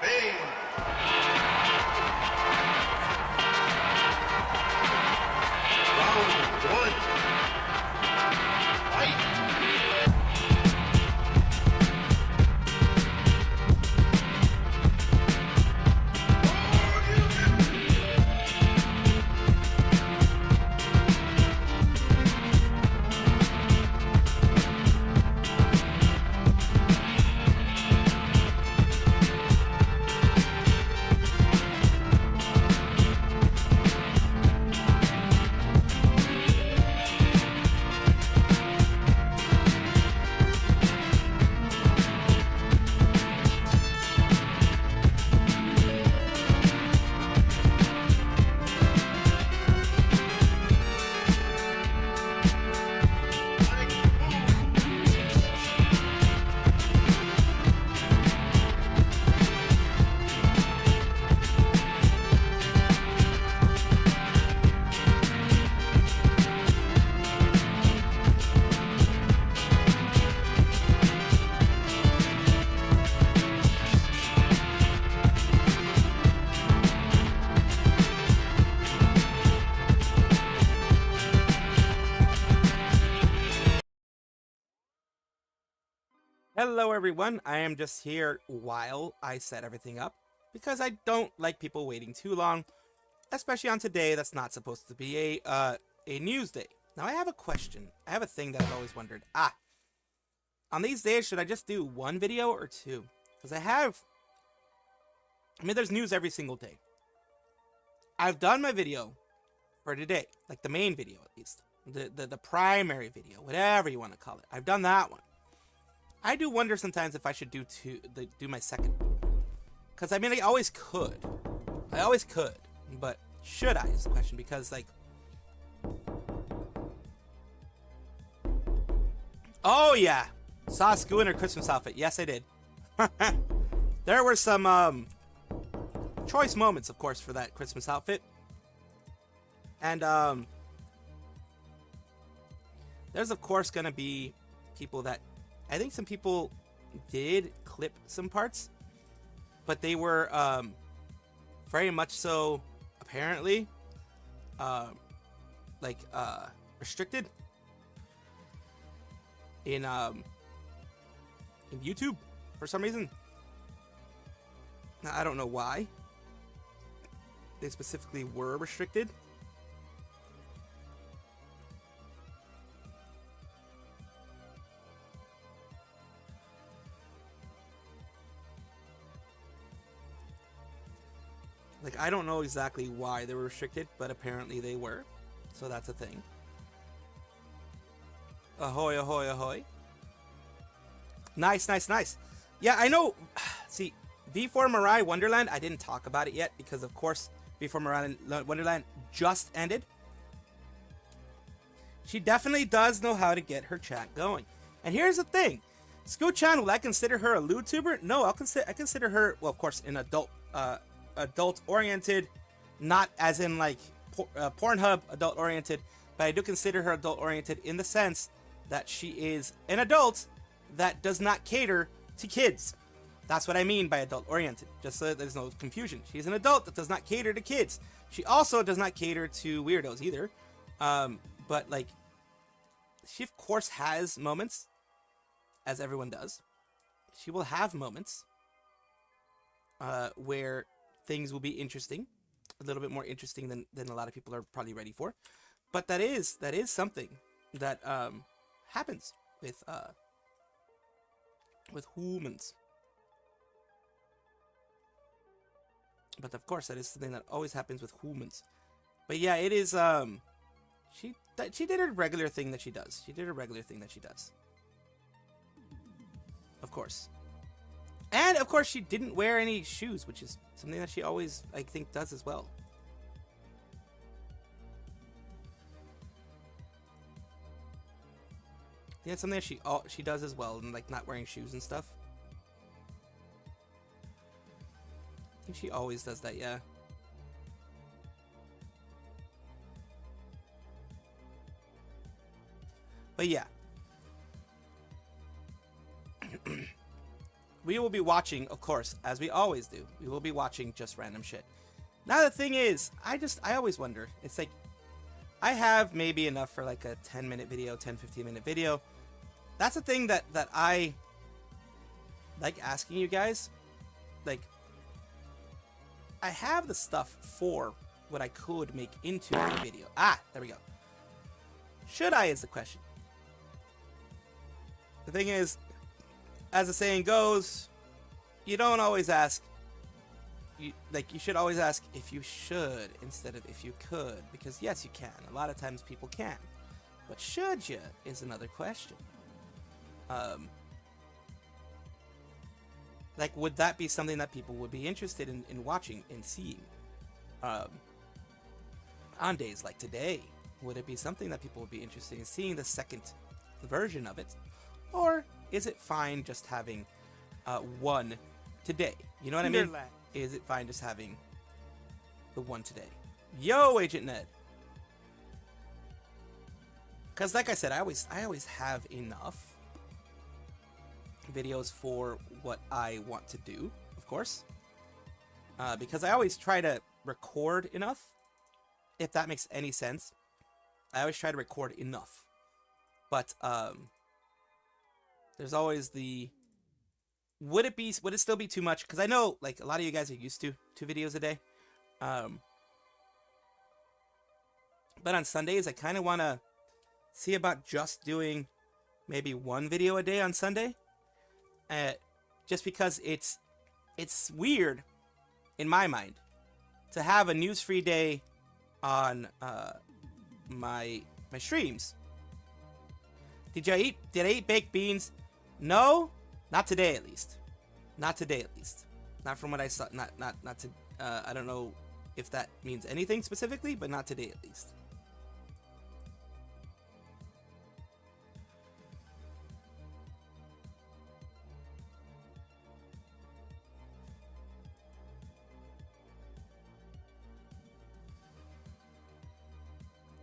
Bane. Round one. Fight. Hello everyone, I am just here while I set everything up because I don't like people waiting too long, especially on today that's not supposed to be a news day. Now I have a question. I have a thing that I've always wondered. On these days should I just do one video or two? Because there's news every single day. I've done my video for today, like the main video at least. The primary video, whatever you want to call it. I've done that one. I do wonder sometimes if I should do my second. Because, I mean, I always could. But should I is the question. Because, like... Oh, yeah. Saw Skoo in her Christmas outfit. Yes, I did. There were some, choice moments, of course, for that Christmas outfit. And, there's, of course, gonna be people that... I think some people did clip some parts, but they were very much so apparently restricted in YouTube for some reason. Now, I don't know why they specifically were restricted. Like, I don't know exactly why they were restricted, but apparently they were. So that's a thing. Ahoy, ahoy, ahoy. Nice, nice, nice. Yeah, I know. See, V4 Mirai Wonderland, I didn't talk about it yet because, of course, V4 Mirai Wonderland just ended. She definitely does know how to get her chat going. And here's the thing. Scoo-chan, will I consider her a Vtuber? No, I consider her, well, of course, an adult-oriented, not as in like Pornhub adult-oriented, but I do consider her adult-oriented in the sense that she is an adult that does not cater to kids. That's what I mean by adult-oriented, just so that there's no confusion. She's an adult that does not cater to kids. She also does not cater to weirdos either, but like, she of course has moments, as everyone does. She will have moments where things will be interesting, a little bit more interesting than a lot of people are probably ready for. But that is something that happens with humans. But of course, that is something that always happens with humans. But yeah, it is. She did her regular thing that she does. Of course. And, of course, she didn't wear any shoes, which is something that she always, I think, does as well. Yeah, it's something that she does as well, and, like, not wearing shoes and stuff. I think she always does that, yeah. But, yeah. we will be watching, of course, as we always do. We will be watching just random shit. Now the thing is, I always wonder. It's like, I have maybe enough for like a 10-minute video, 10-15-minute video. That's the thing that I like asking you guys. Like, I have the stuff for what I could make into a video. Ah, there we go. Should I is the question. The thing is, as the saying goes, you don't always ask. You should always ask if you should instead of if you could, because yes, you can. A lot of times people can, but should you is another question. Like, would that be something that people would be interested in watching and seeing? On days like today, would it be something that people would be interested in seeing the second version of it? Or is it fine just having one today? You know what I mean? Is it fine just having the one today? Yo, Agent Ned. Because like I said, I always have enough videos for what I want to do, of course. Because I always try to record enough, if that makes any sense. I always try to record enough. But there's always the, would it still be too much? Because I know like a lot of you guys are used to 2 videos a day. But on Sundays, I kind of want to see about just doing maybe 1 video a day on Sunday. Just because it's weird in my mind to have a news-free day on my streams. Did I eat baked beans? No, not today at least. Not today at least. Not from what I saw. Not to. I don't know if that means anything specifically, but not today at least.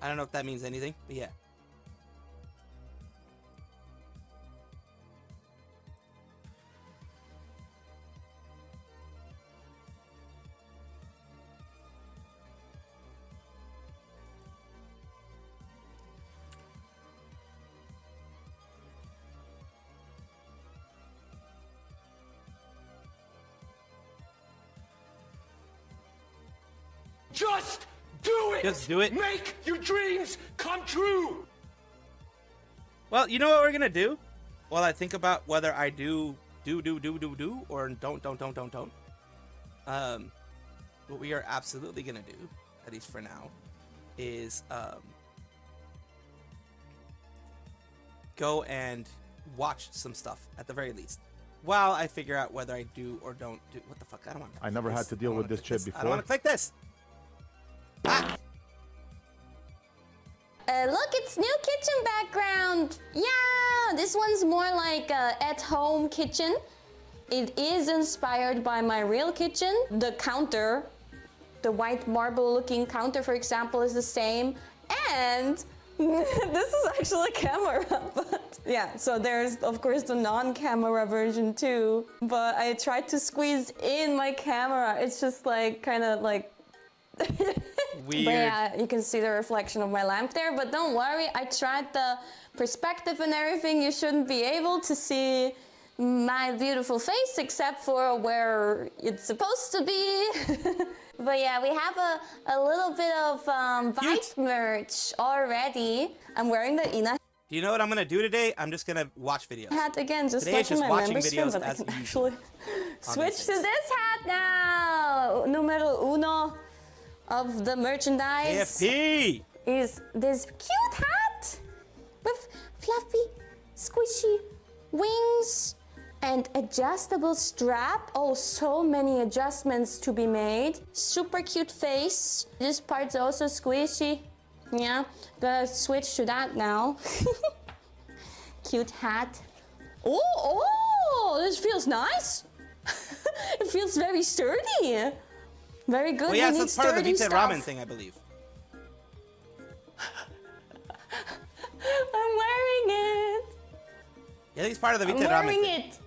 I don't know if that means anything, but yeah. Just do it! Just do it. Make your dreams come true! Well, you know what we're gonna do? While I think about whether I do or don't. What we are absolutely gonna do, at least for now, is go and watch some stuff at the very least, while I figure out whether I do or don't do. What the fuck? I don't want to. I never had to deal with this shit before. I don't want to click this. Ah. Look, it's new kitchen background. Yeah, this one's more like a at-home kitchen. It is inspired by my real kitchen. The counter, the white marble-looking counter, for example, is the same. And this is actually a camera, but yeah. So there's, of course, the non-camera version too. But I tried to squeeze in my camera. It's just like kind of like. Weird. But yeah, you can see the reflection of my lamp there, but don't worry, I tried the perspective and everything. You shouldn't be able to see my beautiful face except for where it's supposed to be. But yeah, we have a little bit of Vite merch already. I'm wearing the Ina Do you know what I'm gonna do today? I'm just gonna watch videos. hat again, just Today like is just in my watching member stream, videos but I as can usual actually switch these to things. this hat now. Numero uno of the merchandise AFP! is this cute hat with fluffy, squishy wings and adjustable strap. Oh, so many adjustments to be made. Super cute face. This part's also squishy. Yeah, gotta switch to that now. Cute hat. Oh, this feels nice. It feels very sturdy. Very good. Well, yeah, We so need it's part of the sturdy Vita stuff. Ramen thing, I believe. I'm wearing it. Yeah, I think it's part of the I'm Vita Ramen wearing thing. it.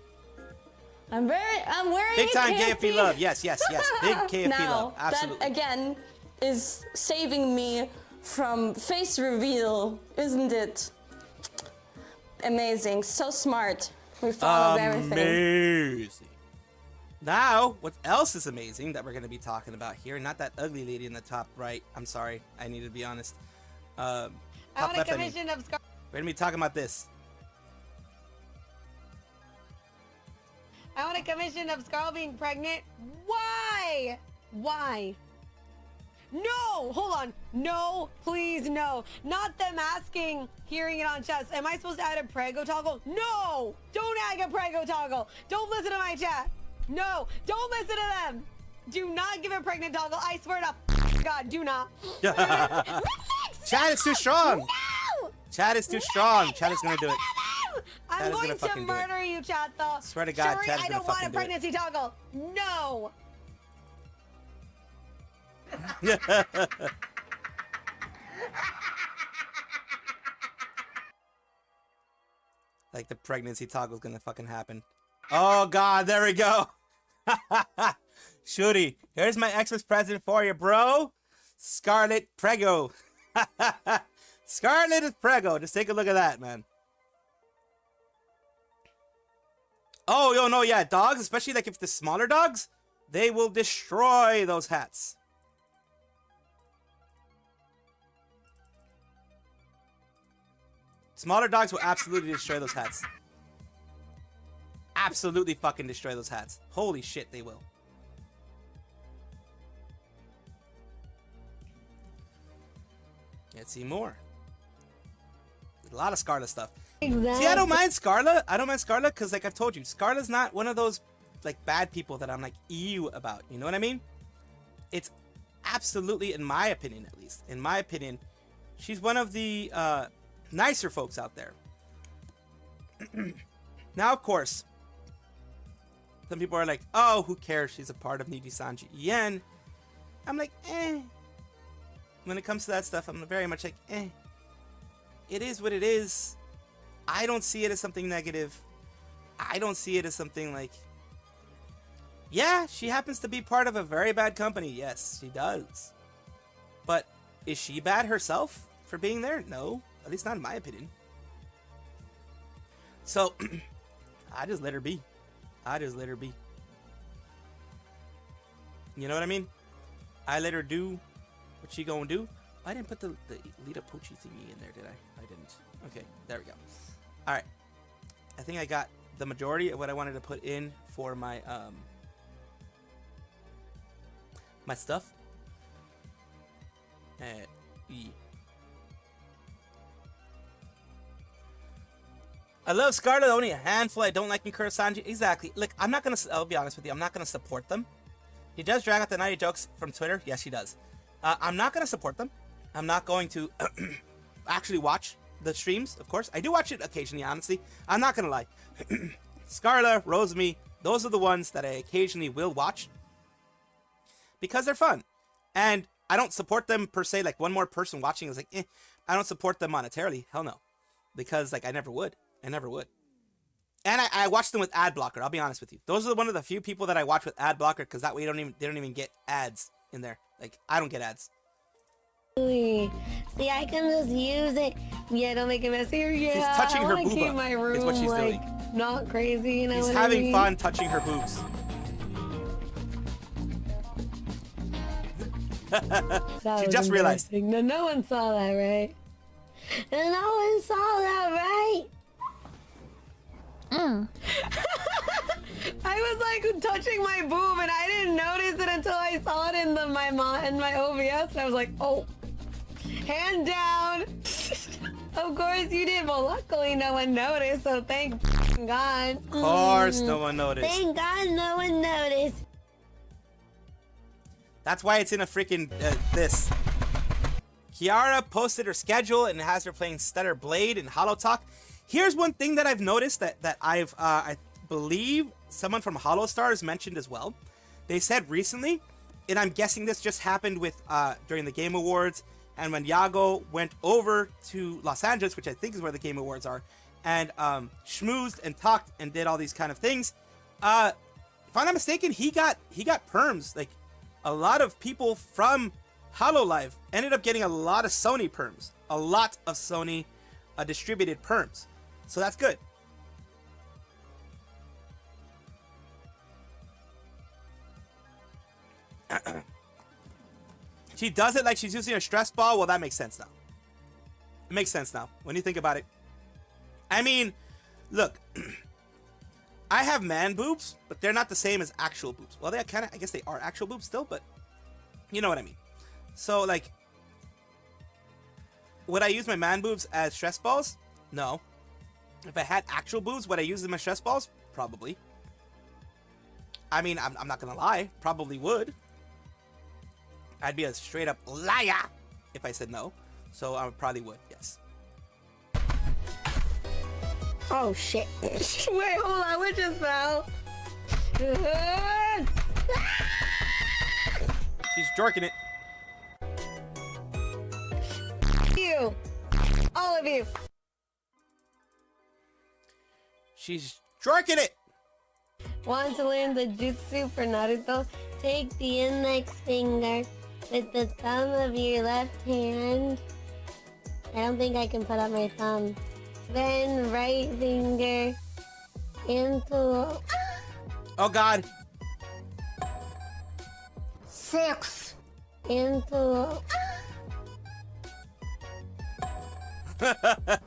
I'm wearing Big a time KFP. KFP love. Yes. Big KFP now, love. Absolutely. that again is saving me from face reveal, isn't it? Amazing. So smart. We followed everything. Amazing. Now, what else is amazing that we're going to be talking about here? Not that ugly lady in the top right. I'm sorry. I need to be honest. I Top want a left, I mean. commission of Scar. We're going to be talking about this. I want a commission of Scarl being pregnant. Why? Why? No! Hold on. No, please, no. Not them asking, hearing it on chat. Am I supposed to add a prego toggle? No! Don't add a prego toggle. Don't listen to my chat. No, don't listen to them. Do not give a pregnant toggle. I swear to God, do not. Chad is too strong. No! Chad is too strong. Chad is going to do it. I'm is gonna going to fucking do it. murder you, chat, though. Swear to God, Shuri, Chad is I gonna don't want a fucking do it. pregnancy toggle. No. Like the pregnancy toggle is going to fucking happen. Oh, God. There we go. Shooty, here's my Xmas present for you, bro. Scarlet Prego. Scarlet is Prego. Just take a look at that, man. Oh, yo, no, yeah. Dogs, especially like if the smaller dogs, they will destroy those hats. Smaller dogs will absolutely destroy those hats. Absolutely fucking destroy those hats. Holy shit, they will. Let's see more. A lot of Scarlet stuff. Exactly. See, I don't mind Scarlet. I don't mind Scarlet because, like I've told you, Scarlet's not one of those, like, bad people that I'm, like, ew about. You know what I mean? It's absolutely, in my opinion, at least, in my opinion, she's one of the nicer folks out there. Now, of course, some people are like, oh, who cares? She's a part of Niji-Sanji Yen. I'm like, eh. When it comes to that stuff, I'm very much like, eh. It is what it is. I don't see it as something negative. I don't see it as something like, yeah, she happens to be part of a very bad company. Yes, she does. But is she bad herself for being there? No, at least not in my opinion. So, I just let her be. I just let her be. You know what I mean? I let her do what she gonna do. I didn't put the Lita Poochie thingy in there, did I? I didn't. Okay, there we go. Alright. I think I got the majority of what I wanted to put in for my my stuff. I love Scarlet, only a handful I don't like in Kurosanji. Exactly. Look, I'm not gonna, I'll be honest with you, I'm not gonna support them. He does drag out the 90 jokes from Twitter. Yes, he does. I'm not gonna support them. I'm not going to actually watch the streams, of course. I do watch it occasionally, honestly. I'm not gonna lie. Scarlet, Rosemi, those are the ones that I occasionally will watch because they're fun. And I don't support them per se, like one more person watching is like, eh. I don't support them monetarily. Hell no. Because like I never would. I never would. And I watch them with ad blocker, I'll be honest with you. Those are one of the few people that I watch with ad blocker because that way they don't even get ads in there. Like I don't get ads. See, I can just use it. Yeah, don't make it messier. Yeah, She's touching her I wanna booba, keep my room is what she's like doing. not crazy. You know He's what having I mean? fun touching her boobs. That She was just realized. embarrassing. No one saw that, right? No one saw that, right? I was like touching my boob and I didn't notice it until I saw it in my OBS and I was like, oh, hand down. Of course you did, but luckily no one noticed, so thank God. Of course no one noticed. Thank God no one noticed. That's why it's in a freaking this. Kiara posted her schedule and it has her playing Stellar Blade and Hollow Talk. Here's one thing that I've noticed that I believe someone from Hollow Stars mentioned as well. They said recently, and I'm guessing this just happened with during the Game Awards and when Yago went over to Los Angeles, which I think is where the Game Awards are, and schmoozed and talked and did all these kind of things. If I'm not mistaken, he got perms. Like, a lot of people from HoloLive ended up getting a lot of Sony perms. A lot of Sony distributed perms. So that's good. She does it like she's using a stress ball. Well, that makes sense now. It makes sense now when you think about it. I mean, look, I have man boobs, but they're not the same as actual boobs. Well, they kind of, I guess they are actual boobs still, but you know what I mean. So, like, would I use my man boobs as stress balls? No. If I had actual boobs, would I use them as stress balls? Probably. I mean, I'm not gonna lie, probably would. I'd be a straight up liar if I said no. So I probably would, yes. Oh shit. Wait, hold on, what just fell? She's jorking it. You. All of you. She's jorking it. Want to learn the jutsu for Naruto? Take the index finger with the thumb of your left hand. I don't think I can put up my thumb. Then right finger into... Oh God. 6. Into...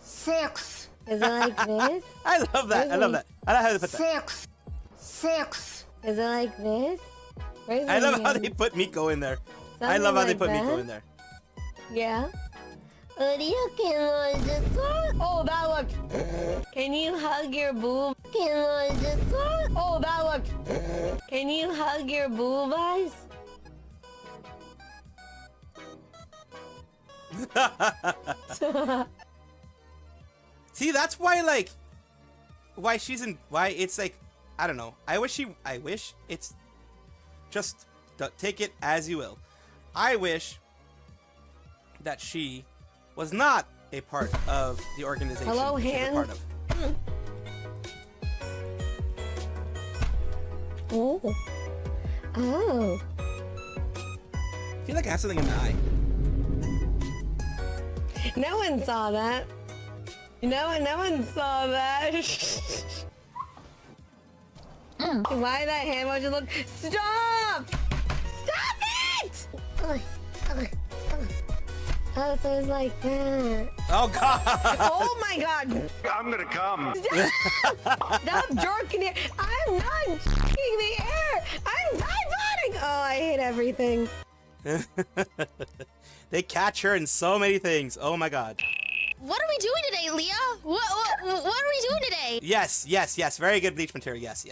6. Is it like this? I love that. I love that. I love how they put that. 6. Is it like this? Where's I the love how hand? they put Miko in there. I Something love how they like put that? Miko in there. Yeah. Oh, that look. Can you hug your boob? Oh, that look. Can you hug your boob eyes? See, that's why, like, why it's like, I don't know. I wish it's just take it as you will. I wish that she was not a part of the organization. Hello, she's a hand. part of. Oh. Oh. I feel like I have something in my eye. No one saw that. No one saw that. Why that hand motion look? Stop! Stop it! Oh, so it's like that. Oh God! Oh my God! I'm gonna come. Stop jerking it! I'm not jerking the air! I'm dive-bombing! Oh, I hate everything. They catch her in so many things. Oh my God. What are we doing today, Leah? What are we doing today? Yes. Very good bleach material. Yes.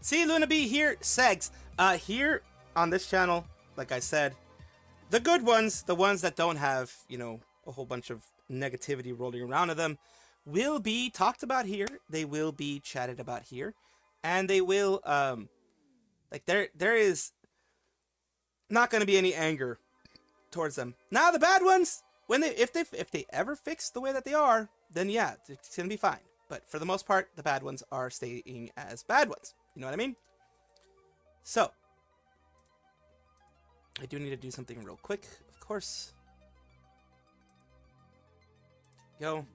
See, Luna B here, Segs. Here on this channel, like I said, the good ones, the ones that don't have, you know, a whole bunch of negativity rolling around in them, will be talked about here. They will be chatted about here, and they will, like there is not going to be any anger towards them. Now the bad ones, when if they ever fix the way that they are, then yeah, it's gonna be fine. But for the most part, the bad ones are staying as bad ones. You know what I mean? So I do need to do something real quick, of course. Yo.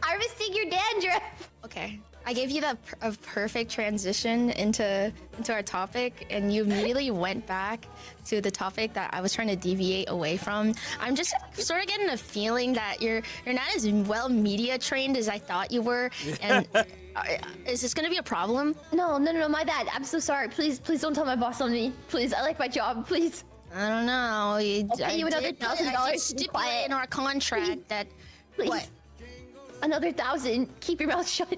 Harvesting your dandruff. Okay, I gave you a perfect transition into our topic, and you immediately went back to the topic that I was trying to deviate away from. I'm just sort of getting a feeling that you're not as well media trained as I thought you were, and is this gonna be a problem? No, my bad. I'm so sorry. Please don't tell my boss on me. Please, I like my job. Please. I don't know. I'll pay you another $1,000 I to be stipulate quiet. in our contract that. Please. What? Another 1,000. Keep your mouth shut.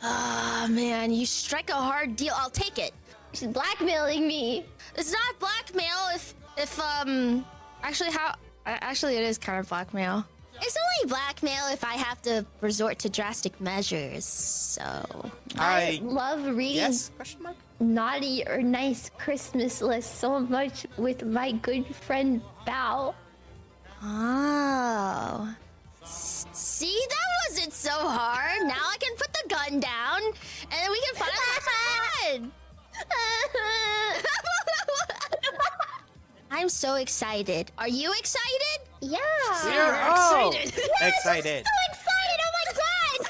Ah, man, you strike a hard deal. I'll take it. She's blackmailing me. It's not blackmail if actually it is kind of blackmail. It's only blackmail if I have to resort to drastic measures. So I love reading Yes? Question mark? naughty or nice Christmas lists so much with my good friend Bao. oh, see, that wasn't so so excited. Are you excited? Yeah. Oh, excited. So excited! Oh my god!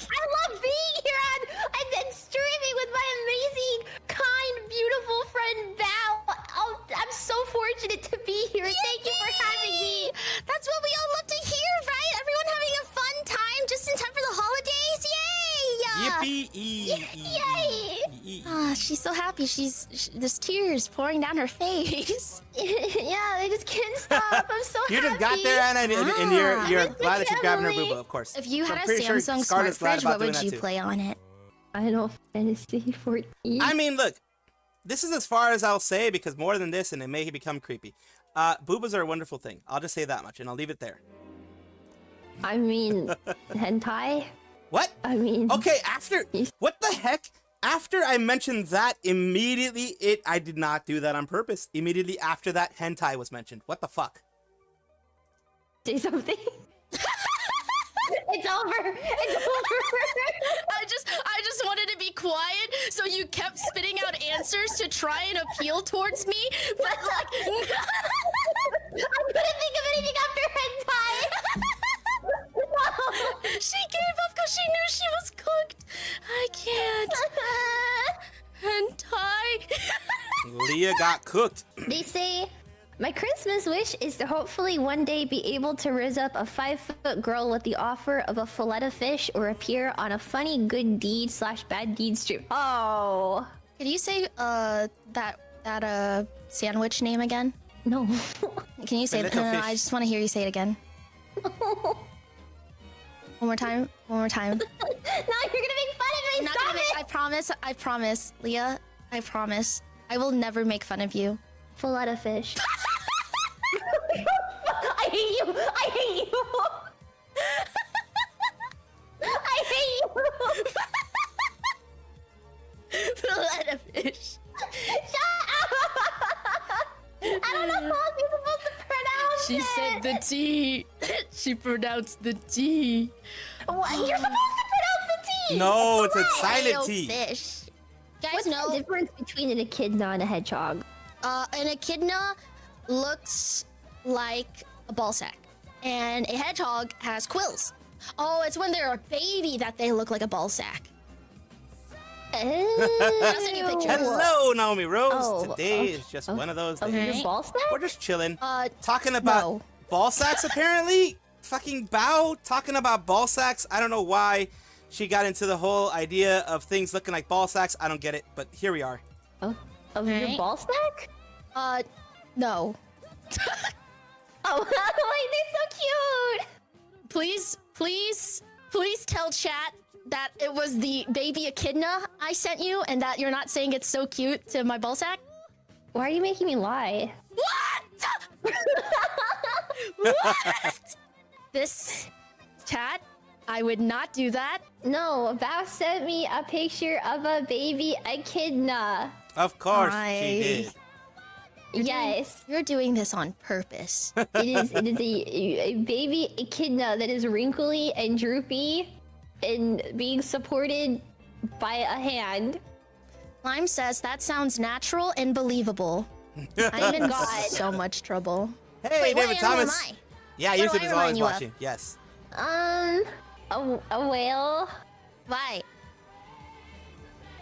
I love being here and streaming with my amazing, kind, beautiful friend Bao. Oh, I'm so fortunate to be here. Thank you for having me. That's what we all love to hear, right? Everyone having a fun time just in time for the holidays. Yay! Yippee! Ah, she's so happy. There's tears pouring down her face. Yeah, I just can't stop. I'm so happy. You just got there, Anna, and you're glad that she's grabbing her booba, of course. If you So had I'm a pretty sure Samsung smart Scarlett's glad fridge, about what doing would that you too. play on it? Final Fantasy 14. I mean, look, this is as far as I'll say because more than this, and it may become creepy. Boobas are a wonderful thing. I'll just say that much, and I'll leave it there. I mean, hentai? What? I mean... Okay, what the heck? After I mentioned that, immediately I did not do that on purpose. Immediately after that, hentai was mentioned. What the fuck? Say something. It's over. It's over. I just wanted to be quiet, so you kept spitting out answers to try and appeal towards me, but like... I couldn't think of anything after hentai. She gave up because she knew she was cooked. I can't. Hentai. Leah got cooked. They say, my Christmas wish is to hopefully one day be able to riz up a 5-foot girl with the offer of a fillet of fish or appear on a funny good deed / bad deed stream. Oh. Can you say that sandwich name again? No. Can you say it? Fillet of No, fish. I just want to hear you say it again. One more time. No, you're gonna make fun of I'm me. not Stop gonna make, it. I promise, Leah. I promise. I will never make fun of you. Fillet of fish. I hate you. I hate you. I hate you. Fillet of fish. Shut up. I don't know how else you're supposed to pronounce She it. said the T. She pronounced the T. What? You're supposed to pronounce the T. No, it's a silent Fillet of T. fish. Guys What's know the difference between an echidna and a hedgehog? an echidna looks like a ball sack, and a hedgehog has quills. Oh, it's when they're a baby that they look like a ball sack. I'll send you a picture. Hello, Naomi Rose. Oh, Today is just one of those days. okay. Your ball stack? We're just chilling. Uh, Talking about no. ball sacks, apparently. Fucking Bao talking about ball sacks. I don't know why she got into the whole idea of things looking like ball sacks. I don't get it, but here we are. Of Okay. your ball stack? No. Oh, like they're so cute. Please tell chat that it was the baby echidna I sent you, and that you're not saying it's so cute to my ball sack. Why are you making me lie? What? What? This chat, I would not do that. No, Bao sent me a picture of a baby echidna. Of course I- she did. Yes, You're doing this on purpose. it is. It is a baby echidna that is wrinkly and droopy, and being supported by a hand. Lime says that sounds natural and believable. I'm in so much trouble. Hey, Wait, what David animal Thomas. am I? Yeah, What do YouTube I is remind always you of? watching. Yes. A whale. Why?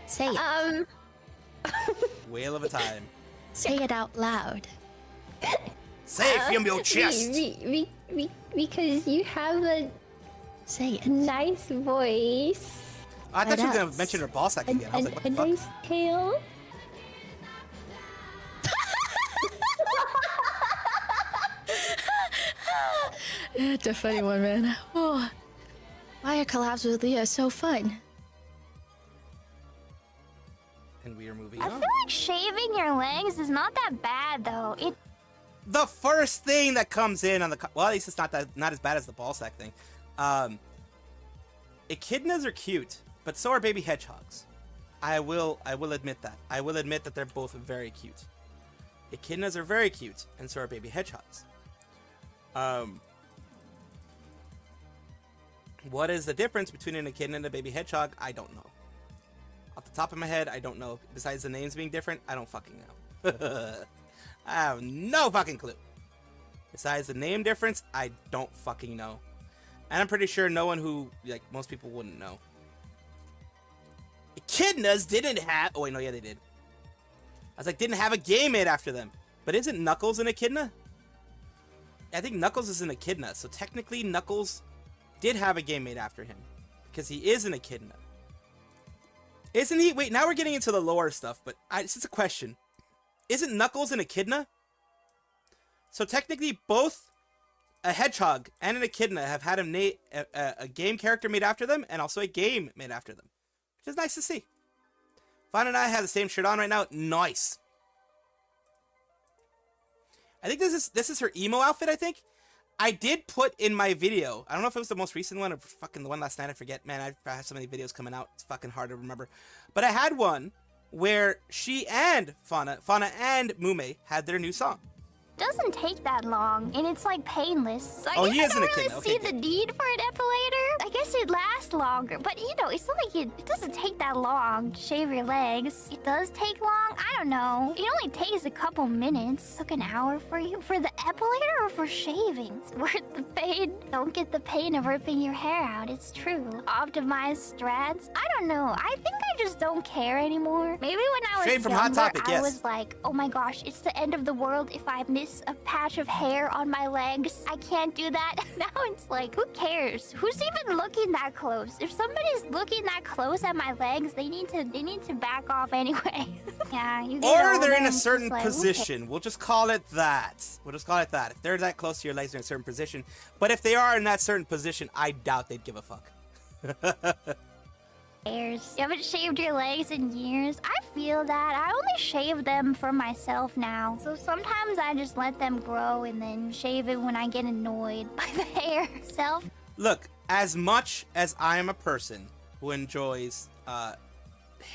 Say it. Whale of a time. Say it out loud. Say it from your chest. Because you have a Say it. nice voice. I thought you were What gonna else? mention her ball sack again. I was like, what A the fuck? nice tail. It's a funny one, man. Oh. Why are collabs with Leah so fun? And we are moving I on. feel like shaving your legs is not that bad though. It The first thing that comes in on the well, at least it's not as bad as the ball sack thing. Echidnas are cute, but so are baby hedgehogs. I will admit that. I will admit that they're both very cute. Echidnas are very cute, and so are baby hedgehogs. What is the difference between an echidna and a baby hedgehog? I don't know. Off the top of my head, I don't know. Besides the names being different, I don't fucking know. I have no fucking clue. Besides the name difference, I don't fucking know. And I'm pretty sure no one who, like, most people wouldn't know. Echidnas didn't have... Oh, wait, no, yeah, they did. I was like, didn't have a game made after them. But isn't Knuckles an echidna? I think Knuckles is an echidna. So technically, Knuckles did have a game made after him. Because he is an echidna. Isn't he? Wait, now we're getting into the lore stuff. But this is a question. Isn't Knuckles an echidna? So technically, both a hedgehog and an echidna have had a game character made after them. And also a game made after them. Which is nice to see. Fawn and I have the same shirt on right now. Nice. I think this is her emo outfit, I think. I did put in my video. I don't know if it was the most recent one or fucking the one last night. I forget. Man, I have so many videos coming out. It's fucking hard to remember. But I had one where she and Fauna and Mume had their new song. Doesn't take that long, and it's like painless. So Oh, I he guess is I an don't really echidna. see Okay, the need for an epilator. I guess it lasts longer, but you know, it's not like it doesn't take that long to shave your legs. It does take long. I don't know. It only takes a couple minutes. Took an hour for you for the epilator or for shaving. It's worth the pain. Don't get the pain of ripping your hair out. It's true. Optimized strats. I don't know. I think I just don't care anymore. Maybe when I was Straight from Hot younger, Topic, I yes. was like, oh my gosh, it's the end of the world if I miss a patch of hair on my legs. I can't do that. Now it's like, who cares? Who's even looking that close? If somebody's looking that close at my legs, they need to back off anyway. Yeah, you get Or older they're in and a it's certain just like, who cares? position. We'll just call it that. We'll just call it that. If they're that close to your legs, they're in a certain position. But if they are in that certain position, I doubt they'd give a fuck. Cares. You haven't shaved your legs in years. I feel that. I only shave them for myself now. So sometimes I just let them grow and then shave it when I get annoyed by the hair. Look, as much as I am a person who enjoys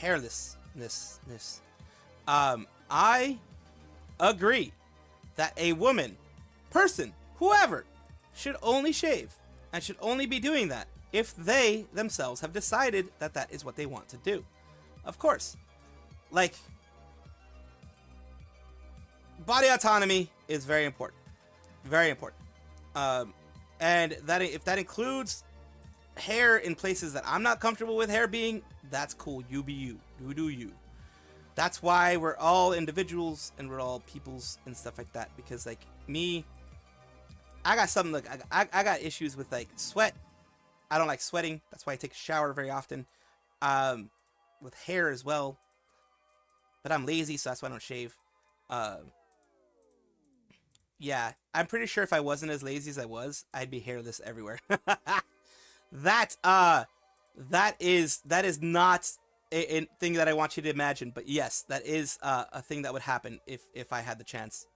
hairlessness, I agree that a woman, person, whoever, should only shave and should only be doing that if they themselves have decided that that is what they want to do. Of course. Like, body autonomy is very important. Very important. And that if that includes hair in places that I'm not comfortable with hair being, that's cool. You be you. You do you. That's why we're all individuals and we're all peoples and stuff like that. Because, like, me, I got something, like, I got issues with, like, sweat. I don't like sweating. That's why I take a shower very often. With hair as well. But I'm lazy, so that's why I don't shave. Yeah, I'm pretty sure if I wasn't as lazy as I was, I'd be hairless everywhere. That is not a thing that I want you to imagine. But yes, that is a thing that would happen if I had the chance.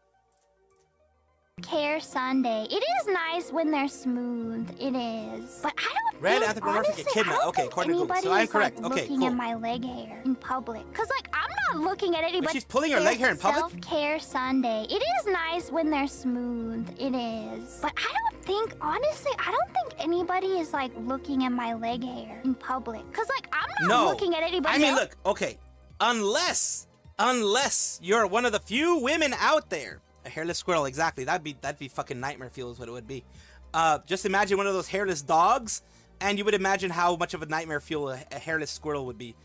Care Sunday. It is nice when they're smooth. It is. But I don't Red think, anthropomorphic honestly, echidna. I don't Okay, think according to Google. So anybody I'm is, correct. like, Okay, looking cool. at my leg hair in public. Cause like I'm not looking at anybody. Wait, she's pulling her leg hair in public? Self-care Sunday. It is nice when they're smooth. It is. But I don't think, honestly, I don't think anybody is like looking at my leg hair in public. Cause like I'm not looking at anybody I mean, else. look, okay. Unless you're one of the few women out there. A hairless squirrel, exactly. That'd be fucking nightmare fuel is what it would be. Just imagine one of those hairless dogs, and you would imagine how much of a nightmare fuel a hairless squirrel would be.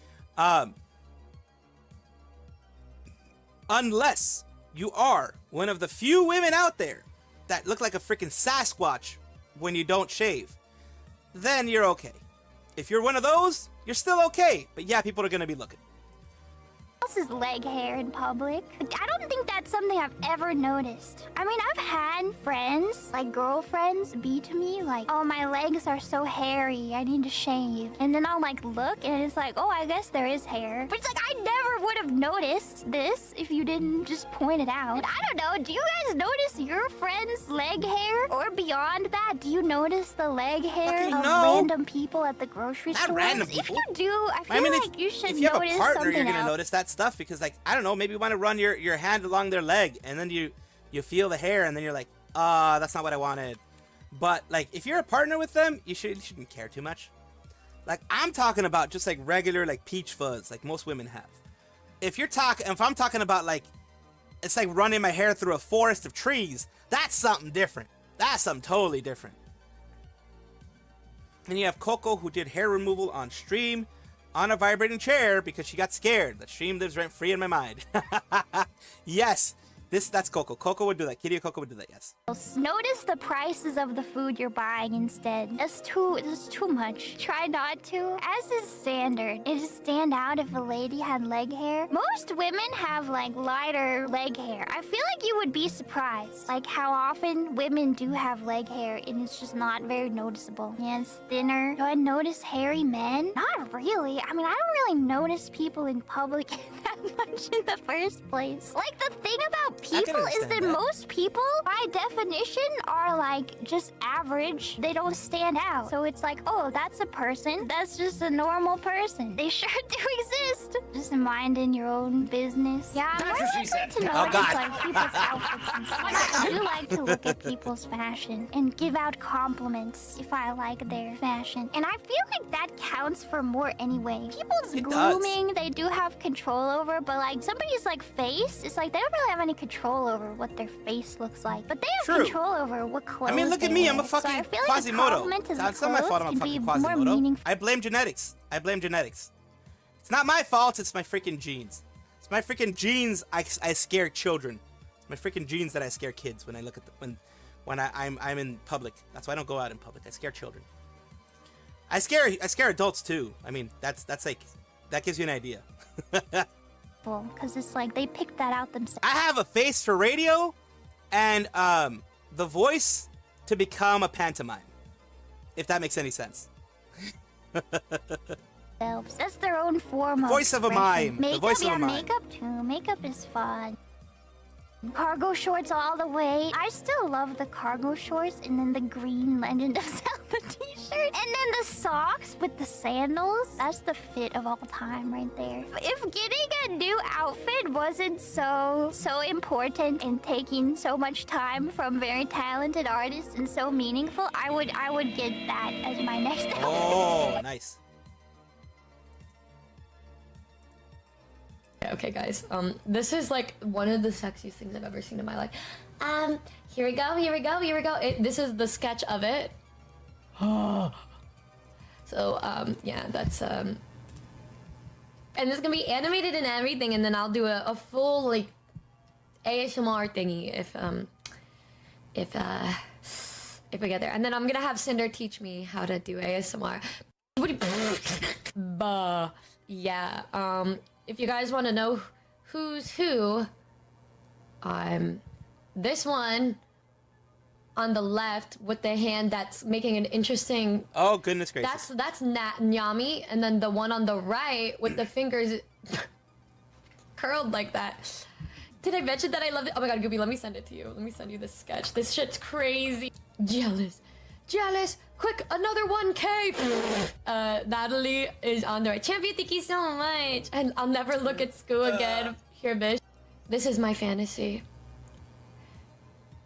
Unless you are one of the few women out there that look like a freaking Sasquatch when you don't shave, then you're okay. If you're one of those, you're still okay. But yeah, people are gonna be looking. Else's leg hair in public. I don't think that's something I've ever noticed. I mean, I've had friends, like girlfriends, be to me like, oh, my legs are so hairy, I need to shave. And then I'll like look and it's like, oh, I guess there is hair. But it's like, I never would have noticed this if you didn't just point it out. I don't know, do you guys notice your friend's leg hair? Or beyond that, do you notice the leg hair Okay, of no. random people at the grocery Not store? random If people. you do, I feel like you should if you have notice a partner, something you're gonna else. notice that stuff because, like, I don't know, maybe you want to run your hand along their leg and then you feel the hair and then you're like, that's not what I wanted. But like, if you're a partner with them, you shouldn't care too much. Like, I'm talking about just like regular like peach fuzz, like most women have. If I'm talking about like it's like running my hair through a forest of trees. That's something different. That's something totally different. And you have Coco, who did hair removal on stream on a vibrating chair because she got scared. The stream lives rent free in my mind. Yes, that's Coco. Coco would do that. Kitty Coco would do that. Yes. Notice the prices of the food you're buying instead. That's too much. Try not to. As is standard, it'd stand out if a lady had leg hair. Most women have like lighter leg hair. I feel like you would be surprised, like how often women do have leg hair and it's just not very noticeable. Yeah, it's thinner. Do I notice hairy men? Not really. I mean, I don't really notice people in public that much in the first place. Like the thing about people is that most people, by definition, are like just average. They don't stand out. So it's like, oh, that's a person. That's just a normal person. They sure do exist. Just minding your own business. Yeah, I'm more likely to notice like people's outfits and stuff. I do like to look at people's fashion and give out compliments if I like their fashion. And I feel like that counts for more anyway. People's grooming, they do have control over, but like somebody's like face, it's like they don't really have any control over what their face looks like. But they have control over what clothes I mean, look at they me. wear. I'm a fucking So I feel like Quasimodo. it's It's not my fault I'm a fucking Quasimodo. I blame genetics. I blame genetics. It's not my fault. It's my freaking genes. It's my freaking genes. I scare children. It's my freaking genes that I scare kids when I look at when I'm in public. That's why I don't go out in public. I scare children. I scare adults too. I mean, that's like that gives you an idea. Because it's like they picked that out themselves. I have a face for radio and the voice to become a pantomime. If that makes any sense. That's their own form of Voice of a mime. Makeup, The voice of a mime. makeup too. Makeup is fun. Cargo shorts all the way. I still love the cargo shorts and then the green Legend of Zelda t-shirt. And then the socks with the sandals. That's the fit of all time right there. If getting a new outfit wasn't so important and taking so much time from very talented artists and so meaningful, I would get that as my next outfit. Oh, nice. Okay, guys. This is like one of the sexiest things I've ever seen in my life. Here we go. This is the sketch of it. So, yeah, that's and it's gonna be animated and everything, and then I'll do a full like ASMR thingy if I get there, and then I'm gonna have Cinder teach me how to do ASMR. Yeah. If you guys want to know who's who, this one on the left with the hand that's making an interesting. Oh goodness gracious! That's Nyami, and then the one on the right with the fingers curled like that. Did I mention that I love it? Oh my god, Gooby, let me send it to you. Let me send you this sketch. This shit's crazy. Jealous. Quick, another 1K. Natalie is on the right. Champion, thank you so much. And I'll never look at school again. Here, bitch. This is my fantasy.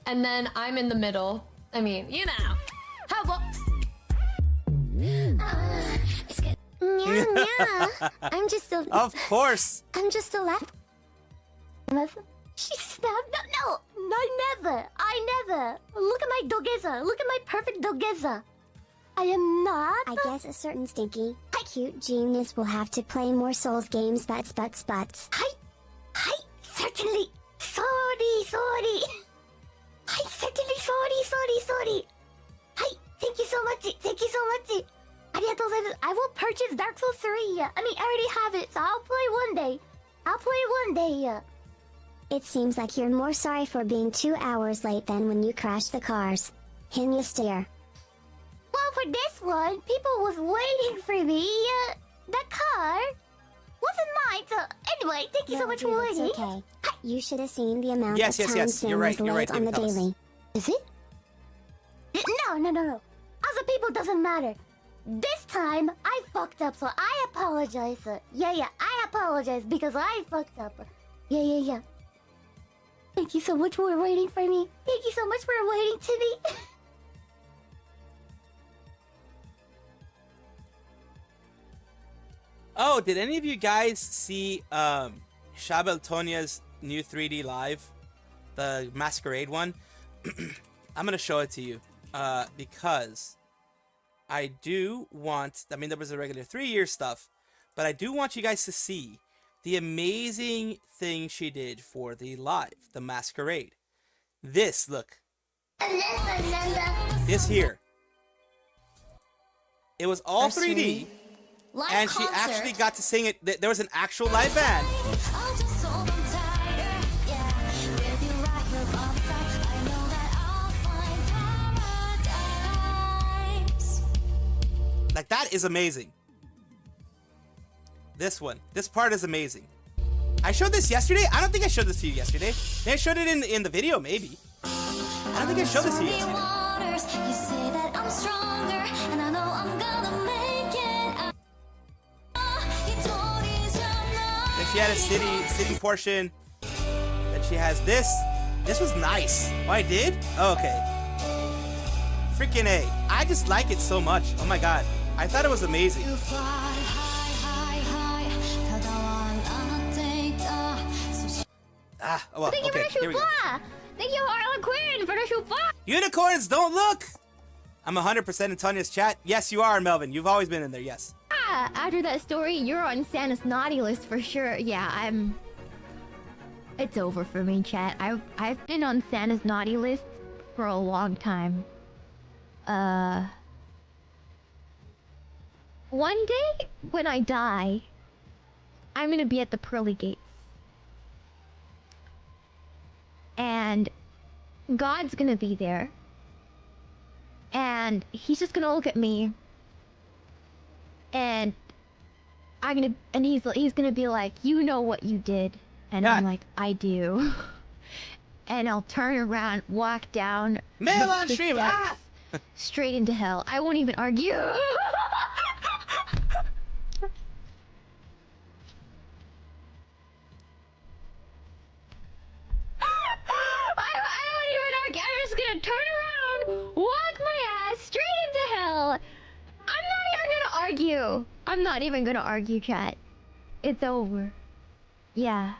And then I'm in the middle. I mean, you know. How about... I'm just a... Of course. I'm just a lap. She snapped. No, I never. Look at my dogeza. Look at my perfect dogeza. I am not. I guess a certain stinky, cute genius will have to play more Souls games. Butts. Hi, certainly. Sorry. Hi, certainly. Sorry. Hi, thank you so much. I will purchase Dark Souls 3. I mean, I already have it, so I'll play one day. It seems like you're more sorry for being 2 hours late than when you crashed the cars. You stare. Well, for this one, people was waiting for me. The car wasn't mine, so anyway, thank you so much for waiting. Okay. You should have seen the amount Yes. of time Sam You're was right. late on the David, tell us. daily. Is it? No. Other people doesn't matter. This time, I fucked up, so I apologize. Yeah, I apologize because I fucked up. Yeah. Thank you so much for waiting for me. Thank you so much for waiting to me. Oh, did any of you guys see Shabel Tonia's new 3D live, the Masquerade one, I'm gonna show it to you because I do want. I mean, there was a regular 3-year stuff, but I do want you guys to see the amazing thing she did for the live, the Masquerade. This, look. This here. It was all 3D, and she actually got to sing it. There was an actual live band. Like, that is amazing. This one. This part is amazing. I showed this yesterday. I don't think I showed this to you yesterday. Maybe I showed it in the video, maybe. I don't think I showed this to you yesterday. Then she had a city portion. Then she has this. This was nice. Oh, I did? Oh, okay. Freaking A. I just like it so much. Oh my god. I thought it was amazing. Ah, well, Thank you okay, for the here we go. chupa! Thank you, Harley Quinn, for the chupa! Unicorns, don't look! I'm 100% in Tanya's chat. Yes, you are, Melvin. You've always been in there, yes. After that story, you're on Santa's naughty list for sure. Yeah, it's over for me, chat. I've been on Santa's naughty list for a long time. One day, when I die, I'm gonna be at the pearly gates. And God's gonna be there. And he's just gonna look at me. And he's gonna be like, you know what you did. And I'm like, I do. And I'll turn around, walk down Mail on the stream. steps, straight into hell. I won't even argue. I won't even argue. I'm just gonna turn around, walk my ass straight into hell. I'm not even gonna argue, chat. It's over. Yeah.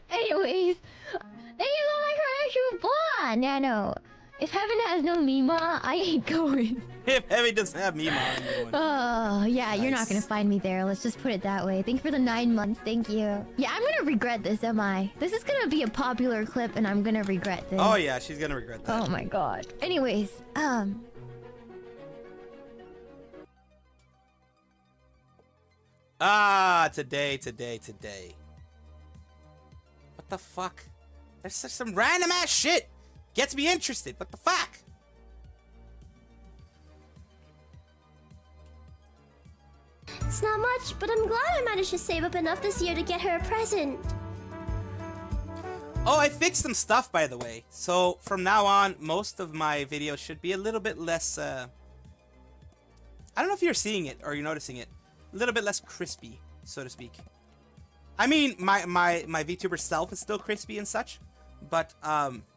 Anyways, thank you so much for the chupa, Nano. If heaven has no Mima, I ain't going. If Heavy doesn't have me, Mom. Oh, yeah, you're not Nice. gonna find me there. Let's just put it that way. Thank you for the 9 months. Thank you. Yeah, I'm gonna regret this, am I? This is gonna be a popular clip, and I'm gonna regret this. Oh yeah, she's gonna regret that. Oh my god. Anyways, Today. What the fuck? There's some random ass shit. Gets me interested. What the fuck? It's not much, but I'm glad I managed to save up enough this year to get her a present. Oh, I fixed some stuff, by the way. So from now on, most of my videos should be a little bit less. I don't know if you're seeing it or you're noticing it. A little bit less crispy, so to speak. I mean, my VTuber self is still crispy and such, but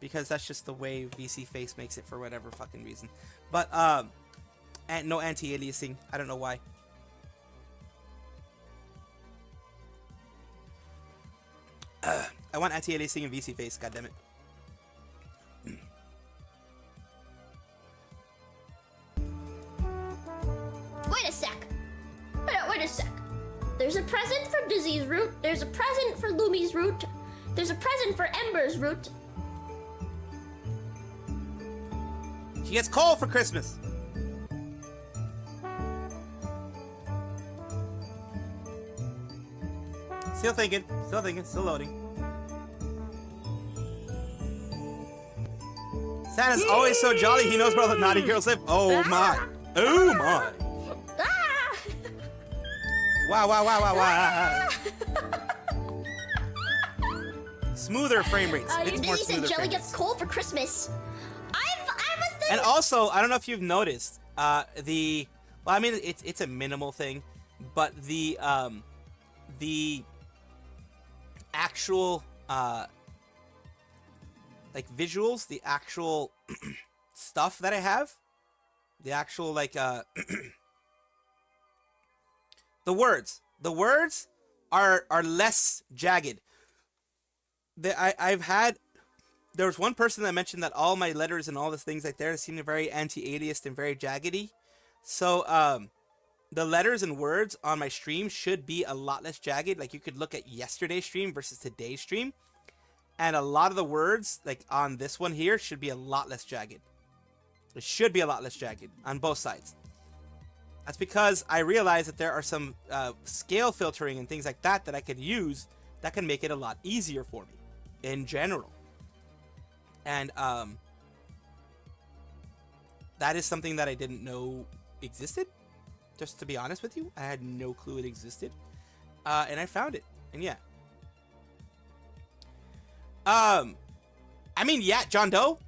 because that's just the way VC Face makes it for whatever fucking reason. But and no anti-aliasing. I don't know why. I want anti-aliasing in VC Face. God damn it. Wait a sec. Wait a sec. There's a present for Dizzy's root. There's a present for Lumi's root. There's a present for Ember's root. She gets coal for Christmas. Still thinking, still loading. Santa's always so jolly, he knows where all the naughty girls live. Oh my. Oh my. Ah! Wow. Smoother frame rates. Your It's more Dizzy said smoother Jelly frame gets rates. coal for Christmas. I was thinking. And also, I don't know if you've noticed, well, I mean, it's a minimal thing, but the actual, like visuals, the actual stuff that I have, The actual like the words are less jagged. There was one person that mentioned that all my letters and all the things like there seemed very anti-aliased and very jaggedy. So the letters and words on my stream should be a lot less jagged. Like you could look at yesterday's stream versus today's stream, and a lot of the words like on this one here should be a lot less jagged. It should be a lot less jagged on both sides. That's because I realized that there are some scale filtering and things like that that I could use that can make it a lot easier for me in general. And that is something that I didn't know existed. Just to be honest with you, I had no clue it existed. And I found it. And yeah. I mean, yeah, John Doe.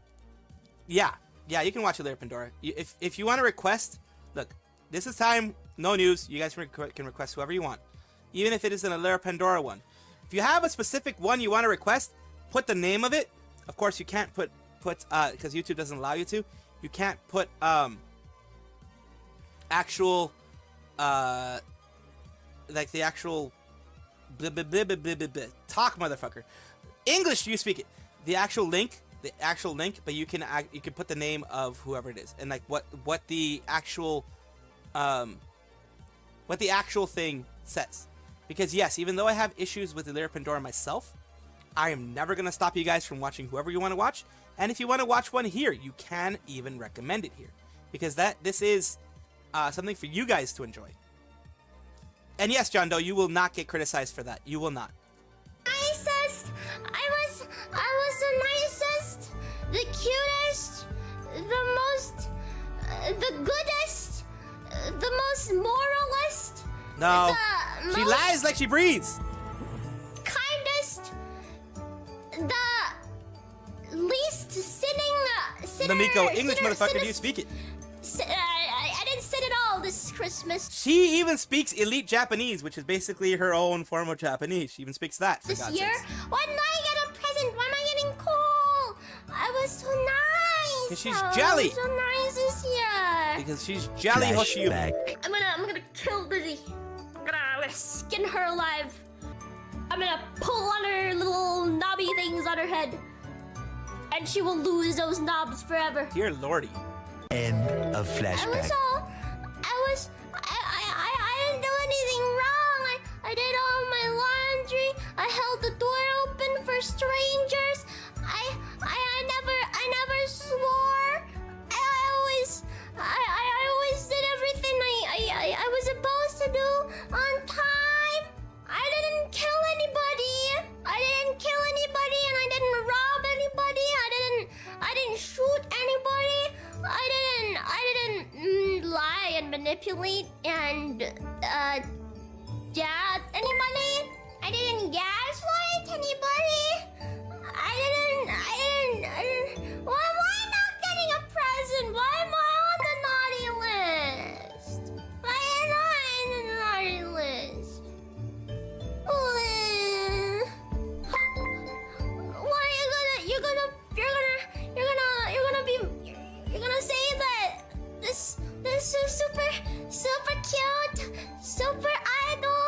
Yeah, you can watch it later, Pandora. If you want to request, look, this is time, no news. You guys can request whoever you want, even if it isn't a Lara Pandora one. If you have a specific one you want to request, put the name of it. Of course, you can't put because YouTube doesn't allow you to. You can't put actual like the actual blah, blah, blah, blah, blah, blah, blah. Talk, motherfucker. English, you speak it. The actual link, but you can put the name of whoever it is and like what the actual thing says. Because yes, even though I have issues with the Lyra Pandora myself, I am never gonna stop you guys from watching whoever you want to watch. And if you want to watch one here, you can even recommend it here, because this is something for you guys to enjoy. And yes, John Doe, you will not get criticized for that. You will not. Nicest. I was the nicest, the cutest, the most, the goodest, the most moralist. No, the she most lies like she breathes. kindest, the least sinning. Namiko, English motherfucker, do you speak it? I didn't sin at all this Christmas. She even speaks elite Japanese, which is basically her own form of Japanese. She even speaks that, for This God's year? sakes. Why didn't I get a present? Why am I getting coal? I was so nice. 'Cause she's I was jelly. so nice this year. Because she's jelly Hoshiyuki. I'm gonna kill Lizzie. I'm gonna skin her alive. I'm gonna pull on her little knobby things on her head, and she will lose those knobs forever. Dear lordy. End of flashback. I didn't do anything wrong. I did all my laundry. I held the door open for strangers. I never swore. I always did everything I was supposed to do on time. I didn't kill anybody. And I didn't rob anybody. I didn't shoot anybody. I didn't lie and manipulate and anybody. I didn't gaslight anybody. I didn't. Why am I not getting a present? Why am I on the naughty list? Why am I on the naughty list? What are you're gonna say that this super cute, super idol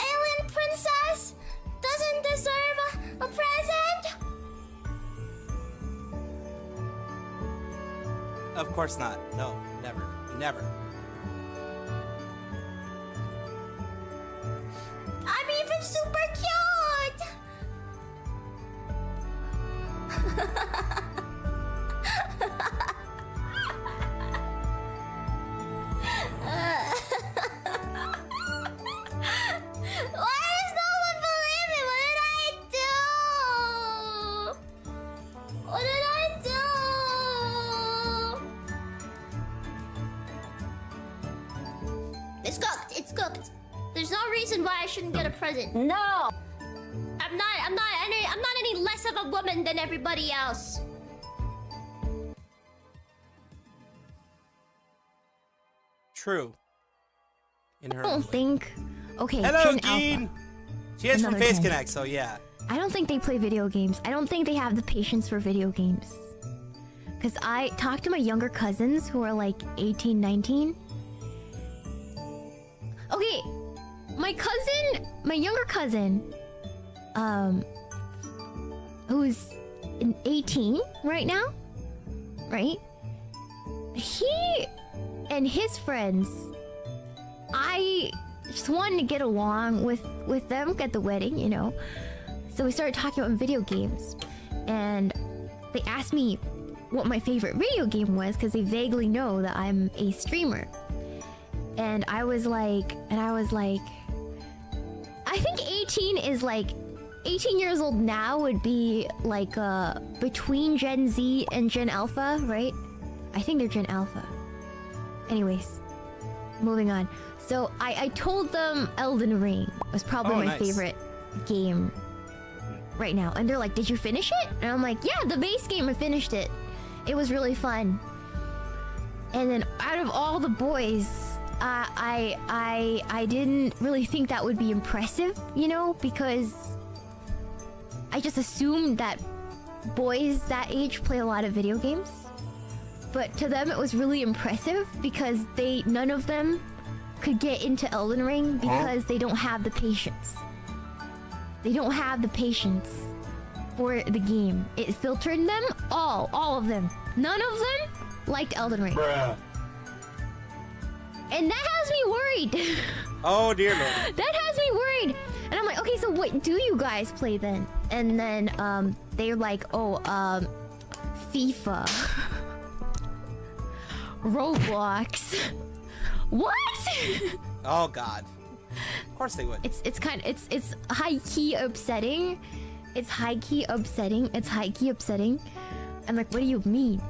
alien princess doesn't deserve a present? Of course not. No, never. Never. I'm even super Why does no one believe me? What did I do? What did I do? It's cooked. It's cooked. There's no reason why I shouldn't get a present. No! I'm not any less of a woman than everybody else. True. In her I own don't way. think. Okay. Hello, Gen Geen! Alpha. She is from Another Face Gen. Connect, so yeah. I don't think they play video games. I don't think they have the patience for video games. Because I talked to my younger cousins who are like 18, 19. Okay, my younger cousin, who's 18 right now, right? He and his friends, I just wanted to get along with them at the wedding, you know? So we started talking about video games. And they asked me what my favorite video game was because they vaguely know that I'm a streamer. And I was like, I think 18 is like, 18 years old now would be like between Gen Z and Gen Alpha, right? I think they're Gen Alpha. Anyways, moving on. So I told them Elden Ring was probably my favorite game right now. And they're like, did you finish it? And I'm like, yeah, the base game, I finished it. It was really fun. And then out of all the boys, I didn't really think that would be impressive, you know, because I just assumed that boys that age play a lot of video games. But to them, it was really impressive because none of them could get into Elden Ring because they don't have the patience. They don't have the patience for the game. It filtered them all of them. None of them liked Elden Ring. Bruh. And that has me worried. Oh dear Lord. That has me worried. And I'm like, okay, so what do you guys play then? And then they're like, oh, FIFA. Roblox. What? Oh God. Of course they would. It's high key upsetting. It's high key upsetting. It's high key upsetting. I'm like, what do you mean?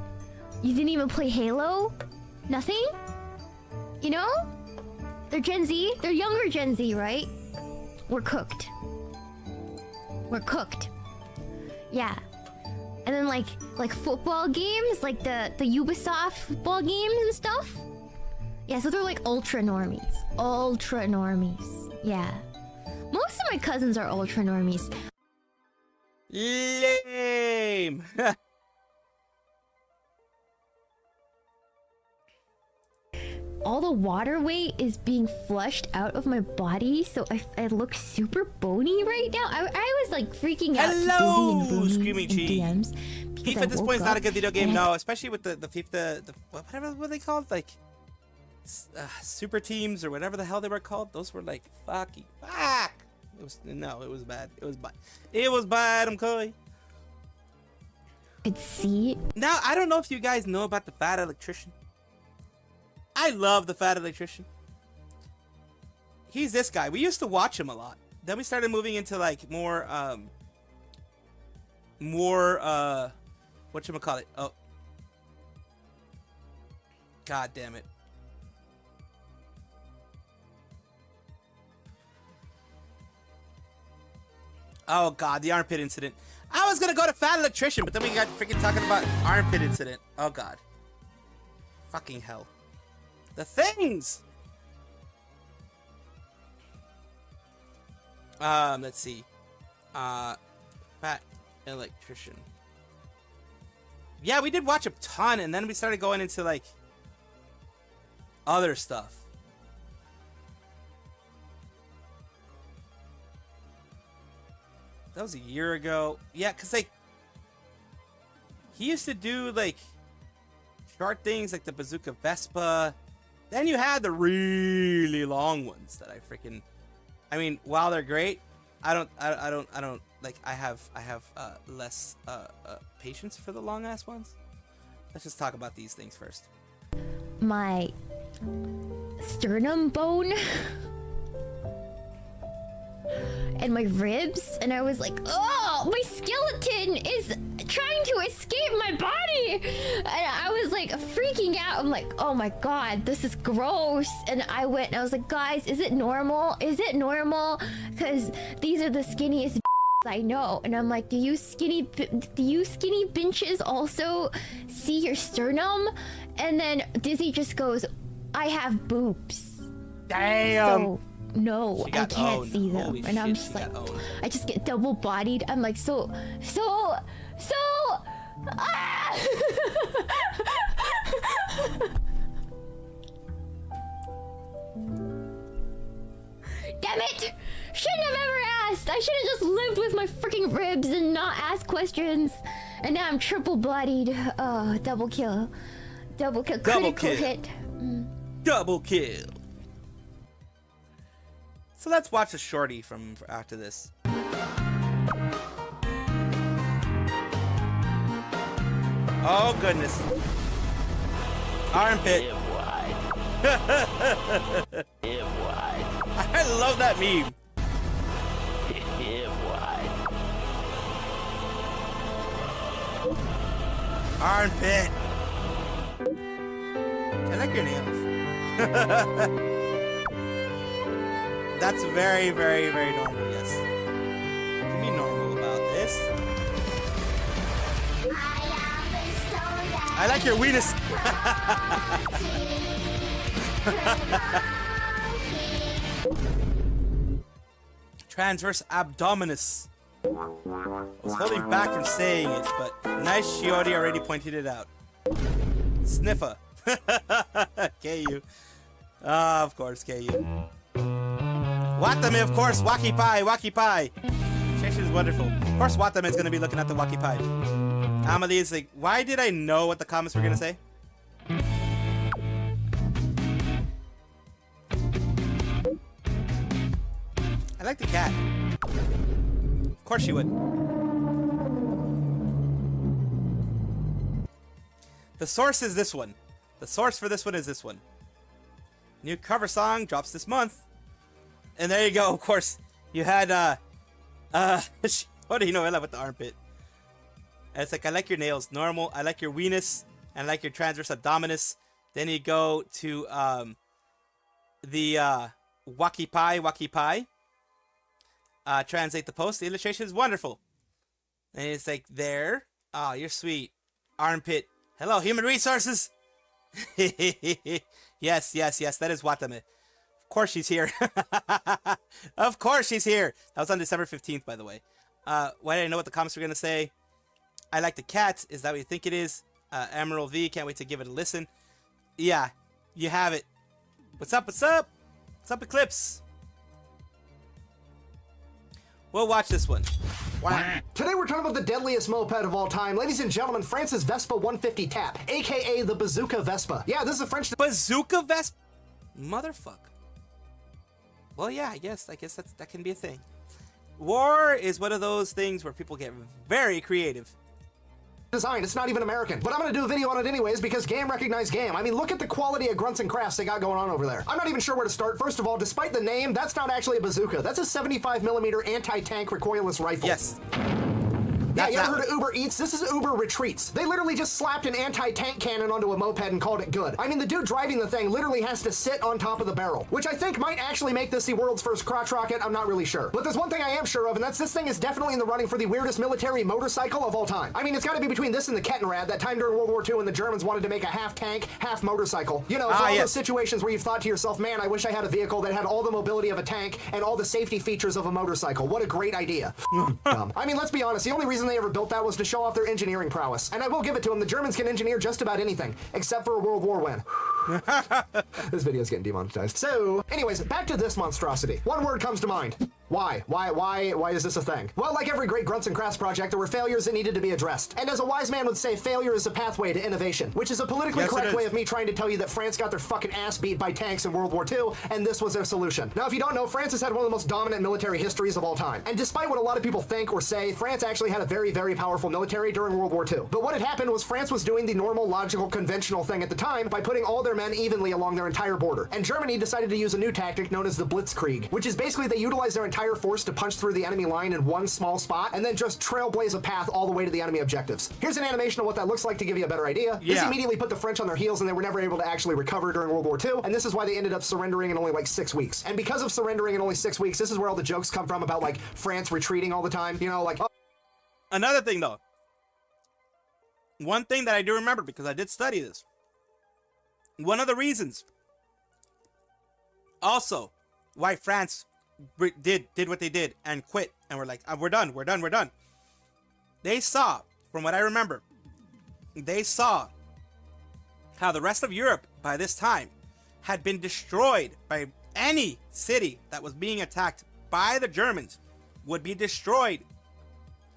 You didn't even play Halo? Nothing? You know? They're Gen Z. They're younger Gen Z, right? We're cooked. We're cooked. Yeah. And then like football games, like the Ubisoft football games and stuff. Yeah, so they're like ultra normies. Ultra normies. Yeah. Most of my cousins are ultra normies. Lame. All the water weight is being flushed out of my body, so I look super bony right now. I was like freaking out. Hello, Screaming Cheese. DMs FIFA at this point is not a good video game, no. Especially with the FIFA, whatever what are they called, like super teams or whatever the hell they were called. Those were like fuck. It was bad. It was bad. I'm Coy. Could see. Now I don't know if you guys know about the Fat Electrician. I love the Fat Electrician. He's this guy. We used to watch him a lot. Then we started moving into like more whatchamacallit? Oh. God damn it. Oh God, the armpit incident. I was gonna go to Fat Electrician, but then we got freaking talking about armpit incident. Oh God. Fucking hell. The things! Let's see. Fat Electrician. Yeah, we did watch a ton, and then we started going into, like, other stuff. That was a year ago. Yeah, because, like, he used to do, like, short things like the Bazooka Vespa. Then you had the really long ones that I mean, while they're great, I don't like, I have less patience for the long ass ones. Let's just talk about these things first. My sternum bone and my ribs, and I was like, oh, my skeleton is trying to escape my body, and I was like freaking out. I'm like, oh my God, this is gross. And I was like, guys, is it normal? Because these are the skinniest I know. And I'm like, do you skinny bitches also see your sternum? And then Dizzy just goes, I have boobs. Damn. So, no, I can't see them. Holy and I'm shit, just like, I just get double bodied. I'm like, so Ah! Damn it! Shouldn't have ever asked. I should have just lived with my freaking ribs and not asked questions. And now I'm triple bloodied. Oh, double kill. Double kill. Double Critical kill. hit. Double kill. So let's watch a shorty from after this. Oh goodness. Armpit. I love that meme. Armpit. I like your nails. That's very, very, very normal, yes. What can be normal about this? I like your weenus. Transverse abdominis. I was holding back from saying it, but nice Shiori already pointed it out. Sniffer. KU. Ah, of course, KU. Watame, of course. Waki Pie, Waki Pie. Station is wonderful. Of course, Watame is going to be looking at the Waki Pie. Amelie is like, why did I know what the comments were going to say? I like the cat. Of course she would. The source is this one. The source for this one is this one. New cover song drops this month. And there you go, of course. You had, what do you know? I love with the armpit. And it's like, I like your nails. Normal. I like your weenus. And I like your transverse abdominis. Then you go to, the, Waki Pie, Waki Pie. Translate the post. The illustration is wonderful. And it's like, there. Oh, you're sweet. Armpit. Hello, human resources. Yes, yes, yes. That is Watame. Of course she's here. Of course she's here. That was on December 15th, by the way. Why did I know what the comments were going to say? I like the cat. Is that what you think it is? Emerald V. Can't wait to give it a listen. Yeah, you have it. What's up? What's up? What's up, Eclipse? We'll watch this one. Wow. Today we're talking about the deadliest moped of all time. Ladies and gentlemen, France's Vespa 150 Tap, aka the Bazooka Vespa. Yeah, this is a French... Bazooka Vespa? Motherfucker. Well, yeah, I guess that can be a thing. War is one of those things where people get very creative. design. It's not even American. But I'm gonna do a video on it anyways because GAM recognized GAM. I mean, look at the quality of grunts and crafts they got going on over there. I'm not even sure where to start. First of all, despite the name, that's not actually a bazooka. That's a 75mm anti-tank recoilless rifle. Yes. Yeah, you ever heard of Uber Eats? This is Uber Retreats. They literally just slapped an anti-tank cannon onto a moped and called it good. I mean, the dude driving the thing literally has to sit on top of the barrel, which I think might actually make this the world's first crotch rocket. I'm not really sure. But there's one thing I am sure of, and that's this thing is definitely in the running for the weirdest military motorcycle of all time. I mean, it's got to be between this and the Kettenrad, that time during World War II when the Germans wanted to make a half tank, half motocycle. You know, for all those situations where you've thought to yourself, man, I wish I had a vehicle that had all the mobility of a tank and all the safety features of a motorcycle. What a great idea. I mean, let's be honest, the only reason they ever built that was to show off their engineering prowess. And I will give it to them, the Germans can engineer just about anything, except for a World War win. This video's getting demonetized. So, anyways, back to this monstrosity. One word comes to mind. Why? Why is this a thing? Well, like every great grunts and crafts project, there were failures that needed to be addressed. And as a wise man would say, failure is a pathway to innovation, which is a politically correct way of me trying to tell you that France got their fucking ass beat by tanks in World War II, and this was their solution. Now, if you don't know, France has had one of the most dominant military histories of all time. And despite what a lot of people think or say, France actually had a very, very powerful military during World War II. But what had happened was France was doing the normal, logical, conventional thing at the time by putting all their men evenly along their entire border. And Germany decided to use a new tactic known as the Blitzkrieg, which is basically they utilize their entire force to punch through the enemy line in one small spot and then just trailblaze a path all the way to the enemy objectives. Here's an animation of what that looks like to give you a better idea. This immediately put the French on their heels and they were never able to actually recover during World War II, and this is why they ended up surrendering in only like 6 weeks. And because of surrendering in only 6 weeks, this is where all the jokes come from about like France retreating all the time, you know, like... Another thing though, one thing that I do remember because I did study this, one of the reasons also why France did what they did and quit and were like, we're done. They saw, from what I remember, they saw how the rest of Europe by this time had been destroyed by any city that was being attacked by the Germans would be destroyed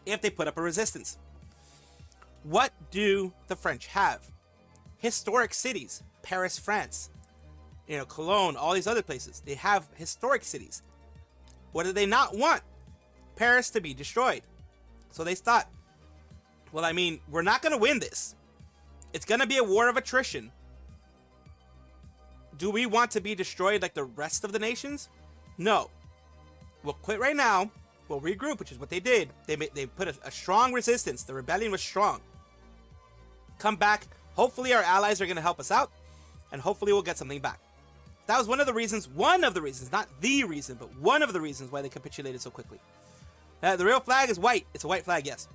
if they put up a resistance. What do the French have? Historic cities. Paris, France. Cologne, all these other places. They have historic cities. What do they not want? Paris to be destroyed. So they thought, well, we're not going to win this. It's going to be a war of attrition. Do we want to be destroyed like the rest of the nations? No. We'll quit right now. We'll regroup, which is what they did. They put a strong resistance. The rebellion was strong. Come back. Hopefully our allies are going to help us out. And hopefully we'll get something back. That was one of the reasons, not the reason, but one of the reasons why they capitulated so quickly. The real flag is white. It's a white flag, yes.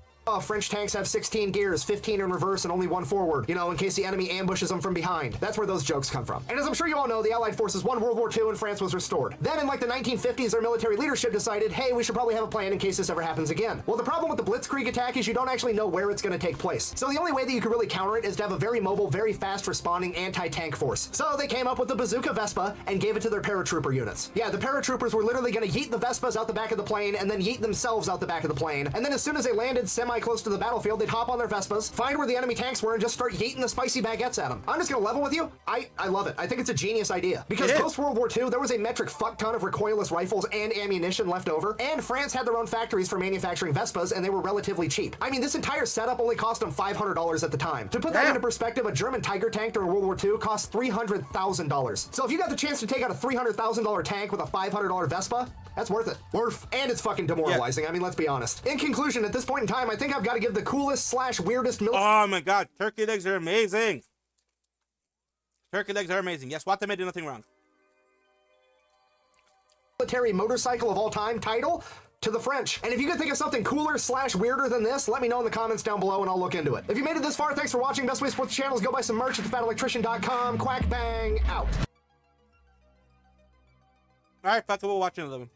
French tanks have 16 gears, 15 in reverse, and only 1 forward, in case the enemy ambushes them from behind. That's where those jokes come from. And as I'm sure you all know, the Allied forces won World War II and France was restored. Then in the 1950s, their military leadership decided, hey, we should probably have a plan in case this ever happens again. Well, the problem with the Blitzkrieg attack is you don't actually know where it's going to take place. So the only way that you could really counter it is to have a very mobile, very fast responding anti-tank force. So they came up with the Bazooka Vespa and gave it to their paratrooper units. Yeah, the paratroopers were literally going to yeet the Vespas out the back of the plane and then yeet themselves out the back of the plane. And then as soon as they landed semi-close to the battlefield, they'd hop on their Vespas, find where the enemy tanks were, and just start yeeting the spicy baguettes at them. I'm just gonna level with you. I love it. I think it's a genius idea. Because post-World War II, there was a metric fuck ton of recoilless rifles and ammunition left over, and France had their own factories for manufacturing Vespas, and they were relatively cheap. This entire setup only cost them $500 at the time. To put that into perspective, a German Tiger tank during World War II cost $300,000. So if you got the chance to take out a $300,000 tank with a $500 Vespa, that's worth it. And it's fucking demoralizing. Let's be honest. In conclusion, at this point in time, I think I've got to give the coolest/weirdest Oh my god, turkey legs are amazing. Turkey legs are amazing. Yes, Watame did nothing wrong. Military motorcycle of all time title to the French. And if you could think of something cooler/weirder than this, let me know in the comments down below and I'll look into it. If you made it this far, thanks for watching. Best way to support the channel is go buy some merch at thefatelectrician.com. Quack bang out. Alright, fuck it, we'll watch another one.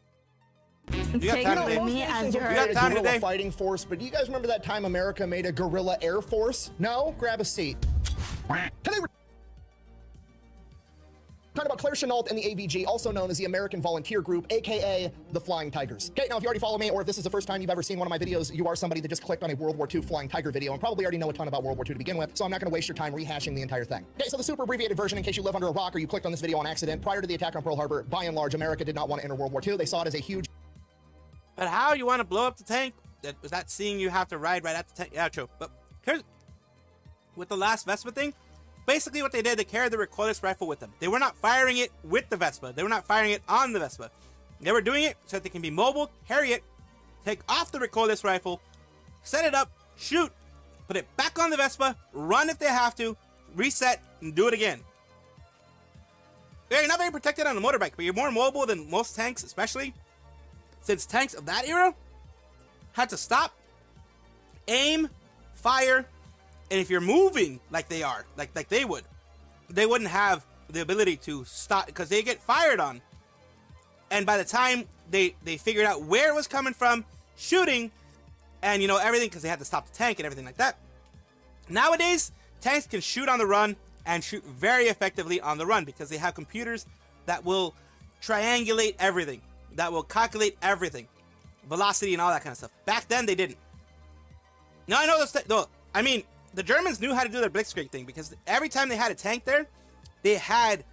You got Take time it today? with me as your You got time guerrilla today? fighting force, but do you guys remember that time America made a guerrilla air force? No? Grab a seat. Today we're talking about Claire Chenault and the AVG, also known as the American Volunteer Group, aka the Flying Tigers. Okay, now if you already follow me, or if this is the first time you've ever seen one of my videos, you are somebody that just clicked on a World War II Flying Tiger video and probably already know a ton about World War II to begin with, so I'm not going to waste your time rehashing the entire thing. Okay, so the super abbreviated version, in case you live under a rock or you clicked on this video on accident, prior to the attack on Pearl Harbor, by and large, America did not want to enter World War II. They saw it as a huge... But how you want to blow up the tank? Was that seeing you have to ride right at the tank? Yeah, true. But here's... With the last Vespa thing, basically what they did, they carried the recoilless rifle with them. They were not firing it with the Vespa. They were not firing it on the Vespa. They were doing it so that they can be mobile, carry it, take off the recoilless rifle, set it up, shoot, put it back on the Vespa, run if they have to, reset, and do it again. Yeah, you're not very protected on a motorbike, but you're more mobile than most tanks, especially since tanks of that era had to stop, aim, fire, and if you're moving like they are, like they would, they wouldn't have the ability to stop because they get fired on. And by the time they figured out where it was coming from, shooting, and everything, because they had to stop the tank and everything like that. Nowadays, tanks can shoot on the run and shoot very effectively on the run because they have computers that will triangulate everything, that will calculate everything, velocity and all that kind of stuff. Back then, they didn't. Now, I know this. The Germans knew how to do their Blitzkrieg thing because every time they had a tank there, they had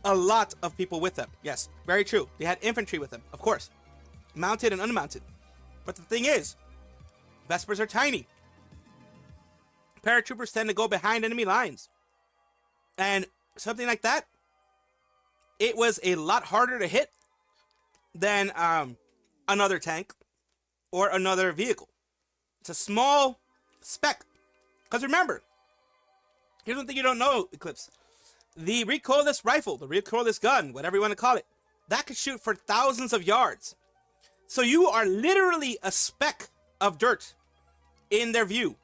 a lot of people with them. Yes, very true. They had infantry with them, of course, mounted and unmounted. But the thing is, Vespers are tiny. Paratroopers tend to go behind enemy lines. And something like that, it was a lot harder to hit than another tank or another vehicle. It's a small speck. Because remember, here's one thing you don't know, Eclipse. The recoilless rifle, the recoilless gun, whatever you want to call it, that could shoot for thousands of yards. So you are literally a speck of dirt in their view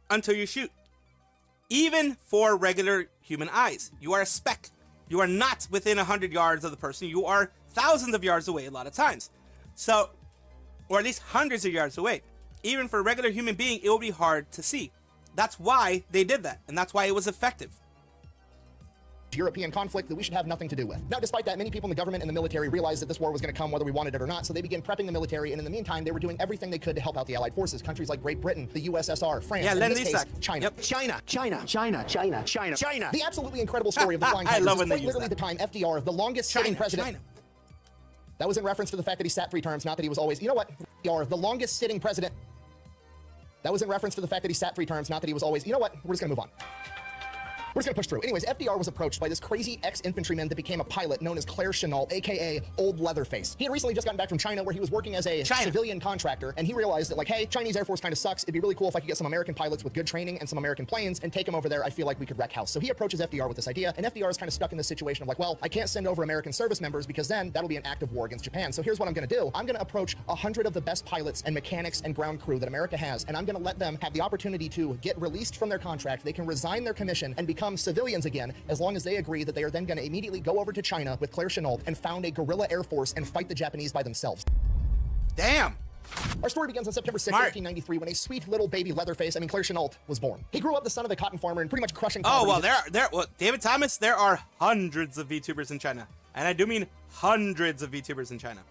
until you shoot. Even for regular human eyes, you are a speck. You are not within 100 yards of the person. You are thousands of yards away a lot of times. So, or at least hundreds of yards away. Even for a regular human being, it will be hard to see. That's why they did that, and that's why it was effective. European conflict that we should have nothing to do with. Now, despite that, many people in the government and the military realized that this war was going to come whether we wanted it or not, so they began prepping the military, and in the meantime, they were doing everything they could to help out the Allied forces. Countries like Great Britain, the USSR, France, and in this case, China. Yep. China. The absolutely incredible story of the Flying I Tigers love is when they quite use literally that. the time FDR, the longest sitting president. China. That was in reference to the fact that he sat 3 terms, not that he was always, you know what, FDR, the longest sitting president. That was in reference to the fact that he sat 3 terms, not that he was always, you know what, we're just gonna move on. We're just gonna push through. Anyways, FDR was approached by this crazy ex-infantryman that became a pilot known as Claire Chennault, aka Old Leatherface. He had recently just gotten back from China where he was working as a civilian contractor, and he realized that, like, hey, Chinese Air Force kind of sucks. It'd be really cool if I could get some American pilots with good training and some American planes and take them over there. I feel like we could wreck house. So he approaches FDR with this idea, and FDR is kind of stuck in this situation of like, well, I can't send over American service members because then that'll be an act of war against Japan. So here's what I'm gonna do. I'm gonna approach 100 of the best pilots and mechanics and ground crew that America has, and I'm gonna let them have the opportunity to get released from their contract. They can resign their commission and become civilians again, as long as they agree that they are then going to immediately go over to China with Claire Chennault and found a guerrilla air force and fight the Japanese by themselves. Damn. Our story begins on September 6, 1993, when a sweet little baby Leatherface, Claire Chennault, was born. He grew up the son of a cotton farmer and pretty much crushing poverty. Oh, well, David Thomas, there are hundreds of VTubers in China. And I do mean hundreds of VTubers in China.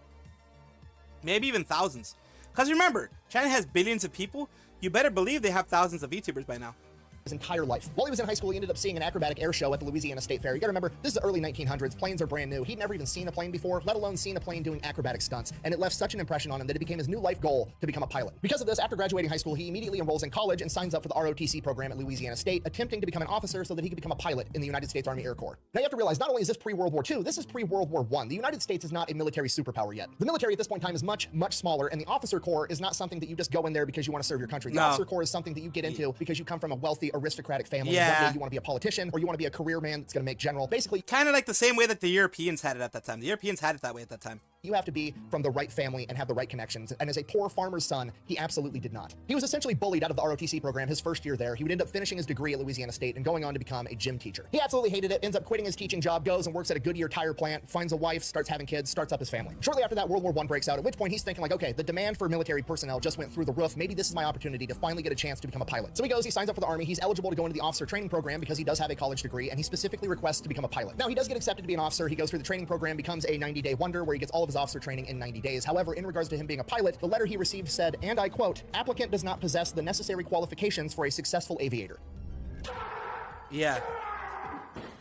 Maybe even thousands. Because remember, China has billions of people. You better believe they have thousands of VTubers by now. His entire life. While he was in high school, he ended up seeing an acrobatic air show at the Louisiana State Fair. You gotta remember, this is the early 1900s. Planes are brand new. He'd never even seen a plane before, let alone seen a plane doing acrobatic stunts. And it left such an impression on him that it became his new life goal to become a pilot. Because of this, after graduating high school, he immediately enrolls in college and signs up for the ROTC program at Louisiana State, attempting to become an officer so that he could become a pilot in the United States Army Air Corps. Now you have to realize, not only is this pre-World War II, this is pre-World War I. The United States is not a military superpower yet. The military at this point in time is much, much smaller, and the officer corps is not something that you just go in there because you want to serve your country. The officer corps is something that you get into because you come from a wealthy, aristocratic family. Yeah. One day you want to be a politician, or you want to be a career man that's going to make general. Basically, kind of like the same way that the Europeans had it at that time. The Europeans had it that way at that time. You have to be from the right family and have the right connections. And as a poor farmer's son, he absolutely did not. He was essentially bullied out of the ROTC program his first year there. He would end up finishing his degree at Louisiana State and going on to become a gym teacher. He absolutely hated it, ends up quitting his teaching job, goes and works at a Goodyear tire plant, finds a wife, starts having kids, starts up his family. Shortly after that, World War I breaks out, at which point he's thinking like, okay, the demand for military personnel just went through the roof. Maybe this is my opportunity to finally get a chance to become a pilot. So he goes, he signs up for the Army. He's eligible to go into the officer training program because he does have a college degree, and he specifically requests to become a pilot. Now, he does get accepted to be an officer. He goes through the training program, becomes a 90-day wonder where he gets all of his officer training in 90 days. However, in regards to him being a pilot, the letter he received said, and I quote, applicant does not possess the necessary qualifications for a successful aviator. Yeah.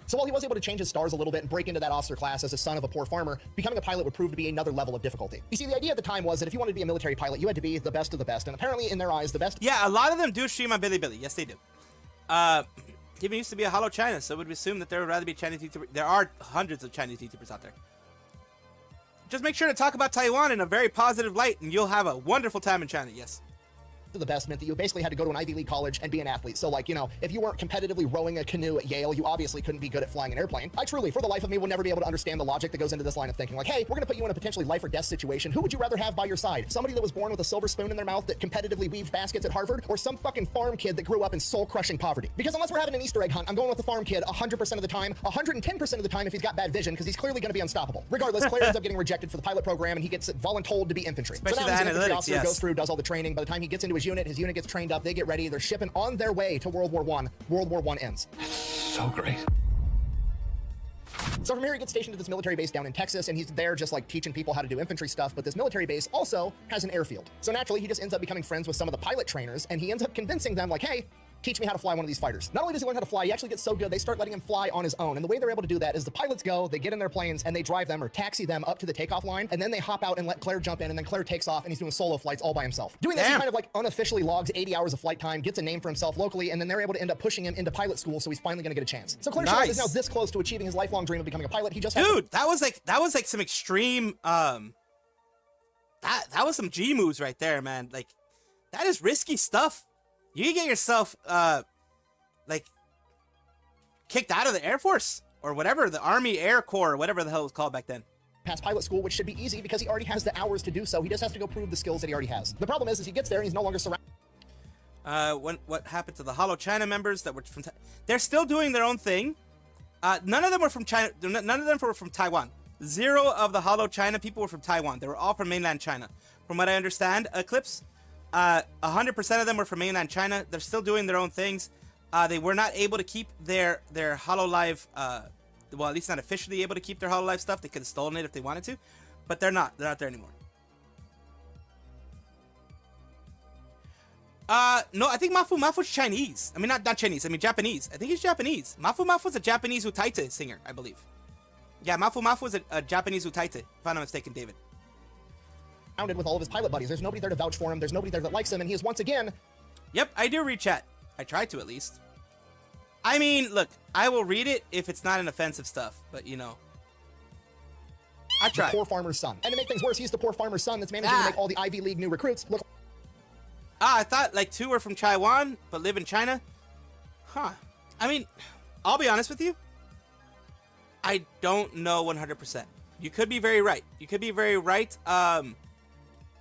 So while he was able to change his stars a little bit and break into that officer class as a son of a poor farmer, becoming a pilot would prove to be another level of difficulty. You see, the idea at the time was that if you wanted to be a military pilot, you had to be the best of the best, and apparently in their eyes, the best. Yeah, a lot of them do stream on Bilibili. Yes, they do. Even used to be a Hollow China, so would we assume that there would rather be Chinese YouTubers. There are hundreds of Chinese YouTubers out there. Just make sure to talk about Taiwan in a very positive light, and you'll have a wonderful time in China, yes. The best meant that you basically had to go to an Ivy League college and be an athlete. So like, you know, if you weren't competitively rowing a canoe at Yale, you obviously couldn't be good at flying an airplane. I truly, for the life of me, will never be able to understand the logic that goes into this line of thinking. Like, hey, we're gonna put you in a potentially life or death situation. Who would you rather have by your side? Somebody that was born with a silver spoon in their mouth that competitively weaved baskets at Harvard, or some fucking farm kid that grew up in soul-crushing poverty? Because unless we're having an Easter egg hunt, I'm going with the farm kid 100% of the time, 110% of the time if he's got bad vision, because he's clearly gonna be unstoppable. Regardless, Claire ends up getting rejected for the pilot program, and he gets voluntold to be infantry. Especially so now he's an infantry analytics, officer, yes. goes through, does all the training. By the time he gets into his unit gets trained up, they get ready, they're shipping on their way to World War I. World War I ends. So great. So from here, he gets stationed at this military base down in Texas, and he's there just like teaching people how to do infantry stuff, but this military base also has an airfield. So naturally, he just ends up becoming friends with some of the pilot trainers, and he ends up convincing them like, hey, teach me how to fly one of these fighters. Not only does he learn how to fly, he actually gets so good, they start letting him fly on his own. And the way they're able to do that is the pilots go, they get in their planes, and they drive them or taxi them up to the takeoff line, and then they hop out and let Claire jump in, and then Claire takes off, and he's doing solo flights all by himself. Doing this, he kind of like unofficially logs 80 hours of flight time, gets a name for himself locally, and then they're able to end up pushing him into pilot school, so he's finally gonna get a chance. So Claire Chennault is now this close to achieving his lifelong dream of becoming a pilot. He just has Dude, that was like some extreme, that was some G moves right there, man. Like, that is risky stuff. You can get yourself, like, kicked out of the Air Force or whatever, the Army Air Corps, or whatever the hell it was called back then. Pass pilot school, which should be easy because he already has the hours to do so. He just has to go prove the skills that he already has. The problem is he gets there and he's no longer surrounded. What happened to the Hollow China members that were from? They're still doing their own thing. None of them were from China. None of them were from Taiwan. 0 of the Hollow China people were from Taiwan. They were all from mainland China, from what I understand. Eclipse. 100% of them were from mainland China. They're still doing their own things. They were not able to keep their HoloLive, well, at least not officially able to keep their HoloLive stuff. They could have stolen it if they wanted to, but they're not. They're not there anymore. No, I think Mafu's Chinese. I mean, not Chinese. I mean, Japanese. I think he's Japanese. Mafu's a Japanese Utaite singer, I believe. Yeah, Mafu is a Japanese Utaite, if I'm not mistaken, David. Surrounded with all of his pilot buddies. There's nobody there to vouch for him. There's nobody there that likes him, and he is once again... Yep, I do read chat. I try to, at least. I mean, look, I will read it if it's not an offensive stuff, but, you know. I try. The poor farmer's son. And to make things worse, he's the poor farmer's son that's managing to make all the Ivy League new recruits look... I thought like 2 were from Taiwan, but live in China. Huh. I mean, I'll be honest with you. I don't know 100%. You could be very right. You could be very right.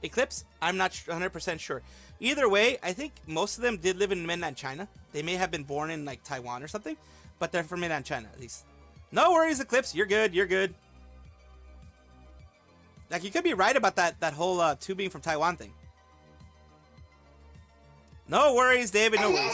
Eclipse, I'm not 100% sure. Either way, I think most of them did live in mainland China. They may have been born in like Taiwan or something, but they're from mainland China at least. No worries, Eclipse. You're good. You're good. Like, you could be right about that whole 2 being from Taiwan thing. No worries, David. No worries.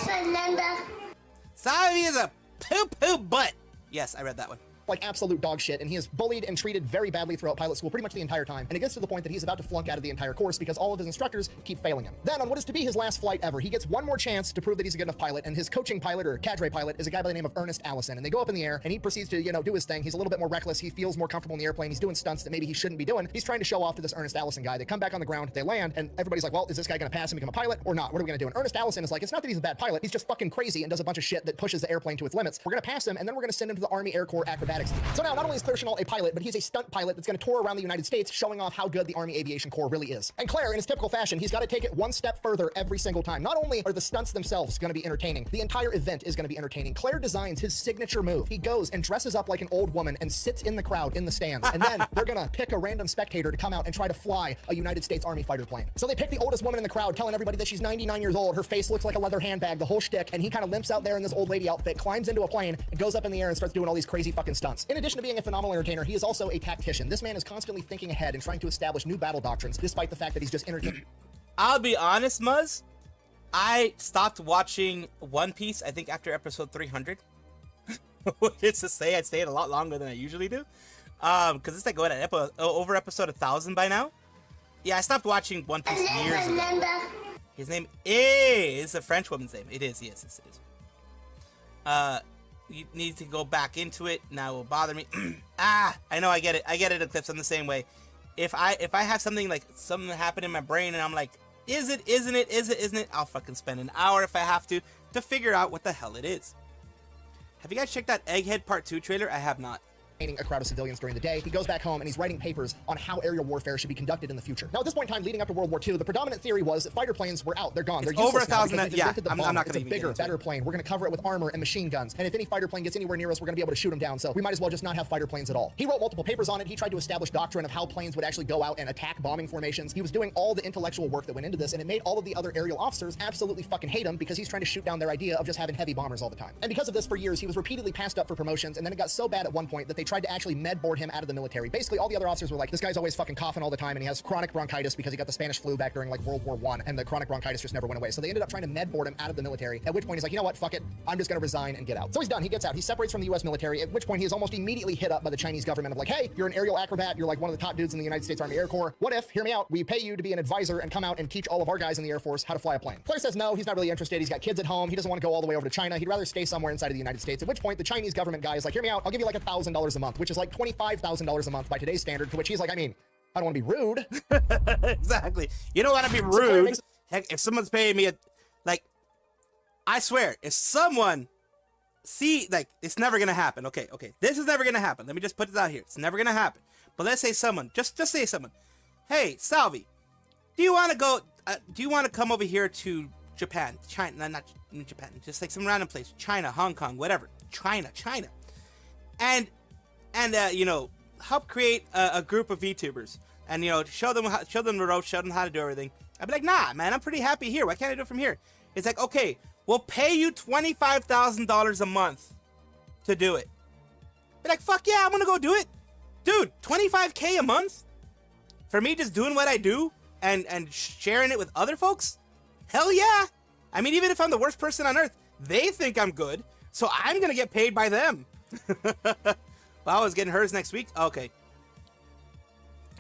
Savi is a poo-poo butt. Yes, I read that one. Like absolute dog shit, and he is bullied and treated very badly throughout pilot school pretty much the entire time, and it gets to the point that he's about to flunk out of the entire course because all of his instructors keep failing him. Then on what is to be his last flight ever, he gets one more chance to prove that he's a good enough pilot, and his coaching pilot or cadre pilot is a guy by the name of Ernest Allison, and they go up in the air and he proceeds to, you know, do his thing. He's a little bit more reckless. He feels more comfortable in the airplane. He's doing stunts that maybe he shouldn't be doing. He's trying to show off to this Ernest Allison guy. They come back on the ground, they land, and everybody's like, well, is this guy gonna pass and become a pilot or not? What are we gonna do? And Ernest Allison is like, it's not that he's a bad pilot, he's just fucking crazy and does a bunch of shit that pushes the airplane to its limits. We're gonna pass him, and then we're gonna send him to the Army Air Corps acrobatics team. So now not only is Claire Chanel a pilot, but he's a stunt pilot that's going to tour around the United States showing off how good the Army Aviation Corps really is. And Claire, in his typical fashion, he's got to take it one step further every single time. Not only are the stunts themselves going to be entertaining, the entire event is going to be entertaining. Claire designs his signature move. He goes and dresses up like an old woman and sits in the crowd in the stands. And then they're going to pick a random spectator to come out and try to fly a United States Army fighter plane. So they pick the oldest woman in the crowd, telling everybody that she's 99 years old. Her face looks like a leather handbag, the whole shtick. And he kind of limps out there in this old lady outfit, climbs into a plane, and goes up in the air and starts doing all these crazy fucking stunts. In addition to being a phenomenal entertainer, he is also a tactician. This man is constantly thinking ahead and trying to establish new battle doctrines, despite the fact that he's just entertaining. I'll be honest, Muzz. I stopped watching One Piece, I think, after episode 300. Which is to say, I stayed a lot longer than I usually do. Because it's like going at over episode 1000 by now. Yeah, I stopped watching One Piece years ago. His name is a French woman's name. It is, yes, it is. You need to go back into it. Now it will bother me. I know, I get it, Eclipse. I'm the same way. If I have something happen in my brain and I'm like, is it, isn't it, I'll fucking spend an hour if I have to figure out what the hell it is. Have you guys checked that Egghead Part 2 trailer? I have not. A crowd of civilians during the day. He goes back home and he's writing papers on how aerial warfare should be conducted in the future. Now, at this point in time, leading up to World War II, the predominant theory was that fighter planes were out. They're gone. They're useless. Over 1,000. Yeah, I'm not going to. It's a bigger, better plane. We're going to cover it with armor and machine guns. And if any fighter plane gets anywhere near us, we're going to be able to shoot them down. So we might as well just not have fighter planes at all. He wrote multiple papers on it. He tried to establish doctrine of how planes would actually go out and attack bombing formations. He was doing all the intellectual work that went into this, and it made all of the other aerial officers absolutely fucking hate him because he's trying to shoot down their idea of just having heavy bombers all the time. And because of this, for years, he was repeatedly passed up for promotions, and then it got so bad at one point that they tried to actually med board him out of the military. Basically, all the other officers were like, this guy's always fucking coughing all the time, and he has chronic bronchitis because he got the Spanish flu back during like World War I, and the chronic bronchitis just never went away. So they ended up trying to med board him out of the military, at which point he's like, you know what, fuck it, I'm just gonna resign and get out. So he's done, he gets out, he separates from the US military, at which point he is almost immediately hit up by the Chinese government of like, hey, you're an aerial acrobat, you're like one of the top dudes in the United States Army Air Corps. What if, hear me out, we pay you to be an advisor and come out and teach all of our guys in the Air Force how to fly a plane? Claire says no, he's not really interested, he's got kids at home, he doesn't want to go all the way over to China, he'd rather stay somewhere inside of the United States, at which point the Chinese government guy is like, hear me out, I'll give you like $1,000 a month, which is like $25,000 a month by today's standard, to which he's like, I mean, I don't want to be rude. Exactly. You don't want to be rude. Heck, if someone's paying me I swear, if someone it's never gonna happen. Okay, this is never gonna happen. Let me just put this out here. It's never gonna happen. But let's say someone, just say someone, hey, Salvi, do you want to go? Do you want to come over here to Japan, China, not Japan, just like some random place, China, Hong Kong, whatever, China, and you know, help create a group of VTubers, and you know, show them the ropes, show them how to do everything. I'd be like, nah, man, I'm pretty happy here. Why can't I do it from here? It's like, okay, we'll pay you $25,000 a month to do it. Be like, fuck yeah, I'm gonna go do it, dude. $25K a month for me just doing what I do and sharing it with other folks. Hell yeah. I mean, even if I'm the worst person on earth, they think I'm good, so I'm gonna get paid by them. Wawa's getting hers next week? Okay.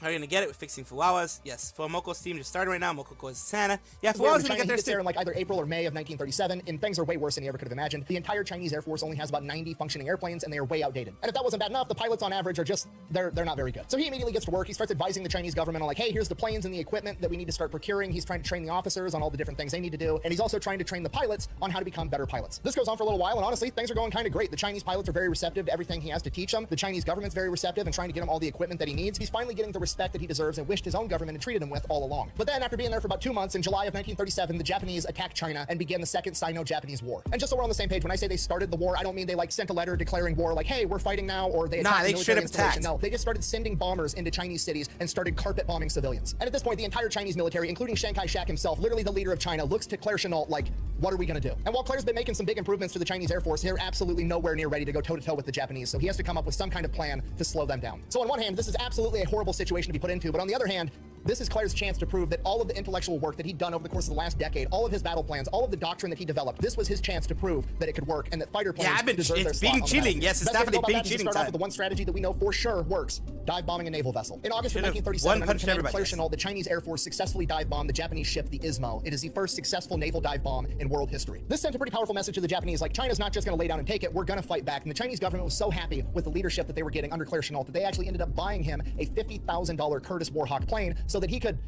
Are you gonna get it with fixing Fuwawas? Yes. Fuwamoko's team just started right now. Mokoko is Santa. Yeah, Fuwawa's gonna get He gets there there in like either April or May of 1937, and things are way worse than he ever could have imagined. The entire Chinese Air Force only has about 90 functioning airplanes, and they are way outdated. And if that wasn't bad enough, the pilots on average are just, they're not very good. So he immediately gets to work. He starts advising the Chinese government on like, hey, here's the planes and the equipment that we need to start procuring. He's trying to train the officers on all the different things they need to do, and he's also trying to train the pilots on how to become better pilots. This goes on for a little while, and honestly, things are going kind of great. The Chinese pilots are very receptive to everything he has to teach them. The Chinese government's very receptive and trying to get him all the equipment that he needs. He's finally getting the respect that he deserves and wished his own government had treated him with all along. But then after being there for about 2 months, in July of 1937, the Japanese attacked China and began the Second Sino-Japanese War. And just so we're on the same page, when I say they started the war, I don't mean they like sent a letter declaring war like, hey, we're fighting now, or they attacked military installation. No, they just started sending bombers into Chinese cities and started carpet bombing civilians. And at this point, the entire Chinese military, including Chiang Kai-shek himself, literally the leader of China, looks to Claire Chennault like, what are we gonna do? And while Claire's been making some big improvements to the Chinese Air Force, they're absolutely nowhere near ready to go toe-to-toe with the Japanese, so he has to come up with some kind of plan to slow them down. So on one hand, this is absolutely a horrible situation to be put into, but on the other hand, this is Claire's chance to prove that all of the intellectual work that he'd done over the course of the last decade, all of his battle plans, all of the doctrine that he developed, this was his chance to prove that it could work and that fighter planes deserve their spot on the battlefield. Yes, it's definitely being cheating Start off with the one strategy that we know for sure works: dive bombing a naval vessel. In August of 1937, under command of Claire Chennault, the Chinese Air Force successfully dive bombed the Japanese ship, the Ismo. It is the first successful naval dive bomb in world history. This sent a pretty powerful message to the Japanese, like, China's not just going to lay down and take it, we're going to fight back. And the Chinese government was so happy with the leadership that they were getting under Claire Chennault that they actually ended up buying him a $50,000 Curtiss Warhawk plane so that he could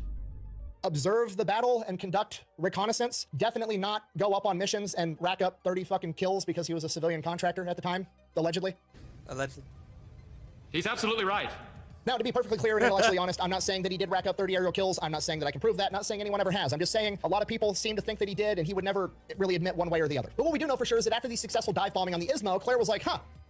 observe the battle and conduct reconnaissance, definitely not go up on missions and rack up 30 fucking kills because he was a civilian contractor at the time, allegedly. Allegedly. He's absolutely right. Now, to be perfectly clear and intellectually honest, I'm not saying that he did rack up 30 aerial kills. I'm not saying that I can prove that. I'm not saying anyone ever has. I'm just saying a lot of people seem to think that he did, and he would never really admit one way or the other. But what we do know for sure is that after the successful dive bombing on the Ismo, Claire was like,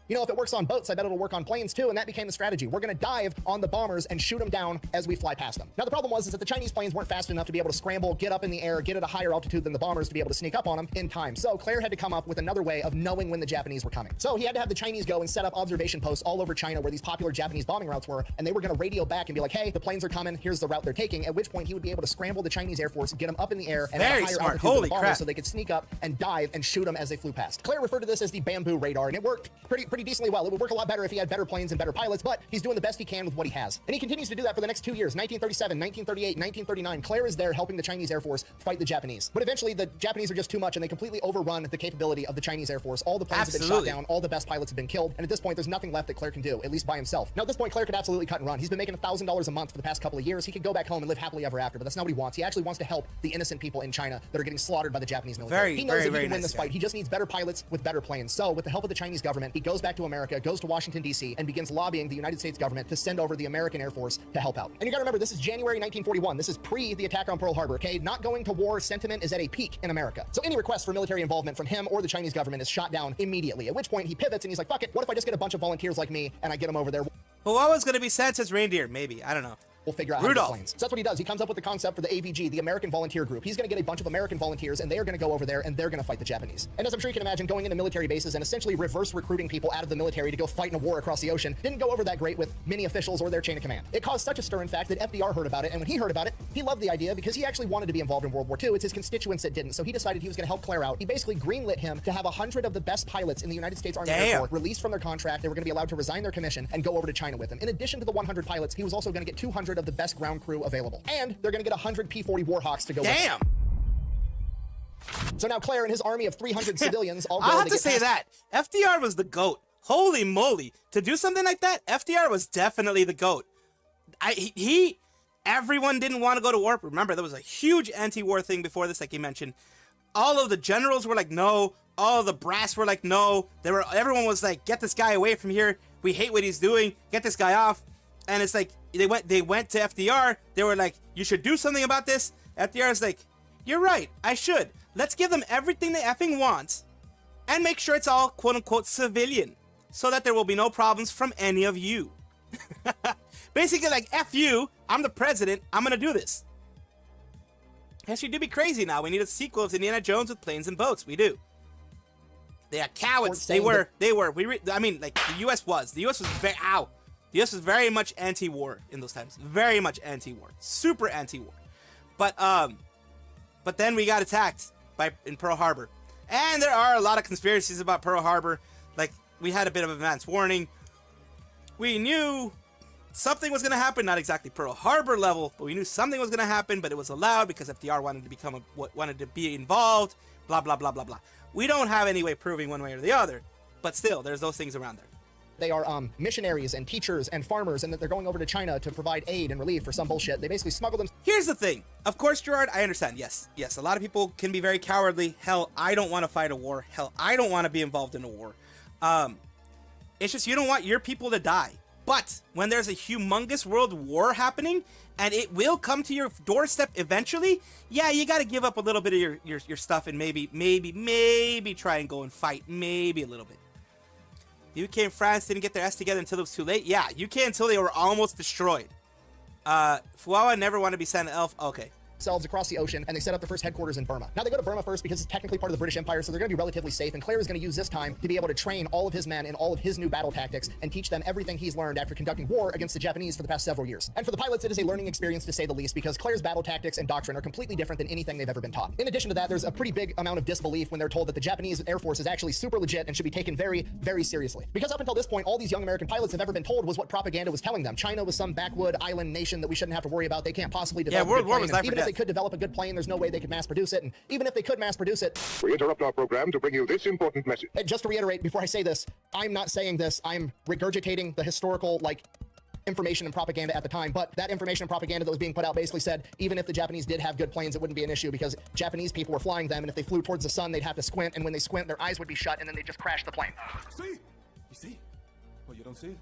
you know, if it works on boats, I bet it'll work on planes too, and that became the strategy. We're gonna dive on the bombers and shoot them down as we fly past them. Now, the problem was that the Chinese planes weren't fast enough to be able to scramble, get up in the air, get at a higher altitude than the bombers to be able to sneak up on them in time. So Claire had to come up with another way of knowing when the Japanese were coming. So he had to have the Chinese go and set up observation posts all over China where these popular Japanese bombing routes were, and they were gonna radio back and be like, hey, the planes are coming, here's the route they're taking, at which point he would be able to scramble the Chinese Air Force, get them up in the air, and at a higher altitude than the bombers so they could sneak up and dive and shoot them as they flew past. Claire referred to this as the bamboo radar, and it worked pretty decently well. It would work a lot better if he had better planes and better pilots, but he's doing the best he can with what he has. And he continues to do that for the next 2 years, 1937, 1938, 1939. Claire is there helping the Chinese Air Force fight the Japanese. But eventually, the Japanese are just too much, and they completely overrun the capability of the Chinese Air Force. All the planes have been shot down, all the best pilots have been killed, and at this point, there's nothing left that Claire can do, at least by himself. Now, at this point, Claire could absolutely cut and run. He's been making $1,000 a month for the past couple of years. He could go back home and live happily ever after, but that's not what he wants. He actually wants to help the innocent people in China that are getting slaughtered by the Japanese military. He knows that he can win this fight. He just needs better pilots with better planes. So, with the help of the Chinese government, he goes back to America, goes to Washington, D.C., and begins lobbying the United States government to send over the American Air Force to help out. And you gotta remember, this is January 1941. This is pre the attack on Pearl Harbor, okay? Not going to war sentiment is at a peak in America. So any request for military involvement from him or the Chinese government is shot down immediately, at which point he pivots and he's like, fuck it, what if I just get a bunch of volunteers like me and I get them over there? Well, what was gonna be Santa's reindeer? Maybe, I don't know. We'll figure out how to get planes. So that's what he does. He comes up with the concept for the AVG, the American Volunteer Group. He's going to get a bunch of American volunteers, and they are going to go over there, and they're going to fight the Japanese. And as I'm sure you can imagine, going into military bases and essentially reverse recruiting people out of the military to go fight in a war across the ocean didn't go over that great with many officials or their chain of command. It caused such a stir, in fact, that FDR heard about it, and when he heard about it, he loved the idea because he actually wanted to be involved in World War II. It's his constituents that didn't, so he decided he was going to help Claire out. He basically greenlit him to have 100 of the best pilots in the United States Army Air Corps released from their contract. They were going to be allowed to resign their commission and go over to China with him. In addition to the 100 pilots, he was also going to get 200 of the best ground crew available. And they're going to get 100 P-40 Warhawks to go with them. So now Claire and his army of 300 civilians all go. I have to say that FDR was the GOAT. Holy moly. To do something like that, FDR was definitely the GOAT. Everyone didn't want to go to war. Remember, there was a huge anti-war thing before this, like you mentioned. All of the generals were like, no. All of the brass were like, no. Everyone was like, get this guy away from here. We hate what he's doing. Get this guy off. And it's like, they went to FDR. They were like, you should do something about this. FDR's like, you're right, I should. Let's give them everything they effing want and make sure it's all quote-unquote civilian so that there will be no problems from any of you. Basically like, F you, I'm the president, I'm gonna do this. Yes, we do be crazy now. We need a sequel of Indiana Jones with planes and boats. We do. They are cowards. They were. I mean, like, the U.S. was. The U.S. was very, the U.S. was very much anti-war in those times. Very much anti-war. Super anti-war. But, But then we got attacked in Pearl Harbor. And there are a lot of conspiracies about Pearl Harbor. Like, we had a bit of advance warning. We knew something was going to happen, not exactly Pearl Harbor level, but we knew something was going to happen, but it was allowed because FDR wanted to be involved, blah, blah, blah, blah, blah. We don't have any way proving one way or the other, but still, there's those things around there. They are missionaries and teachers and farmers, and that they're going over to China to provide aid and relief for some bullshit. They basically smuggle them. Here's Here's the thing. Of course, Gerard, I understand. Yes, a lot of people can be very cowardly. Hell, I don't want to fight a war. Hell, I don't want to be involved in a war. It's just you don't want your people to die. But when there's a humongous world war happening, and it will come to your doorstep eventually, yeah, you got to give up a little bit of your stuff and maybe try and go and fight. Maybe a little bit. The UK and France didn't get their ass together until it was too late. Yeah, UK until they were almost destroyed. Fuawa never wanted to be Santa Elf. Okay. Themselves across the ocean, and they set up their first headquarters in Burma. Now they go to Burma first because it's technically part of the British Empire, so they're going to be relatively safe, and Claire is going to use this time to be able to train all of his men in all of his new battle tactics and teach them everything he's learned after conducting war against the Japanese for the past several years. And for the pilots, it is a learning experience to say the least, because Claire's battle tactics and doctrine are completely different than anything they've ever been taught. In addition to that, there's a pretty big amount of disbelief when they're told that the Japanese Air Force is actually super legit and should be taken very, very seriously. Because up until this point, all these young American pilots have ever been told was what propaganda was telling them. China was some backwood island nation that we shouldn't have to worry about. They can't possibly develop a good plane. Even if they could develop a good plane, there's no way they could mass produce it. And even if they could mass produce it, we interrupt our program to bring you this important message. Just to reiterate, before I say this, I'm not saying this. I'm regurgitating the historical, information and propaganda at the time, but that information and propaganda that was being put out basically said even if the Japanese did have good planes, it wouldn't be an issue because Japanese people were flying them, and if they flew towards the sun, they'd have to squint, and when they squint, their eyes would be shut, and then they'd just crash the plane. See? You see? Well, you don't see it?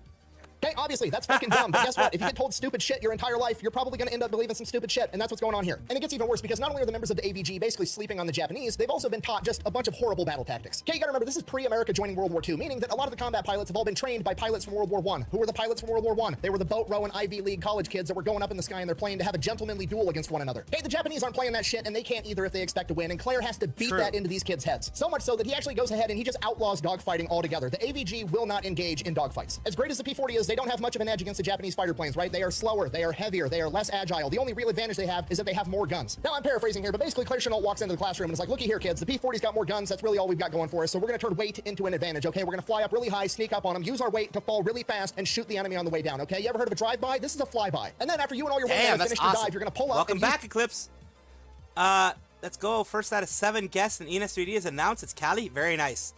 Okay, obviously, that's fucking dumb, but guess what? If you get told stupid shit your entire life, you're probably going to end up believing some stupid shit, and that's what's going on here. And it gets even worse because not only are the members of the AVG basically sleeping on the Japanese, they've also been taught just a bunch of horrible battle tactics. Okay, you gotta remember, this is pre-America joining World War II, meaning that a lot of the combat pilots have all been trained by pilots from World War I. Who were the pilots from World War I? They were the boat rowing Ivy League college kids that were going up in the sky in their plane to have a gentlemanly duel against one another. Okay, the Japanese aren't playing that shit, and they can't either if they expect to win, and Claire has to beat that into these kids' heads. So much so that he actually goes ahead and he just outlaws dogfighting altogether. The AVG will not engage in dogfights. As great as the P-40 is, they don't have much of an edge against the Japanese fighter planes, right? They are slower, they are heavier, they are less agile. The only real advantage they have is that they have more guns. Now, I'm paraphrasing here, but basically Claire Chenault walks into the classroom and is like, looky here, kids, the P-40's got more guns. That's really all we've got going for us. So we're going to turn weight into an advantage, okay? We're going to fly up really high, sneak up on them, use our weight to fall really fast, and shoot the enemy on the way down, okay? You ever heard of a drive-by? This is a flyby. And then after you and all your weight have finished your dive, you're going to pull up. Welcome back, Eclipse. Let's go. First out of 7 guests, and Enos 3D is announced. It's Cali. Very nice.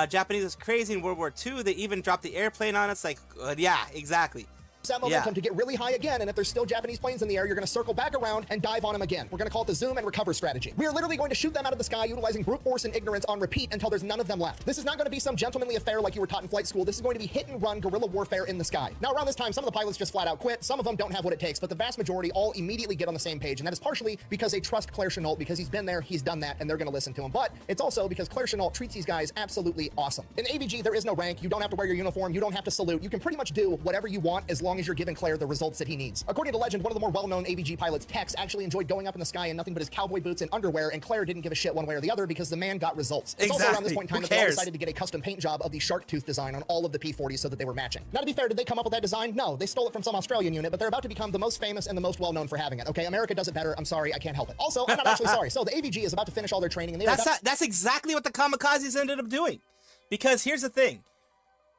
Japanese was crazy in World War II. They even dropped the airplane on us. Like, yeah, exactly. That momentum to get really high again, and if there's still Japanese planes in the air, you're going to circle back around and dive on them again. We're going to call it the zoom and recover strategy. We are literally going to shoot them out of the sky utilizing brute force and ignorance on repeat until there's none of them left. This is not going to be some gentlemanly affair like you were taught in flight school. This is going to be hit and run guerrilla warfare in the sky. Now, around this time, some of the pilots just flat out quit. Some of them don't have what it takes, but the vast majority all immediately get on the same page, and that is partially because they trust Claire Chenault because he's been there, he's done that, and they're going to listen to him. But it's also because Claire Chenault treats these guys absolutely awesome. In the AVG, there is no rank. You don't have to wear your uniform. You don't have to salute. You can pretty much do whatever you want as long as you're giving Claire the results that he needs. According to legend, one of the more well-known AVG pilots, Tex, actually enjoyed going up in the sky in nothing but his cowboy boots and underwear, and Claire didn't give a shit one way or the other because the man got results. It's also around this point in time that they all decided to get a custom paint job of the shark tooth design on all of the P-40s so that they were matching. Now, to be fair, did they come up with that design? No, they stole it from some Australian unit, but they're about to become the most famous and the most well-known for having it. Okay, America does it better. I'm sorry, I can't help it. Also, I'm not actually sorry. So the AVG is about to finish all their training, and that's exactly what the kamikazes ended up doing. Because here's the thing.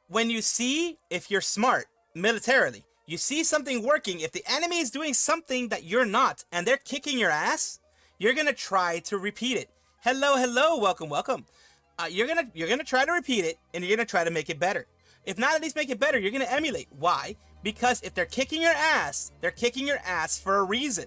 When you see, if you're smart militarily, you see something working, if the enemy is doing something that you're not, and they're kicking your ass, you're gonna try to repeat it. Hello, welcome. You're gonna try to repeat it, and you're gonna try to make it better. If not at least make it better, you're gonna emulate. Why? Because if they're kicking your ass, they're kicking your ass for a reason.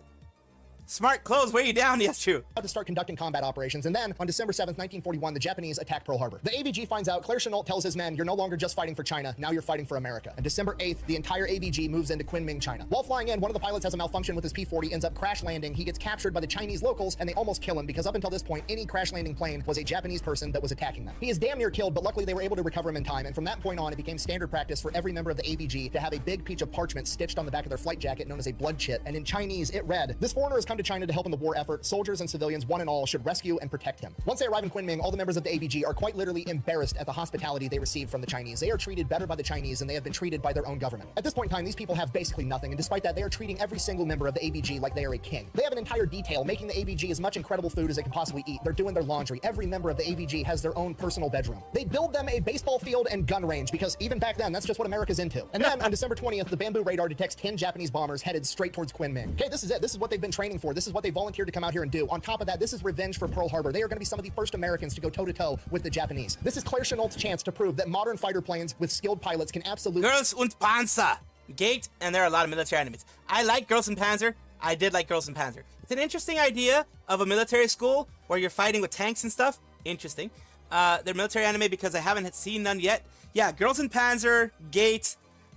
Smart clothes weigh you down, yes, true. To start conducting combat operations, and then on December 7th, 1941, the Japanese attack Pearl Harbor. The AVG finds out, Claire Chenault tells his men, you're no longer just fighting for China, now you're fighting for America. And December 8th, the entire AVG moves into Kunming, China. While flying in, one of the pilots has a malfunction with his P-40, ends up crash landing. He gets captured by the Chinese locals, and they almost kill him because up until this point, any crash landing plane was a Japanese person that was attacking them. He is damn near killed, but luckily they were able to recover him in time, and from that point on, it became standard practice for every member of the AVG to have a big piece of parchment stitched on the back of their flight jacket known as a blood chit, and in Chinese, it read, this foreigner has come to to China to help in the war effort. Soldiers and civilians, one and all, should rescue and protect him. Once they arrive in Kunming, all the members of the AVG are quite literally embarrassed at the hospitality they received from the Chinese. They are treated better by the Chinese than they have been treated by their own government. At this point in time, these people have basically nothing, and despite that, they are treating every single member of the AVG like they are a king. They have an entire detail making the AVG as much incredible food as they can possibly eat. They're doing their laundry. Every member of the AVG has their own personal bedroom. They build them a baseball field and gun range because even back then, that's just what America's into. And then on December 20th, the Bamboo radar detects 10 Japanese bombers headed straight towards Kunming. Okay, this is it. This is what they've been training for. This is what they volunteered to come out here and do. On top of that, this is revenge for Pearl Harbor. They are going to be some of the first Americans to go toe-to-toe with the Japanese. This is Claire Chennault's chance to prove that modern fighter planes with skilled pilots can absolutely... Girls und Panzer. Gate, and there are a lot of military enemies. I like Girls and Panzer. I did like Girls and Panzer. It's an interesting idea of a military school where you're fighting with tanks and stuff. Interesting. They're military anime because I haven't seen none yet. Yeah, Girls and Panzer, Gate.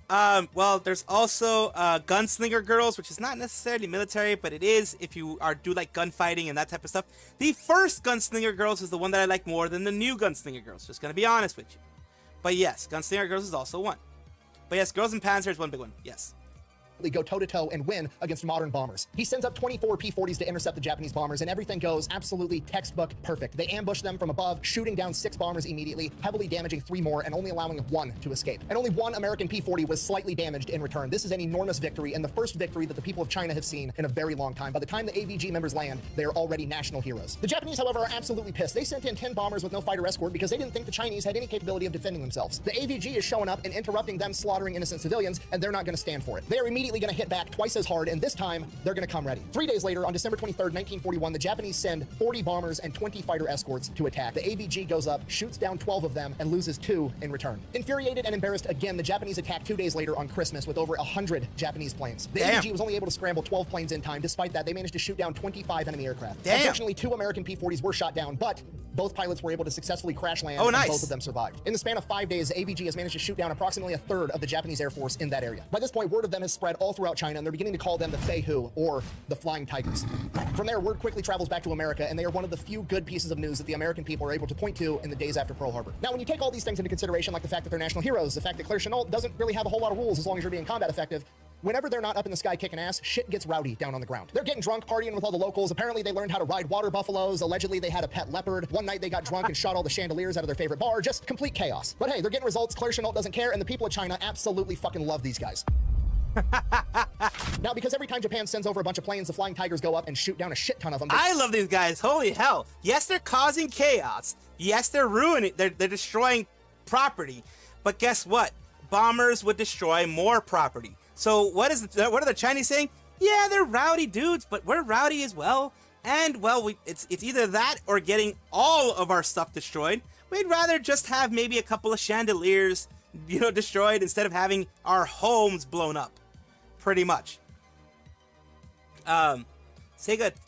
Well, there's also Gunslinger Girls, which is not necessarily military, but it is if you do like gunfighting and that type of stuff. The first Gunslinger Girls is the one that I like more than the new Gunslinger Girls. Just gonna be honest with you. But yes, Gunslinger Girls is also one. But yes, Girls and Panzer is one big one. Yes. Go toe-to-toe and win against modern bombers. He sends up 24 P-40s to intercept the Japanese bombers, and everything goes absolutely textbook perfect. They ambush them from above, shooting down 6 bombers immediately, heavily damaging 3 more, and only allowing 1 to escape. And only 1 American P-40 was slightly damaged in return. This is an enormous victory, and the first victory that the people of China have seen in a very long time. By the time the AVG members land, they are already national heroes. The Japanese, however, are absolutely pissed. They sent in 10 bombers with no fighter escort because they didn't think the Chinese had any capability of defending themselves. The AVG is showing up and interrupting them slaughtering innocent civilians, and they're not going to stand for it. They are immediately going to hit back twice as hard, and this time they're going to come ready. 3 days later, on December 23rd, 1941, the Japanese send 40 bombers and 20 fighter escorts to attack. The AVG goes up, shoots down 12 of them, and loses 2 in return. Infuriated and embarrassed again, the Japanese attack 2 days later on Christmas with over 100 Japanese planes. The AVG was only able to scramble 12 planes in time. Despite that, they managed to shoot down 25 enemy aircraft. Unfortunately, 2 American P-40s were shot down, but both pilots were able to successfully crash land, and both of them survived. In the span of 5 days, the AVG has managed to shoot down approximately 1/3 of the Japanese Air Force in that area. By this point, word of them has spread all throughout China, and they're beginning to call them the Feihu, or the Flying Tigers. From there, word quickly travels back to America, and they are one of the few good pieces of news that the American people are able to point to in the days after Pearl Harbor. Now, when you take all these things into consideration, like the fact that they're national heroes, the fact that Claire Chennault doesn't really have a whole lot of rules as long as you're being combat effective, whenever they're not up in the sky kicking ass, shit gets rowdy down on the ground. They're getting drunk, partying with all the locals. Apparently, they learned how to ride water buffaloes. Allegedly, they had a pet leopard. One night, they got drunk and shot all the chandeliers out of their favorite bar. Just complete chaos. But hey, they're getting results. Claire Chennault doesn't care, and the people of China absolutely fucking love these guys. Now, because every time Japan sends over a bunch of planes, the Flying Tigers go up and shoot down a shit ton of them. I love these guys. Holy hell. Yes, they're causing chaos. Yes, they're ruining, they're destroying property. But guess what? Bombers would destroy more property. So what are the Chinese saying? Yeah, they're rowdy dudes, but we're rowdy as well. And well, it's either that or getting all of our stuff destroyed. We'd rather just have maybe a couple of chandeliers, destroyed instead of having our homes blown up. Pretty much. Saga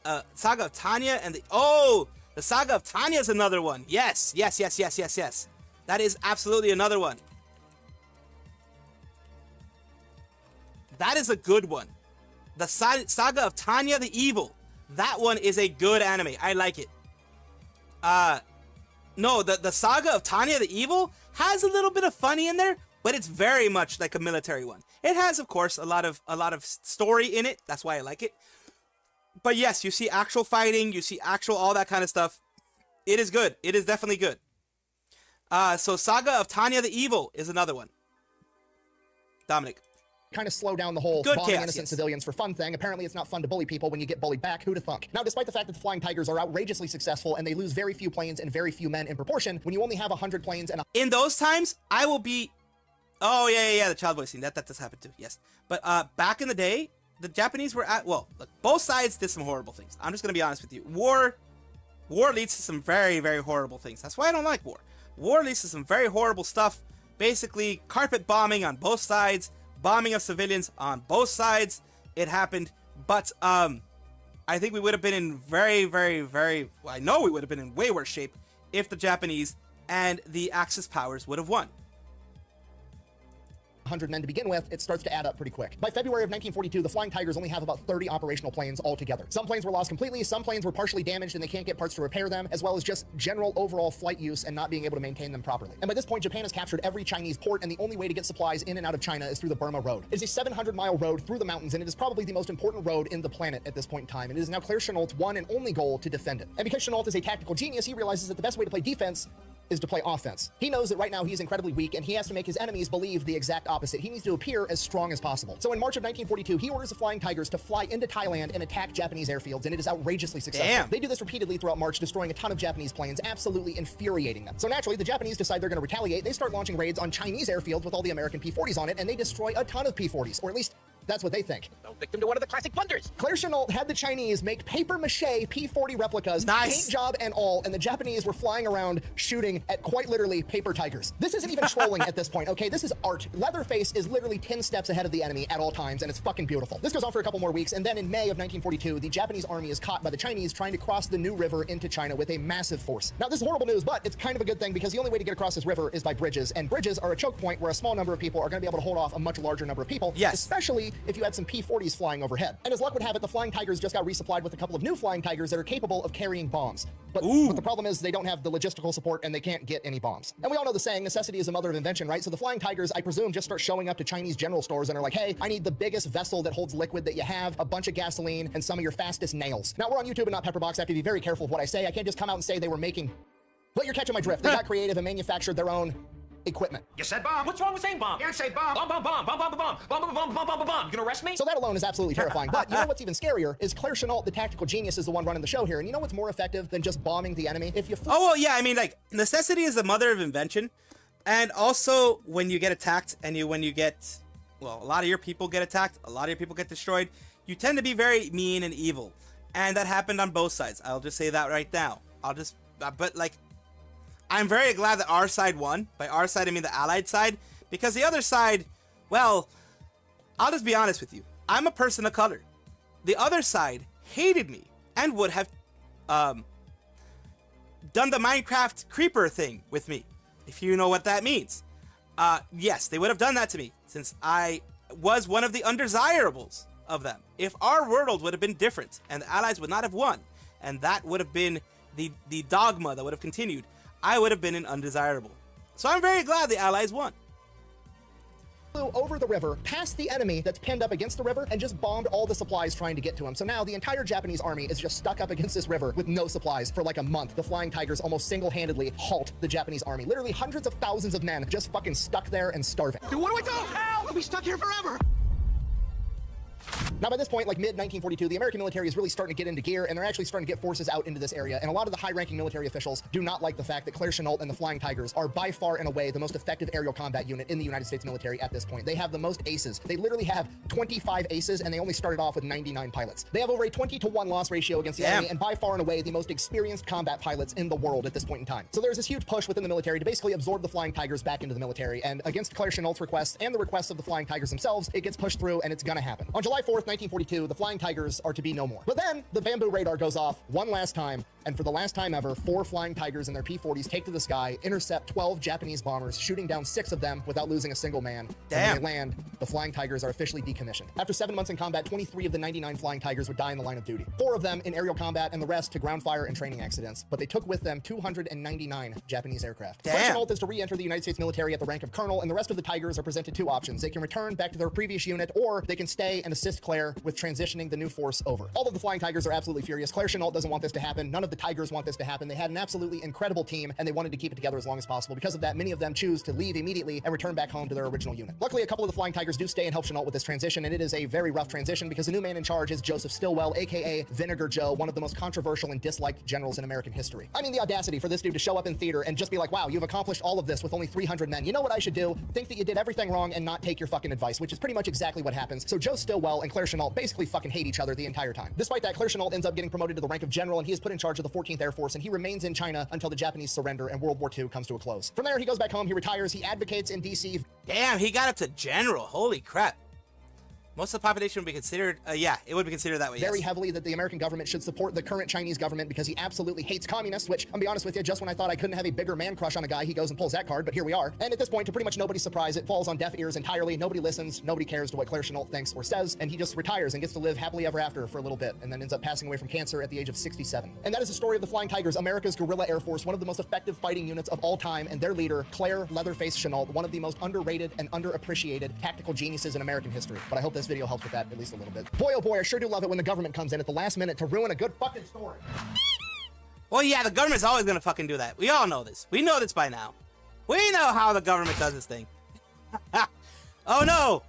of Tanya and the Saga of Tanya is another one. Yes. That is absolutely another one. That is a good one. The Saga of Tanya the Evil. That one is a good anime. I like it. No, the Saga of Tanya the Evil has a little bit of funny in there, but it's very much like a military one. It has, of course, a lot of story in it. That's why I like it. But yes, you see actual fighting, you see actual all that kind of stuff. It is good. It is definitely good. So Saga of Tanya the Evil is another one. Dominic. Kind of slow down the whole bombing innocent civilians for fun thing. Apparently, it's not fun to bully people when you get bullied back. Who'da thunk? Now, despite the fact that the Flying Tigers are outrageously successful and they lose very few planes and very few men in proportion, when you only have 100 planes and in those times, I will be... Oh, yeah, the child voice scene. That does happen too, yes. But back in the day, the Japanese were at... Well, look, both sides did some horrible things. I'm just going to be honest with you. War leads to some very, very horrible things. That's why I don't like war. War leads to some very horrible stuff. Basically, carpet bombing on both sides, bombing of civilians on both sides. It happened. But I think we would have been in very, very, very... Well, I know we would have been in way worse shape if the Japanese and the Axis powers would have won. 100 men to begin with, it starts to add up pretty quick. By February of 1942, the Flying Tigers only have about 30 operational planes altogether. Some planes were lost completely, some planes were partially damaged and they can't get parts to repair them, as well as just general overall flight use and not being able to maintain them properly. And by this point, Japan has captured every Chinese port, and the only way to get supplies in and out of China is through the Burma Road. It is a 700-mile road through the mountains, and it is probably the most important road in the planet at this point in time. And it is now Claire Chennault's one and only goal to defend it. And because Chennault is a tactical genius, he realizes that the best way to play defense is to play offense. He knows that right now he's incredibly weak, and he has to make his enemies believe the exact opposite. He needs to appear as strong as possible. So in March of 1942, he orders the Flying Tigers to fly into Thailand and attack Japanese airfields, and it is outrageously successful. Damn. They do this repeatedly throughout March, destroying a ton of Japanese planes, absolutely infuriating them. So naturally, the Japanese decide they're going to retaliate. They start launching raids on Chinese airfields with all the American P-40s on it, and they destroy a ton of P-40s, or at least that's what they think. No victim to one of the classic blunders. Claire Chennault had the Chinese make papier-mâché P-40 replicas, Nice. paint job and all, and the Japanese were flying around shooting at quite literally paper tigers. This isn't even trolling at this point, okay? This is art. Leatherface is literally 10 steps ahead of the enemy at all times, and it's fucking beautiful. This goes on for a couple more weeks, and then in May of 1942, the Japanese army is caught by the Chinese trying to cross the New River into China with a massive force. Now, this is horrible news, but it's kind of a good thing because the only way to get across this river is by bridges, and bridges are a choke point where a small number of people are going to be able to hold off a much larger number of people, Yes. especially if you had some P-40s flying overhead. And as luck would have it, the Flying Tigers just got resupplied with a couple of new Flying Tigers that are capable of carrying bombs. But the problem is they don't have the logistical support and they can't get any bombs. And we all know the saying, necessity is the mother of invention, right? So the Flying Tigers, I presume, just start showing up to Chinese general stores and are like, hey, I need the biggest vessel that holds liquid that you have, a bunch of gasoline, and some of your fastest nails. Now, we're on YouTube and not Pepperbox. I have to be very careful of what I say. I can't just come out and say they were making... But you're catching my drift. They got creative and manufactured their own equipment. You said bomb. What's wrong with saying bomb? You say bomb. Bomb, bomb, bomb, bomb, bomb, bomb, bomb, bomb, bomb, bomb, bomb, bomb. You gonna arrest me? So that alone is absolutely terrifying. But you know what's even scarier is Claire Chennault, the tactical genius, is the one running the show here. And you know what's more effective than just bombing the enemy? If you... Oh, well, yeah, I mean, like, necessity is the mother of invention. And also, when you get attacked and when you get, well, a lot of your people get attacked, a lot of your people get destroyed, you tend to be very mean and evil. And that happened on both sides. I'll just say that right now. But, like, I'm very glad that our side won. By our side, I mean the Allied side. Because the other side, well, I'll just be honest with you. I'm a person of color. The other side hated me and would have done the Minecraft creeper thing with me, if you know what that means. Yes, they would have done that to me, since I was one of the undesirables of them. If our world would have been different, and the Allies would not have won, and that would have been the dogma that would have continued, I would have been an undesirable. So I'm very glad the Allies won. Flew over the river, past the enemy that's pinned up against the river, and just bombed all the supplies trying to get to him. So now the entire Japanese army is just stuck up against this river with no supplies for like a month. The Flying Tigers almost single-handedly halt the Japanese army. Literally hundreds of thousands of men just fucking stuck there and starving. Dude, where do I go? Help! I'll be stuck here forever. Now, by this point, like mid-1942, the American military is really starting to get into gear, and they're actually starting to get forces out into this area. And a lot of the high-ranking military officials do not like the fact that Claire Chennault and the Flying Tigers are by far and away the most effective aerial combat unit in the United States military at this point. They have the most aces. They literally have 25 aces, and they only started off with 99 pilots. They have over a 20-to-1 loss ratio against the enemy, and by far and away the most experienced combat pilots in the world at this point in time. So there's this huge push within the military to basically absorb the Flying Tigers back into the military, and against Claire Chennault's requests and the requests of the Flying Tigers themselves, it gets pushed through, and it's gonna happen. On July 4th, 1942, the Flying Tigers are to be no more. But then the bamboo radar goes off one last time, and for the last time ever, 4 Flying Tigers and their P-40s take to the sky, intercept 12 Japanese bombers, shooting down 6 of them without losing a single man. Damn. And when they land, the Flying Tigers are officially decommissioned. After 7 months in combat, 23 of the 99 Flying Tigers would die in the line of duty. 4 of them in aerial combat, and the rest to ground fire and training accidents. But they took with them 299 Japanese aircraft. Claire Chennault is to re-enter the United States military at the rank of colonel, and the rest of the Tigers are presented 2 options. They can return back to their previous unit, or they can stay and assist Claire with transitioning the new force over. All of the Flying Tigers are absolutely furious. Claire Chennault doesn't want this to happen. None of the Tigers want this to happen. They had an absolutely incredible team, and they wanted to keep it together as long as possible. Because of that, many of them choose to leave immediately and return back home to their original unit. Luckily, a couple of the Flying Tigers do stay and help Chennault with this transition, and it is a very rough transition because the new man in charge is Joseph Stilwell, aka Vinegar Joe, one of the most controversial and disliked generals in American history. I mean, the audacity for this dude to show up in theater and just be like, wow, you've accomplished all of this with only 300 men. You know what I should do? Think that you did everything wrong and not take your fucking advice, which is pretty much exactly what happens. So Joe Stilwell and Claire Chennault basically fucking hate each other the entire time. Despite that, Claire Chennault ends up getting promoted to the rank of general, and he is put in charge of the 14th Air Force, and he remains in China until the Japanese surrender and World War II comes to a close. From there, he goes back home, he retires, he advocates in DC. Damn, he got up to general. Holy crap. Most of the population would be considered, yeah, it would be considered that way, very yes. heavily that the American government should support the current Chinese government because he absolutely hates communists, which, I'll be honest with you, just when I thought I couldn't have a bigger man crush on a guy, he goes and pulls that card, but here we are. And at this point, to pretty much nobody's surprise, it falls on deaf ears entirely. Nobody listens, nobody cares to what Claire Chenault thinks or says, and he just retires and gets to live happily ever after for a little bit, and then ends up passing away from cancer at the age of 67. And that is the story of the Flying Tigers, America's guerrilla air force, one of the most effective fighting units of all time, and their leader, Claire Leatherface Chenault, one of the most underrated and underappreciated tactical geniuses in American history. But I hope this video helps with that at least a little bit. Boy, oh boy, I sure do love it when the government comes in at the last minute to ruin a good fucking story. Well, yeah, the government's always gonna fucking do that. We all know this. We know this by now. We know how the government does this thing. Oh no!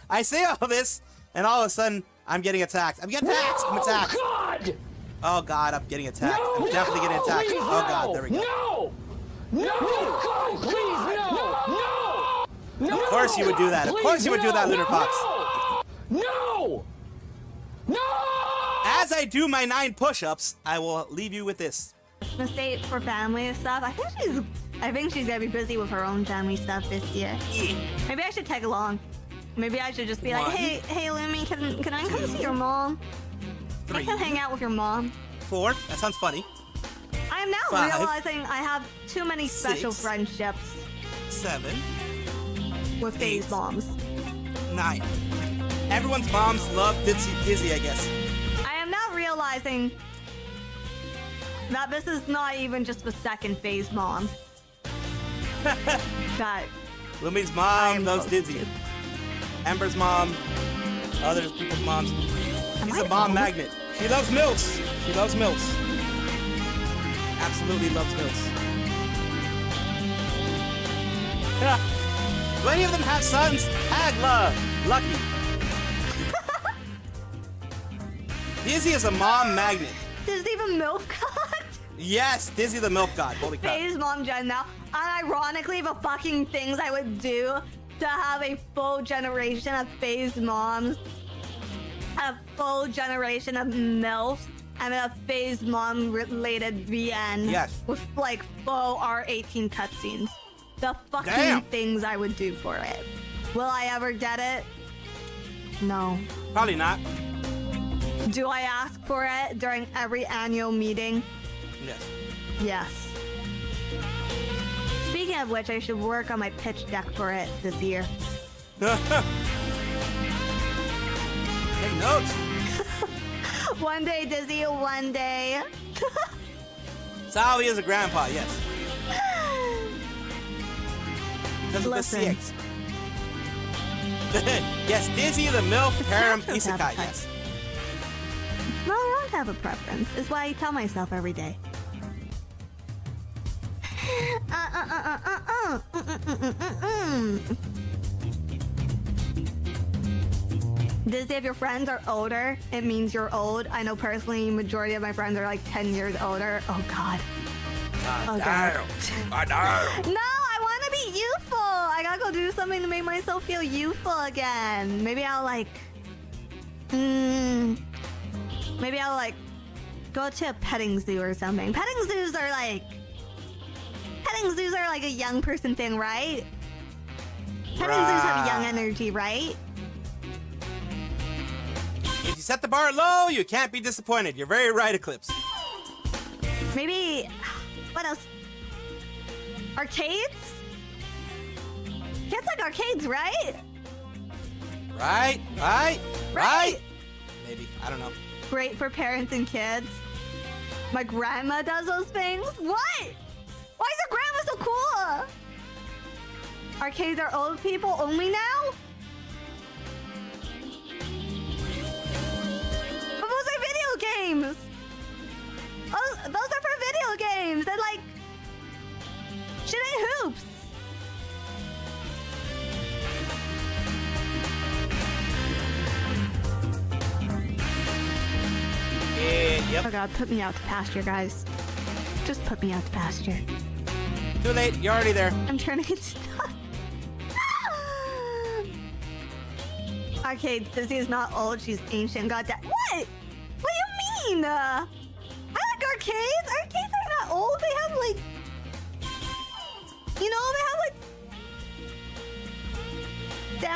I say all this, and all of a sudden, I'm getting attacked. I'm getting attacked! I'm attacked! God! Oh god, I'm getting attacked. I'm definitely getting attacked. Please, Oh god, there we go. No! No! God, please, no! No! Of course you would do that. Of course you would do that, Lunar Fox. No! No! As I do my 9 push-ups, I will leave you with this. Christmas date for family and stuff. I think she's gonna be busy with her own family stuff this year. Maybe I should tag along. Maybe I should just be like, hey, Lumi, can I come see your mom? 3. I can hang out with your mom. 4. That sounds funny. I am now 5. realizing I have too many special 6. friendships 7. with Faye's moms. 9. Everyone's moms love Dizzy, I guess. I am now realizing that this is not even just the second Faye's mom. That Lumi's mom loves Dizzy. Ember's mom, other people's moms. She's a mom magnet. She loves milks. She loves milks. Absolutely loves milks. Do any of them have sons? Agla, lucky. Dizzy is a mom magnet. Dizzy the milk god? Yes, Dizzy the milk god. Holy crap. Faye's mom Jen now. Unironically, the fucking things I would do to have a full generation of Faye's moms, a full generation of MILFs, and a Faye's mom related VN. Yes. With like full R18 cutscenes. The fucking Damn. things I would do for it. Will I ever get it? No. Probably not. Do I ask for it during every annual meeting? Yes. Yes. Speaking of which, I should work on my pitch deck for it this year. Take notes. One day, Dizzy, one day. Sally is a grandpa, yes. Because of Listen. the CX. Yes, Dizzy the MILF Harem Isekai, yes. No, I don't have a preference. Is what I tell myself every day. Dizzy, if your friends are older, it means you're old. I know personally, majority of my friends are like 10 years older. Oh God. Oh God. I know. No, I want to be youthful. I gotta go do something to make myself feel youthful again. Maybe I'll like, maybe I'll like go to a petting zoo or something. Petting zoos are like a young person thing, right? Petting zoos have young energy, right? If you set the bar low, you can't be disappointed. You're very right, Eclipse. Maybe, what else? Arcades? Kids like arcades, right? Right. Maybe. I don't know. Great for parents and kids. My grandma does those things. What? Why is your grandma so cool? Arcades are old people only now? But those are video games. Those are for video games. They're like shit ain't hoops. Yep. Oh God, put me out to pasture, guys. Just put me out to pasture. Too late. You're already there. I'm trying to get stuff. Arcade, Dizzy is not old, she's ancient. God damn. What? What do you mean? I like arcades. Arcades are not old. They have like, you know, they have like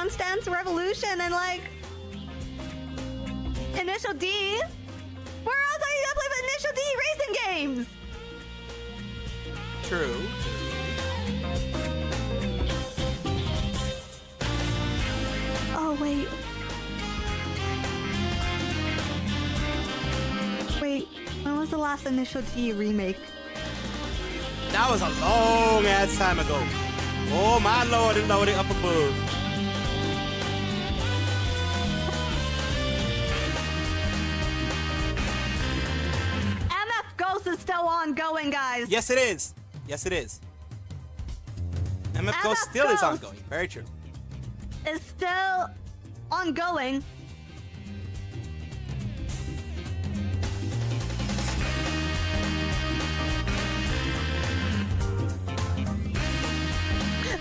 Dance Dance Revolution and like Initial D. Where else are you gonna play with Initial D racing games? True. Oh wait. Wait, when was the last Initial D remake? That was a long ass time ago. Oh my lord, and lordy up above. MF Ghost is still ongoing, guys. Yes, it is. Yes, it is. MF Ghost still is Ghost. ongoing. Very true. Is still ongoing.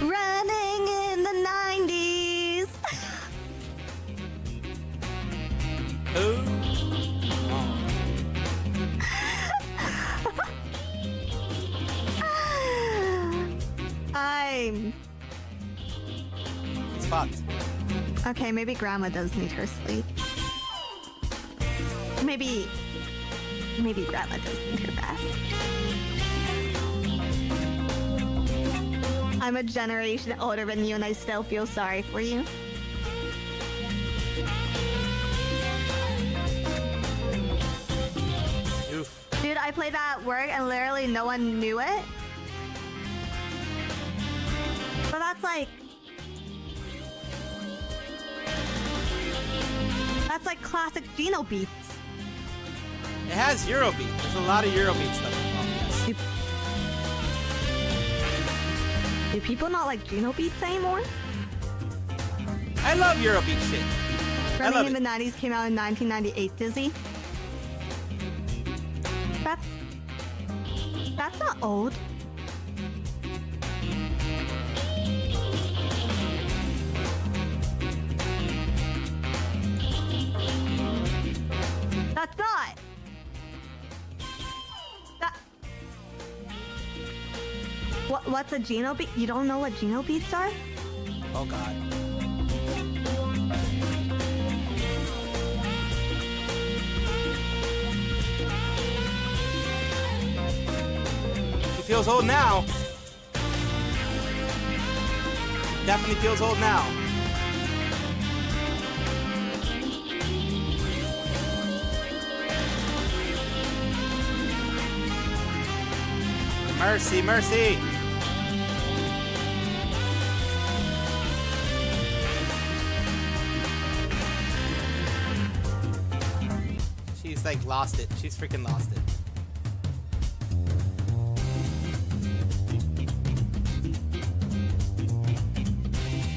Running in the 90s. Who? I'm... It's fucked. Okay, maybe Grandma does need her sleep. Maybe Grandma does need her rest. I'm a generation older than you and I still feel sorry for you. Oof. Dude, I played that at work and literally no one knew it. But that's like... That's like classic Geno beats. It has Eurobeat. There's a lot of Eurobeat stuff involved, yes. Do people not like Geno beats anymore? I love Eurobeat shit. I love Running in it. the 90s came out in 1998, Dizzy. That's not old. That's not. That. What's a Geno beat? You don't know what Geno beats are? Oh god. He feels old now. Definitely feels old now. Mercy, mercy. She's like lost it. She's freaking lost it.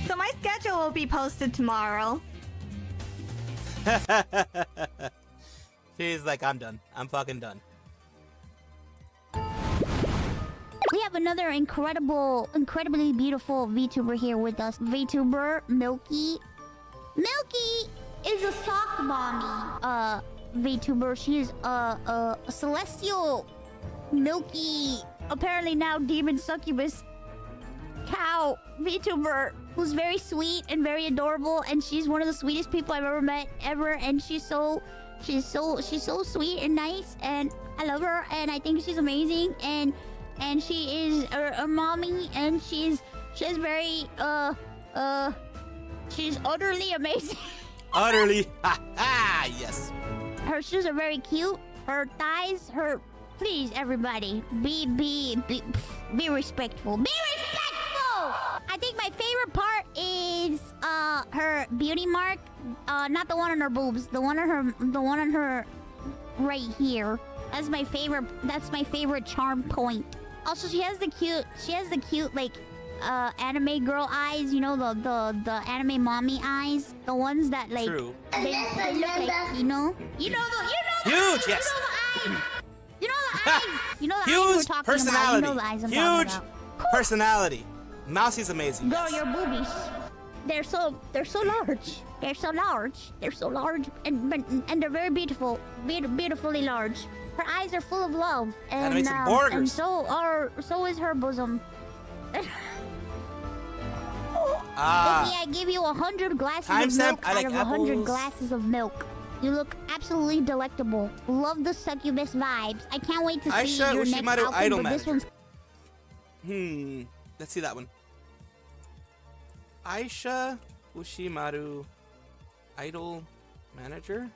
So my schedule will be posted tomorrow. She's like, I'm done. I'm fucking done. We have another incredibly beautiful VTuber here with us. VTuber Milky. Milky is a sock mommy. VTuber. She is a celestial, milky, apparently now demon succubus cow VTuber who's very sweet and very adorable, and she's one of the sweetest people I've ever met ever, and she's so sweet and nice, and I love her, and I think she's amazing, and she is a mommy, and she's very she's utterly amazing. Utterly. Ha ha. Yes. Her shoes are very cute. Her thighs, please everybody, be respectful. Be respectful! I think my favorite part is her beauty mark. Not the one on her boobs, the one on her right here. That's my favorite charm point. Also, she has the cute like anime girl eyes, you know, the anime mommy eyes, the ones that like True. they look like, you know the Huge, yes. you know the eyes you know the eyes we're Huge talking personality. about. You know the eyes I'm talking Huge about. personality. Mousie's amazing. Girl, Yes. your boobies. They're so large. They're so large, and they're very beautiful, beautifully large. Her eyes are full of love, Gotta make some burgers. and so is her bosom. Okay, I give you 100 glasses of Timestamp, milk I like out of 100 apples. glasses of milk. You look absolutely delectable. Love the succubus vibes. I can't wait to see Aisha your next Ushimaru, outfit, idol but this manager. one's Let's see that one. Aisha Ushimaru, idol manager.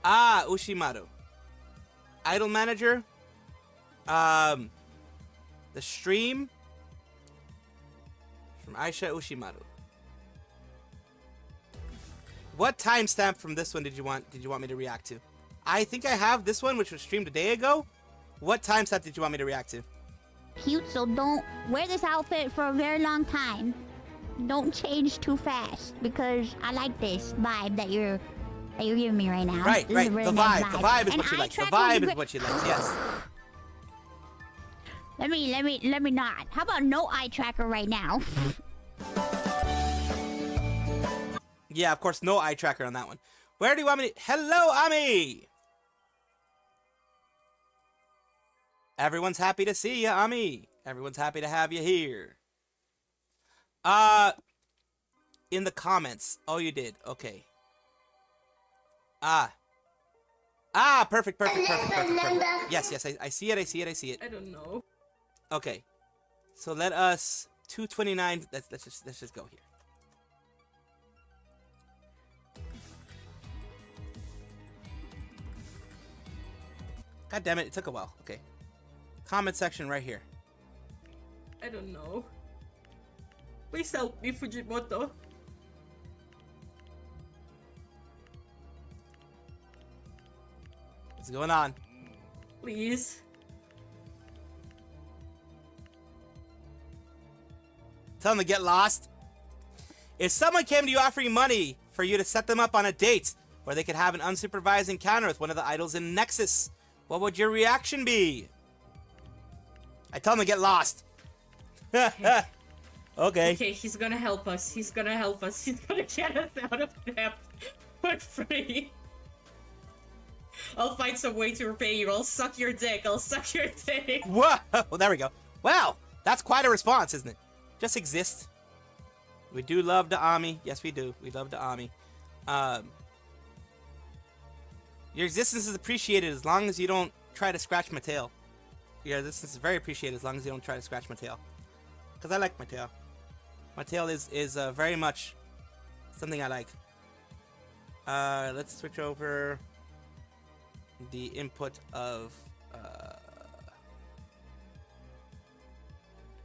Ushimaru, idol manager. The stream from Aisha Ushimaru. What timestamp from this one did you want me to react to? I think I have this one, which was streamed a day ago. What timestamp did you want me to react to? cute, so don't wear this outfit for a very long time. Don't change too fast, because I like this vibe that you're giving me right now. Right, This is right. a really The nice vibe. The vibe is And what she eye likes. The tracker would vibe be is what she likes. Yes. Let me not. How about no eye tracker right now? Yeah, of course, no eye tracker on that one. Where do you want me to... Hello, Ami! Everyone's happy to see you, Ami. Everyone's happy to have you here. In the comments. Oh, you did. Okay. Perfect. Yes, I see it. I don't know. Okay. So let us 229. Let's just go here. God damn it took a while. Okay. Comment section right here. I don't know. Please help me, Fujimoto. What's going on? Please. Tell them to get lost. If someone came to you offering money for you to set them up on a date where they could have an unsupervised encounter with one of the idols in Nexus, what would your reaction be? I tell them to get lost. Okay. Okay, he's gonna help us. He's gonna help us. He's gonna get us out of debt for free. I'll find some way to repay you. I'll suck your dick. I'll suck your dick. Whoa! Well, there we go. Wow, that's quite a response, isn't it? Just exist. We do love the Ami. Yes, we do. We love the Ami. Your existence is appreciated as long as you don't try to scratch my tail. Your existence is very appreciated as long as you don't try to scratch my tail. Because I like my tail. My tail is very much something I like. Let's switch over the input of...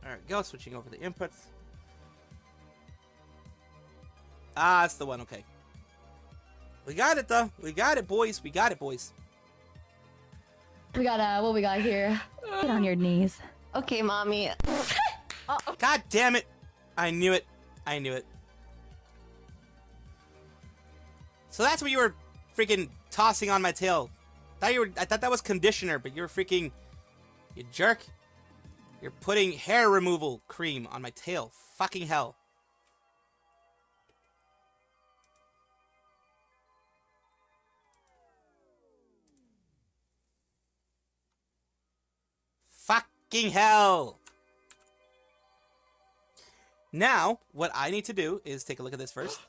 Alright, go. Switching over the inputs. That's the one. Okay. We got it, though. We got it, boys. We got it, boys. We got, what we got here? Get on your knees. Okay, mommy. God damn it. I knew it. I knew it. So that's what you were freaking tossing on my tail. I thought that was conditioner, but you're freaking... You jerk. You're putting hair removal cream on my tail. Fucking hell. Fucking hell. Now, what I need to do is take a look at this first.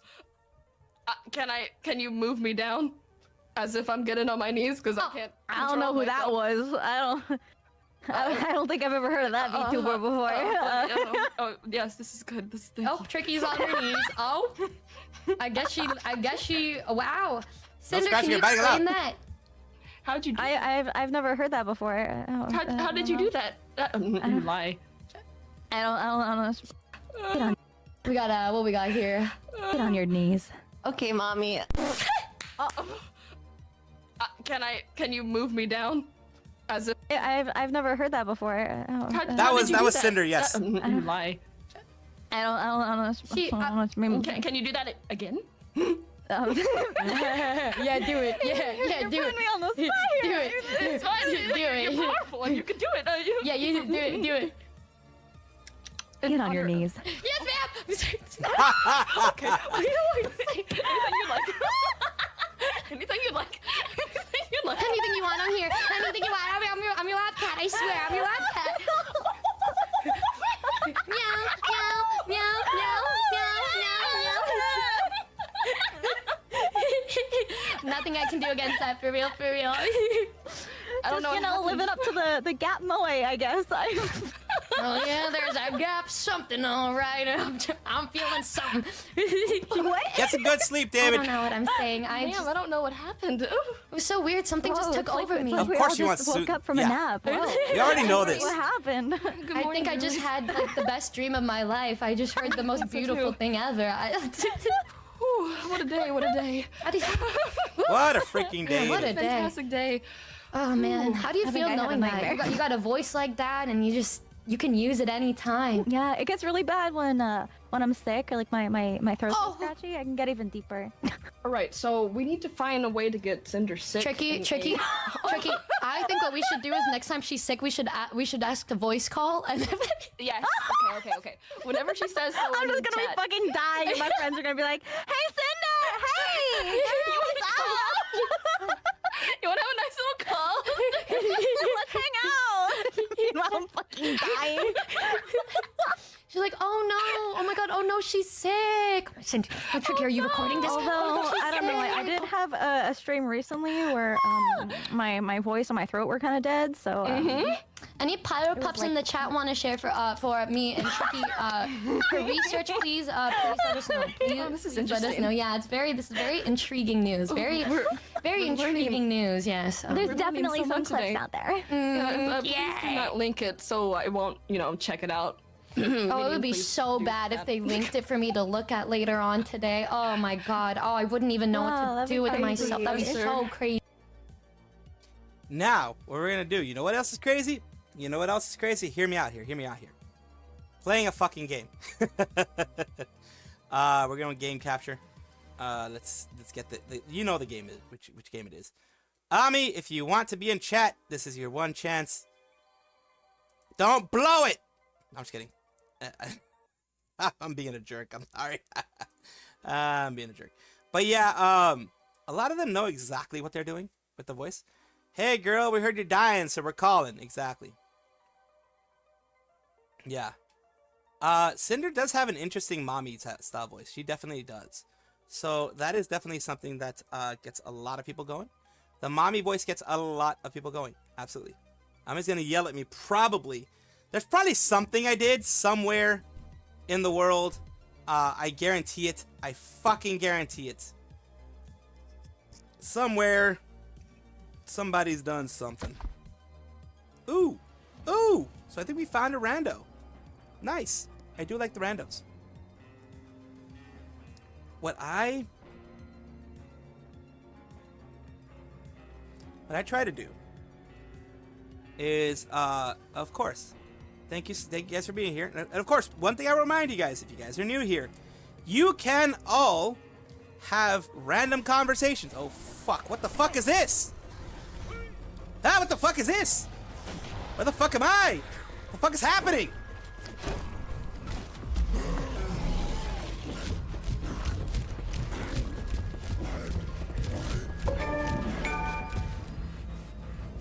Can you move me down? As if I'm getting on my knees, because I can't. I don't know who that was. I don't think I've ever heard of that VTuber before. Oh, yes, this is good. This is Oh, Tricky's on her knees. Oh, I guess she. Wow, Cinder, can you explain that? How'd you do I've never heard that before. How did you do that? Lie. I don't know. Get on. We got, what we got here? Get on your knees. Okay, mommy. Can you move me down? As if I've never heard that before. That was Cinder, yes. Lie. I don't know. Can you do that again? Yeah, do it. Yeah, do You're it. putting me on the spot Do here. it. It's fine. Do it. You're powerful and you can do it. Yeah, you do it. Do it. Get on your knees. Yes, ma'am. Okay. Anything you like. Anything you like. Anything you like. Anything you want, I'm here. Anything you want, I'm your lab cat. I swear, I'm your lab cat. nothing I can do against that. For real, for real. I don't know. You know, living up to the gap moe, I guess. Oh yeah, there's a gap. Something, all right. I'm feeling something. What? Get some good sleep, David. I don't know what I'm saying. I don't know what happened. It was so weird. Something just took over me. Of course, you want to woke up from a nap. We already know this. What happened? I think I just had like the best dream of my life. I just heard the most beautiful thing ever. What a day! What a day! What a freaking day! What a day! Fantastic day. Oh man, how do you feel knowing that you got a voice like that and you can use it any time? Yeah, it gets really bad when I'm sick or like my throat's scratchy. I can get even deeper. All right, so we need to find a way to get Cinder sick. Tricky. I think what we should do is next time she's sick, we should ask the voice call and. Yes. Okay. Whenever she says so, I'm just gonna be fucking dying, and my friends are gonna be like, "Hey, Cinder! Hey! What's up? You wanna have a nice little call? Let's hang out." You know, I'm fucking dying. She's like, "Oh no! Oh my god! Oh no! She's sick!" Cindy, Tricky, are you recording this? Although I don't know, I did have a stream recently where my voice and my throat were kind of dead. So any pyro pups in the chat want to share for me and Tricky for research, please. Please let us know. This is please let us interesting. know. Yeah, this is very intriguing news. Very intriguing news. Yes. There's definitely some clips today. out there. Please do not link it so I won't, check it out. Oh, it would be so bad if they linked it for me to look at later on today. Oh my god. Oh, I wouldn't even know what to do with myself. That'd be so crazy. Now, what we're gonna do? You know what else is crazy? You know what else is crazy? Hear me out here. Playing a fucking game. We're going game capture. Let's get the you know the game is which game it is. Ami, if you want to be in chat, this is your one chance. Don't blow it. No, I'm just kidding. I'm being a jerk. I'm sorry. I'm being a jerk. But yeah, a lot of them know exactly what they're doing with the voice. Hey girl, we heard you're dying, so we're calling. Exactly. Yeah. Cinder does have an interesting mommy style voice. She definitely does. So that is definitely something that gets a lot of people going. The mommy voice gets a lot of people going. Absolutely. I'm just gonna yell at me probably. There's probably something I did somewhere in the world. I guarantee it. I fucking guarantee it. Somewhere, somebody's done something. Ooh. Ooh. So I think we found a rando. Nice. I do like the randos. What I try to do is, of course, thank you guys for being here. And of course, one thing I remind you guys, if you guys are new here, you can all have random conversations. Oh fuck, what the fuck is this? Ah, what the fuck is this? Where the fuck am I? What the fuck is happening?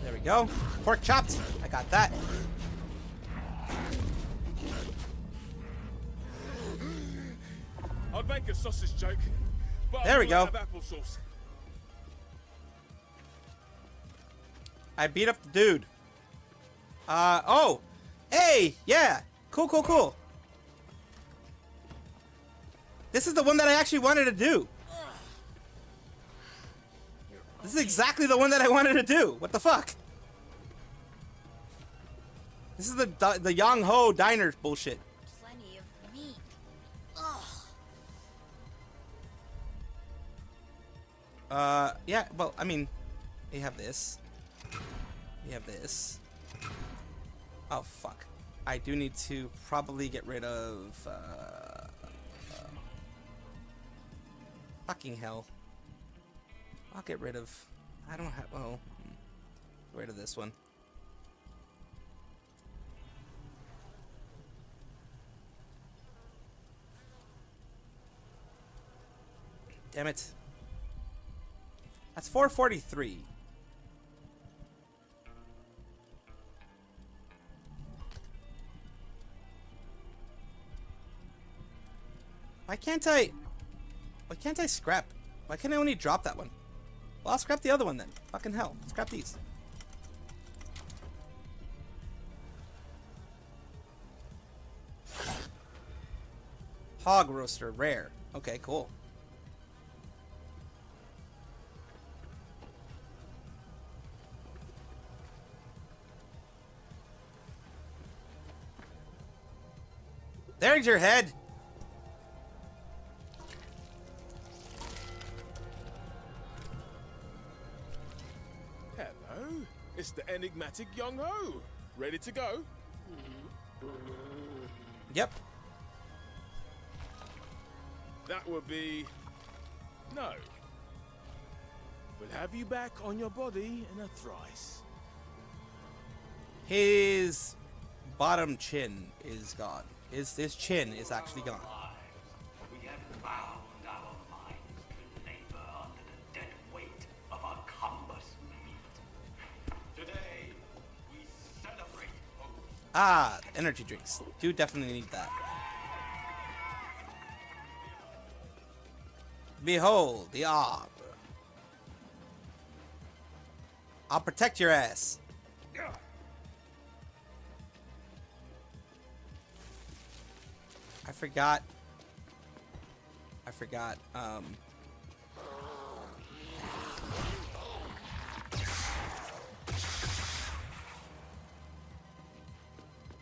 There we go. Pork chopped. I got that. I'd make a sausage joke, but There we go. applesauce. I beat up the dude. Oh. Hey, yeah. Cool. This is the one that I actually wanted to do. This is exactly the one that I wanted to do. What the fuck? This is the Yang Ho diner bullshit. Plenty of meat. Yeah, well, I mean, we have this. We have this. Oh, fuck. I do need to probably get rid of, fucking hell. I'll get rid of, I don't have, oh, get rid of this one. Damn it. That's 443. Why can't I scrap? Why can't I only drop that one? Well, I'll scrap the other one then. Fucking hell. Scrap these. Hog roaster, rare. Okay, cool. There's your head. Hello, it's the enigmatic young ho. Ready to go? Yep. That would be no. We'll have you back on your body in a thrice. His bottom chin is gone. His chin is actually gone. We have bound our minds to labor under the dead weight of our cumbersome meat. Today, we celebrate hope. Ah, energy drinks. Do definitely need that. Behold the orb. I'll protect your ass. I forgot.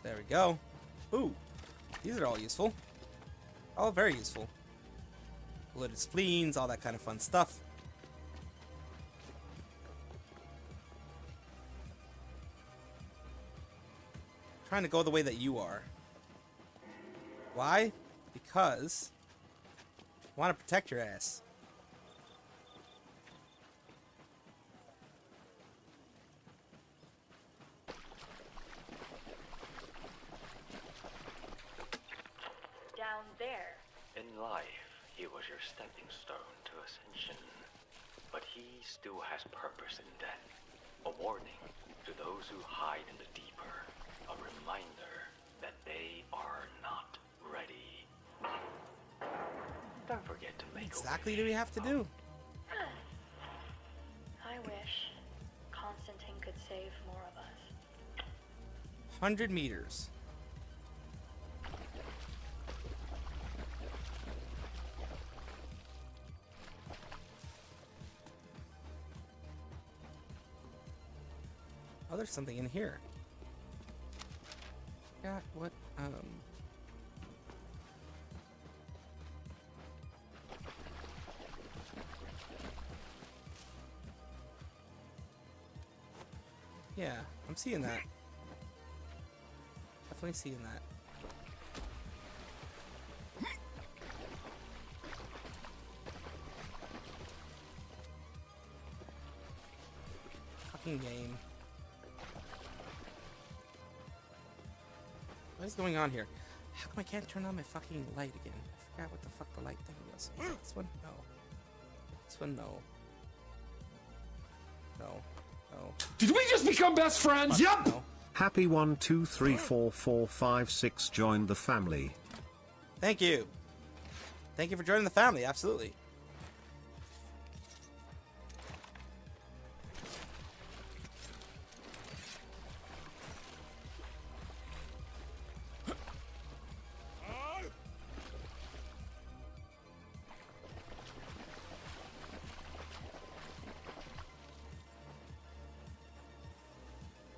There we go. Ooh, these are all useful. All very useful. Bloated spleens, all that kind of fun stuff. Trying to go the way that you are. Why? Because I want to protect your ass. Down there. In life, he was your stepping stone to ascension. But he still has purpose in death. A warning to those who hide in the deeper. A reminder that they are not ready. Don't forget to make Exactly do we have to do? I wish Constantine could save more of us. 100 meters. Oh, there's something in here. Yeah, what, yeah, I'm seeing that. Definitely seeing that. Fucking game. What is going on here? How come I can't turn on my fucking light again? I forgot what the fuck the light thing was. Is it this one? No. This one, no. No. No. Did we just become best friends? Yup! No. Happy 1 2 3 4 4 5 6 joined the family. Thank you. Thank you for joining the family, absolutely.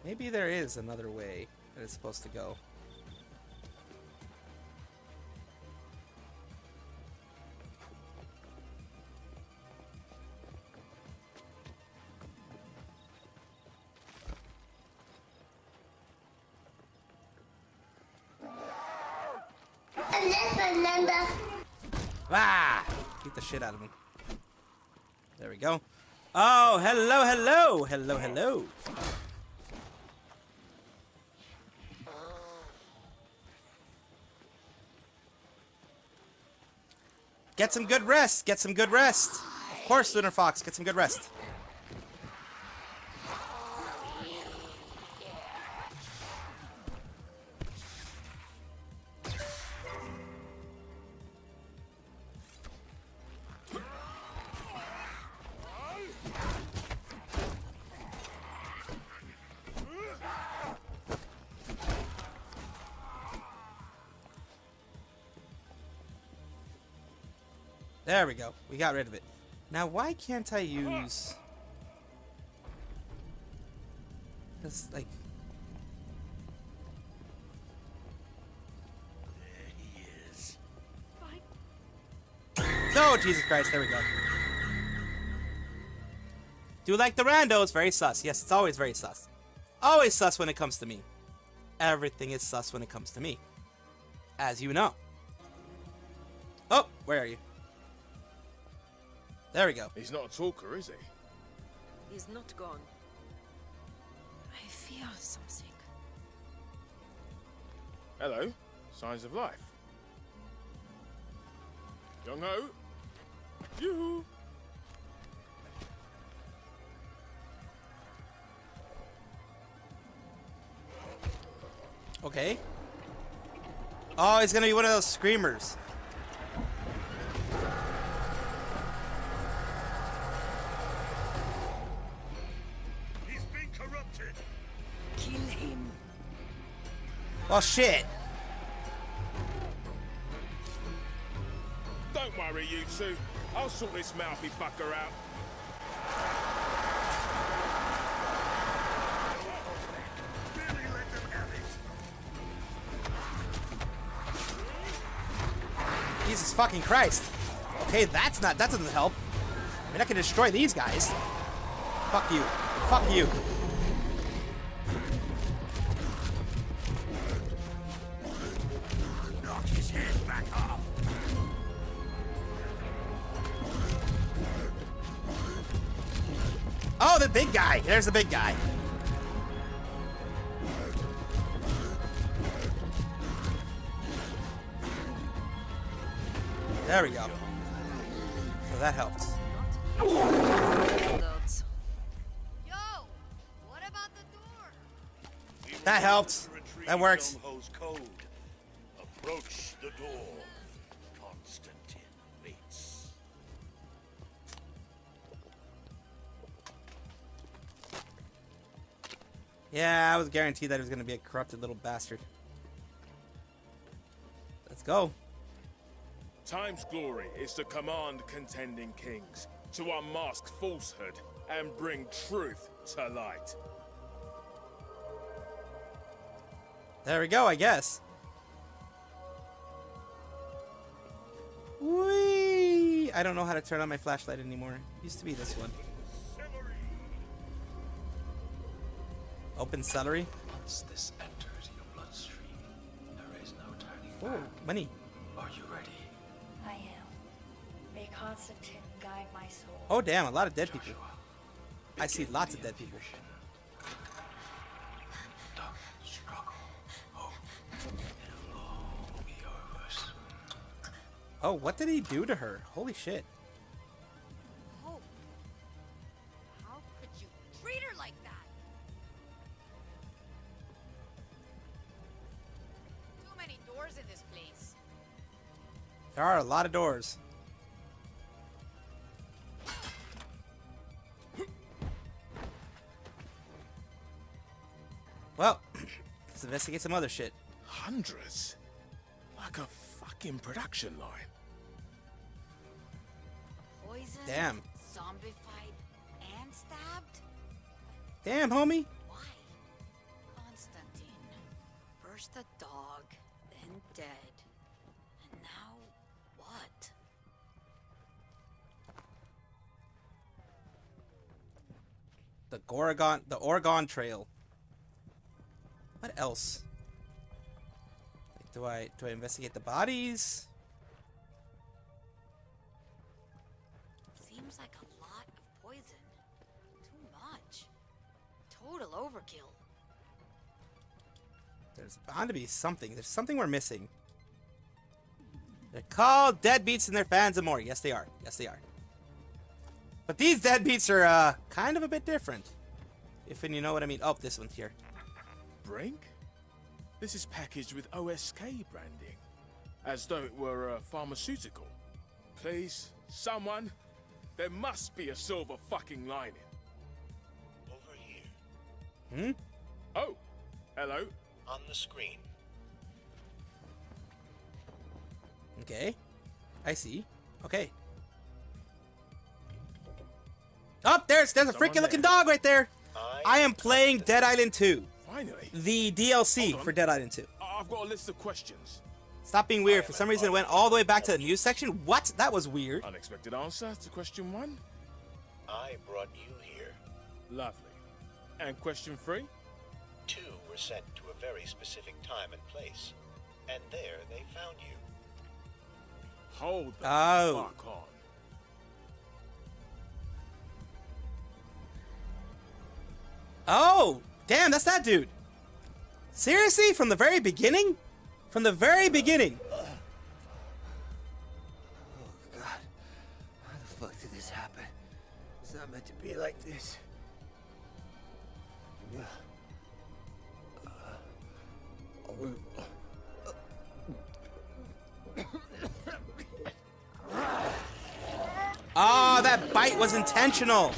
Maybe there is another way that it's supposed to go. Ah! Beat the shit out of him. There we go. Oh, hello, hello, hello, hello. Get some good rest. Get some good rest. Of course, Lunar Fox, get some good rest. There we go. We got rid of it. Now, why can't I use... This, like... There he is. No, Jesus Christ. There we go. Do like the randos. Very sus. Yes, it's always very sus. Always sus when it comes to me. Everything is sus when it comes to me. As you know. Oh, where are you? There we go. He's not a talker, is he? He's not gone. I feel something. Hello. Signs of life. Young Ho. Yoo-hoo. Okay. Oh, he's gonna be one of those screamers. He's been corrupted. Kill him. Oh, shit. Don't worry, you two. I'll sort this mouthy fucker out. Really let them have it. Jesus fucking Christ. Okay, that doesn't help. I mean, I can destroy these guys. Fuck you. Fuck you. Knock his head back off. Oh, the big guy. There's the big guy. There we go. So that helped. Yo, what about the door? That helped. That works. Young-Ho's code. Approach the door. Constantine waits. Yeah, I was guaranteed that he was going to be a corrupted little bastard. Let's go. Time's glory is to command contending kings, to unmask falsehood and bring truth to light. There we go, I guess. Whee! I don't know how to turn on my flashlight anymore. It used to be this one. Open celery. Once this enters your bloodstream, there is no turning Oh, back. money. Are you ready? I am. May Constantine guide my soul. Oh, damn, a lot of dead people. I see lots of dead people. Don't struggle. Hope. It'll all be over soon. Oh, what did he do to her? Holy shit. Oh. How could you treat her like that? Too many doors in this place. There are a lot of doors. Well, let's investigate some other shit. Hundreds? Like a fucking production line. Poisoned, Damn. zombified, and stabbed? Damn, homie. Why? Constantine. First a dog, then dead. And now what? The Oregon Trail. What else? Like, do I investigate the bodies? Seems like a lot of poison. Too much. Total overkill. There's bound to be something. There's something we're missing. They're called deadbeats and their fans and more. Yes, they are. Yes, they are. But these deadbeats are kind of a bit different. If and you know what I mean. Oh, this one's here. Brink? This is packaged with OSK branding, as though it were a pharmaceutical. Please, someone, there must be a silver fucking lining. Over here. Hmm? Oh, hello. On the screen. Okay. I see. Okay. Oh, there's a freaking looking dog right there. I am playing Dead Island 2. Finally. The DLC for Dead Island 2. I've got a list of questions. Stop being weird. For some reason, it went all the way back to the news section. What? That was weird. Unexpected answer to question 1. I brought you here. Lovely. And question 3? 2 were sent to a very specific time and place. And there they found you. Hold the Oh. fuck on. Oh, damn, that's that dude. Seriously? From the very beginning? From the very beginning. Oh, God. How the fuck did this happen? It's not meant to be like this. Oh, that bite was intentional.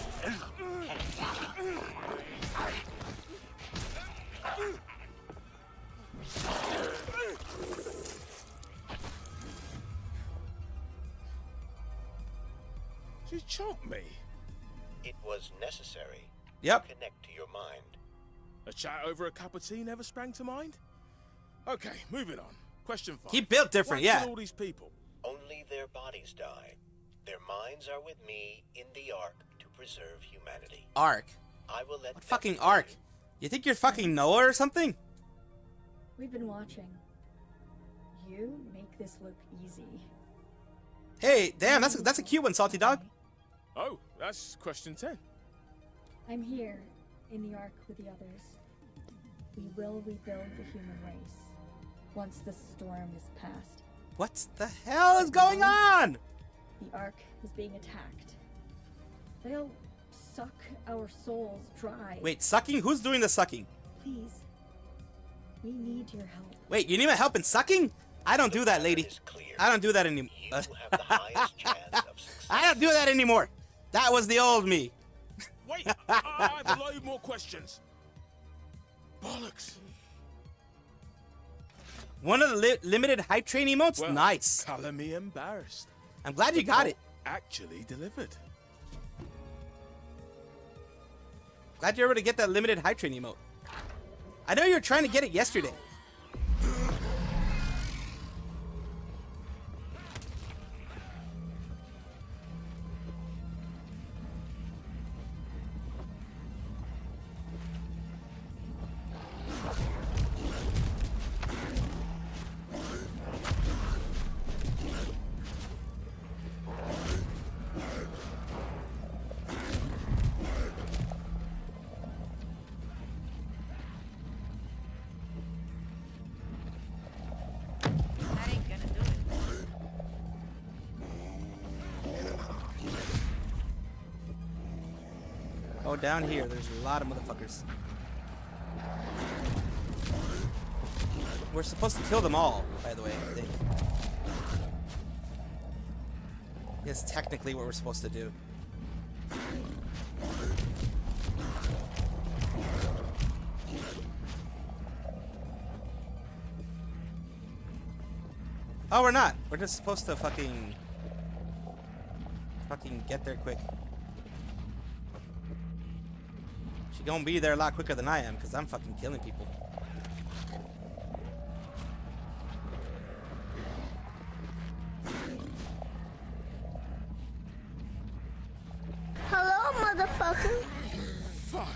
She choked me. It was necessary. Yep. Connect to your mind. A chat over a cup of tea never sprang to mind? Okay, moving on. Question 5. He built different, Why yeah. kill all these people? Only their bodies die. Their minds are with me in the Ark to preserve humanity. Ark. I will let What fucking Ark? You think you're fucking Noah or something? We've been watching. You make this look easy. Hey, damn, that's a cute one, Salty Dog. Oh, that's question 10. I'm here, in the Ark with the others. We will rebuild the human race, once the storm is past. What the hell is going on? The Ark is being attacked. They'll suck our souls dry. Wait, sucking? Who's doing the sucking? Please, we need your help. Wait, you need my help in sucking? I don't do that, lady. I don't do that anymore. I don't do that anymore. That was the old me. Wait, I have a load more questions. Bollocks. One of the limited hype train emotes? Well, Nice. Color me embarrassed. I'm glad you got it. Actually delivered. Glad you're able to get that limited hype train emote. I know you were trying to get it yesterday. Oh, down here, there's a lot of motherfuckers. We're supposed to kill them all, by the way, I think. That's technically what we're supposed to do. Oh, we're not. We're just supposed to fucking get there quick. She gonna be there a lot quicker than I am, because I'm fucking killing people. Hello, motherfucker. Fuck.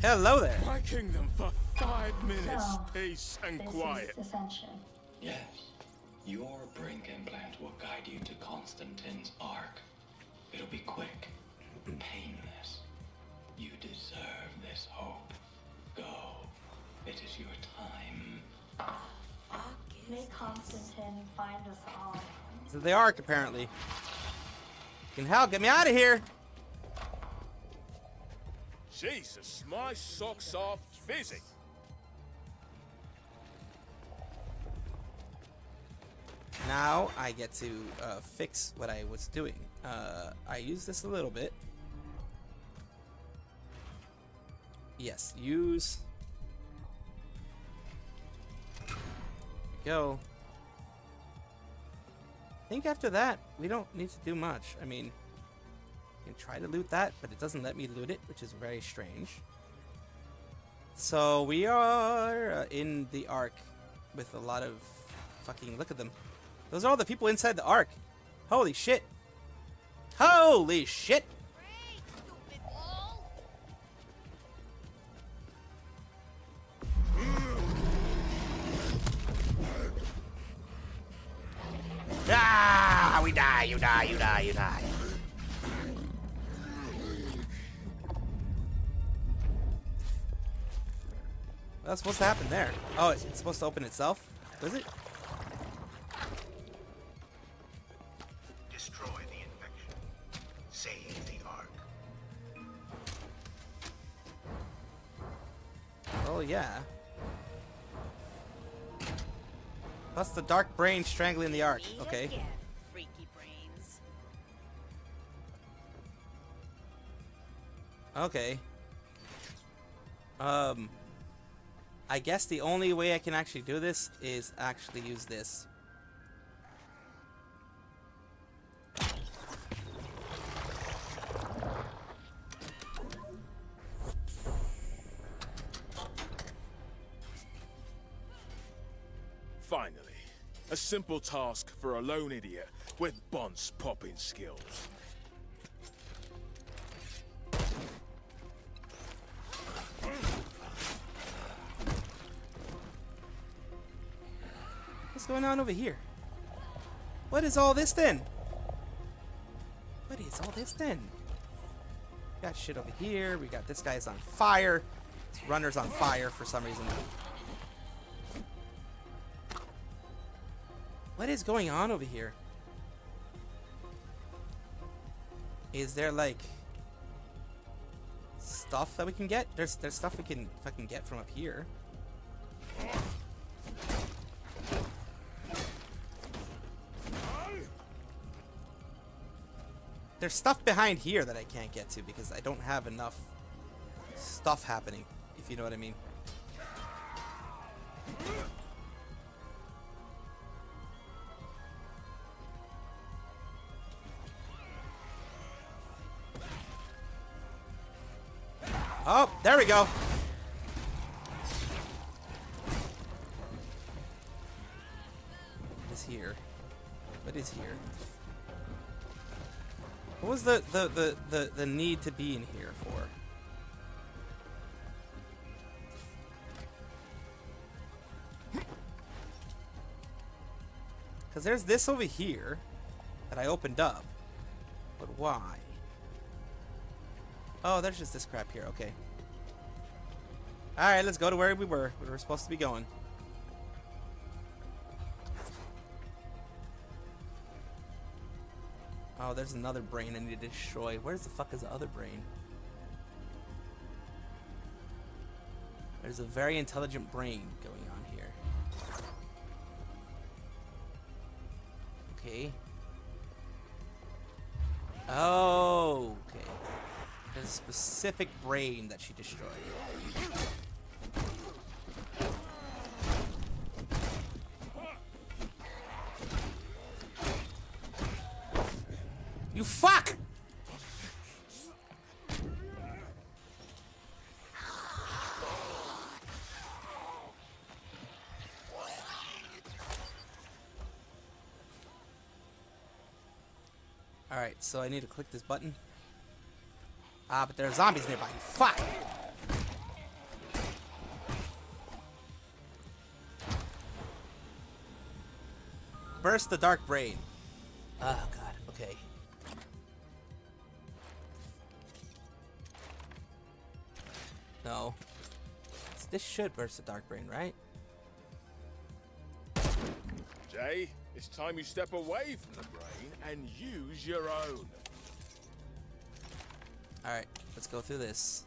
Hello there. My kingdom for 5 minutes. Peace and This quiet. is ascension. Yes, your brink implant will guide you to Constantine's Ark. It'll be quick, painless. You deserve this hope. Go. It is your time. May Constantine find us all. So they are, apparently. Fucking hell, get me out of here! Jesus, my socks are fizzy. Now I get to fix what I was doing. I use this a little bit. Yes, use. There we go. I think after that, we don't need to do much. I mean, can try to loot that, but it doesn't let me loot it, which is very strange. So we are in the Ark with a lot of fucking... Look at them. Those are all the people inside the Ark. Holy shit. Holy shit. Ah, we die, you die, you die, you die. What's supposed to happen there? Oh, it's supposed to open itself? Is it? Destroy the infection. Save the Ark. Oh, yeah. Plus the dark brain strangling the Ark. Okay. Freaky brains. Okay. I guess the only way I can actually do this is actually use this. Finally, a simple task for a lone idiot with bonce popping skills. What's going on over here? What is all this then? What is all this then? We got shit over here. We got this guy's on fire. This runner's on fire for some reason. What is going on over here? Is there like stuff that we can get? There's stuff we can fucking get from up here. There's stuff behind here that I can't get to because I don't have enough stuff happening, if you know what I mean. Oh, there we go. What is here? What is here? What was the need to be in here for? Because there's this over here that I opened up. But why? Oh, there's just this crap here. Okay. Alright, let's go to where we were. We were supposed to be going. Oh, there's another brain I need to destroy. Where's the fuck is the other brain? There's a very intelligent brain going on here. Okay. Oh, okay. There's a specific brain that she destroyed. You fuck! Alright, so I need to click this button. Ah, but there are zombies nearby. Fuck! Burst the dark brain. Oh god, okay. No. This should burst the dark brain, right? Jay, it's time you step away from the brain and use your own. Alright, let's go through this.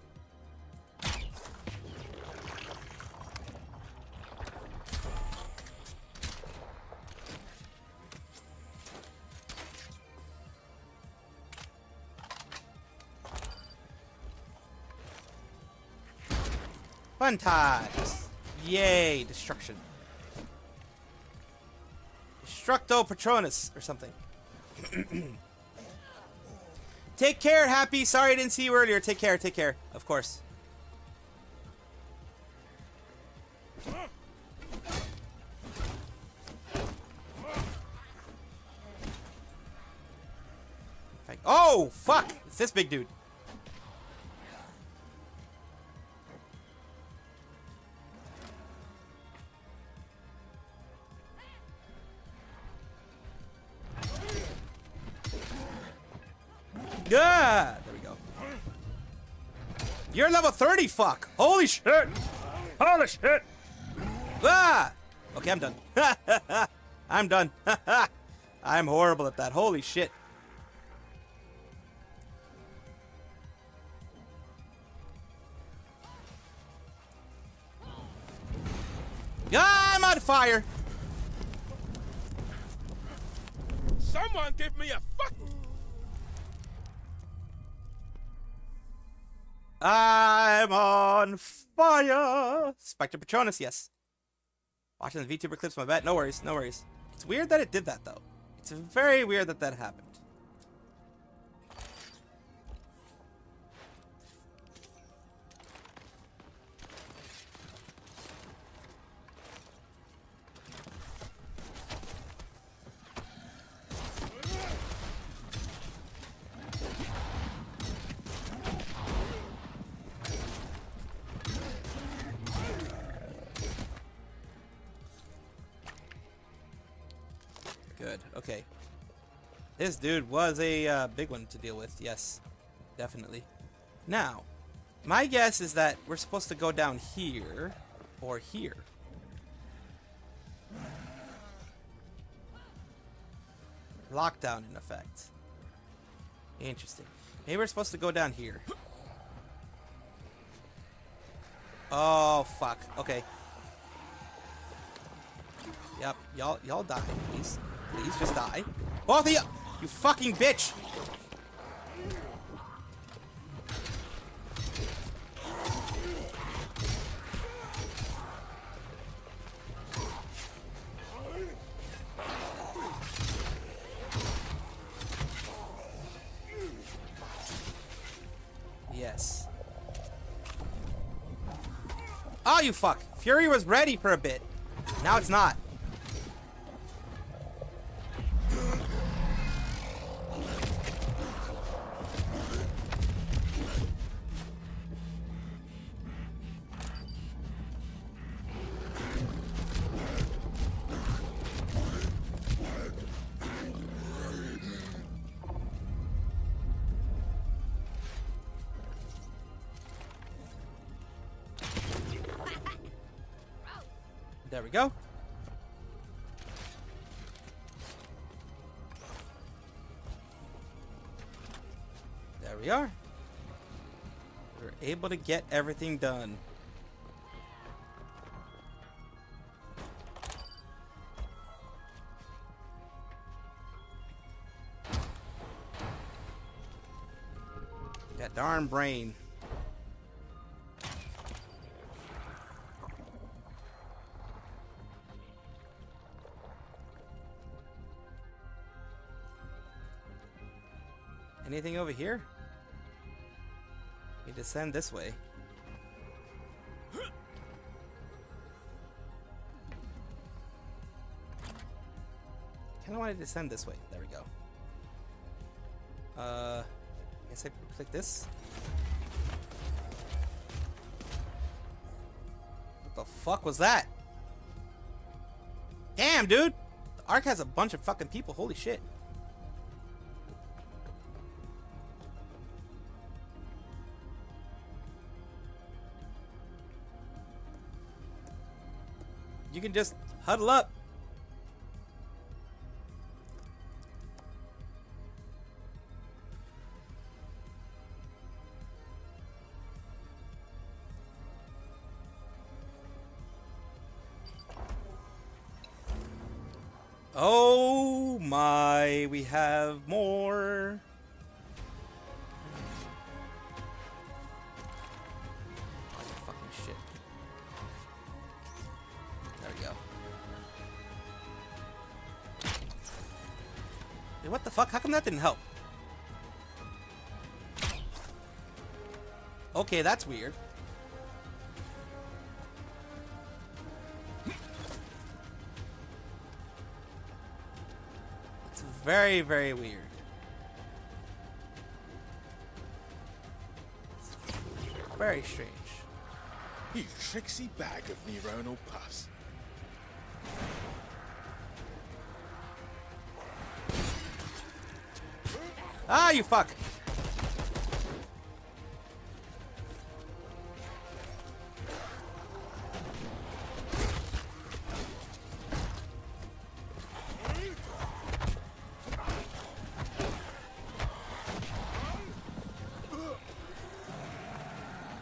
Fun times! Yay, destruction. Destructo Patronus, or something. Take care, Happy. Sorry I didn't see you earlier. Take care. Take care. Of course. Oh, fuck. It's this big dude. Yeah, there we go. You're level 30, fuck. Holy shit. Holy shit. Ah! Okay, I'm done. I'm done. I'm horrible at that. Holy shit. Yeah, I'm on fire. Someone give me a fuck. I'm on fire. Spectre Patronus, yes. Watching the VTuber clips, my bet. No worries, no worries. It's weird that it did that, though. It's very weird that that happened. Good. Okay. This dude was a big one to deal with. Yes, definitely. Now, my guess is that we're supposed to go down here or here. Lockdown in effect. Interesting. Maybe we're supposed to go down here. Oh, fuck. Okay. Yep. Y'all die, please. Please, just die. Both of you! You fucking bitch! Yes. Oh, you fuck. Fury was ready for a bit. Now it's not. There we go. There we are. We're able to get everything done. That darn brain. Anything over here? We descend this way. Kinda want to descend this way. There we go. I guess I click this. What the fuck was that? Damn, dude! The Ark has a bunch of fucking people. Holy shit. You can just huddle up. Oh my, we have more. Fucking shit. There we go. Hey, what the fuck? How come that didn't help? Okay, that's weird. It's very, very weird. Very strange. You tricksy bag of neuronal pus. Ah, you fuck!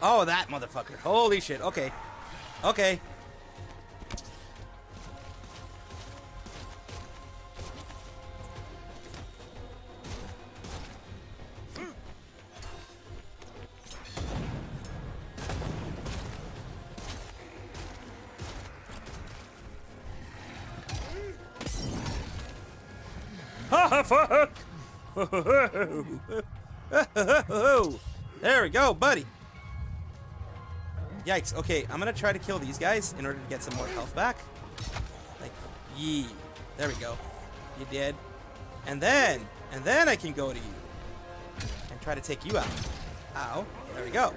Oh, that motherfucker. Holy shit. Okay. Okay. Ah, fuck! There we go, buddy. Yikes. Okay, I'm gonna try to kill these guys in order to get some more health back. Like, yee. There we go. You did. And then I can go to you. And try to take you out. Ow. There we go.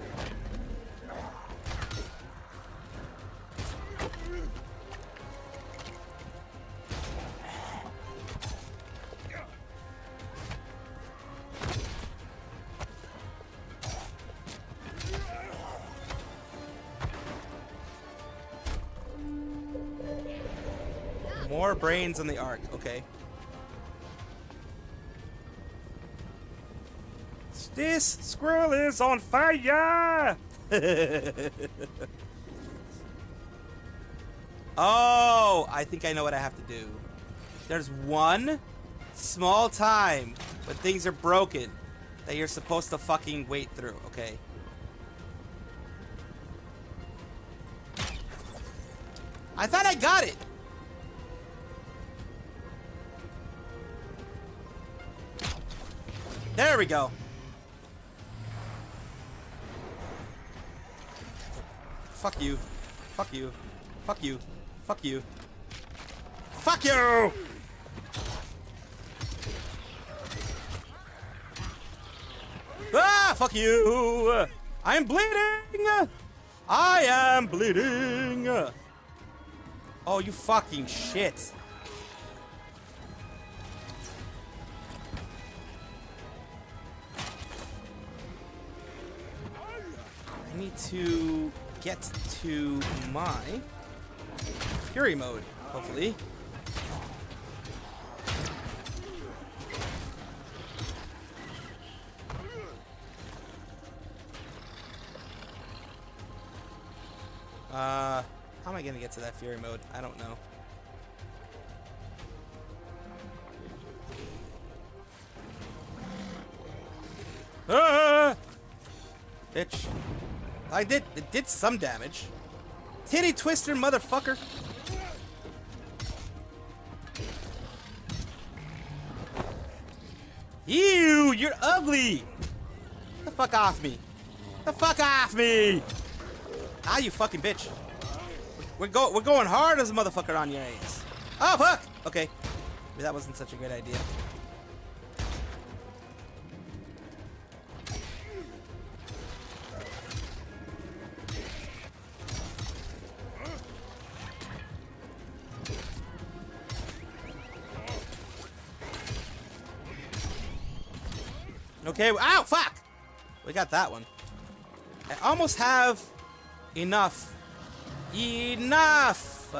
More brains on the arc. Okay. This squirrel is on fire! Oh, I think I know what I have to do. There's one small time when things are broken that you're supposed to fucking wait through, okay? I thought I got it! There we go. Fuck you. Fuck you. Fuck you. Fuck you. Fuck you! Ah, fuck you! I'm bleeding! I am bleeding! Oh, you fucking shit. I need to get to my Fury mode, hopefully. How am I gonna get to that Fury mode? I don't know. Ah! Bitch. It did some damage. Titty twister, motherfucker. Ew, you're ugly. The fuck off me. The fuck off me. Ah, you fucking bitch. We're going hard as a motherfucker on your ass. Oh, fuck. Okay. Maybe that wasn't such a good idea. Okay, ow, fuck! We got that one. I almost have enough. Enough!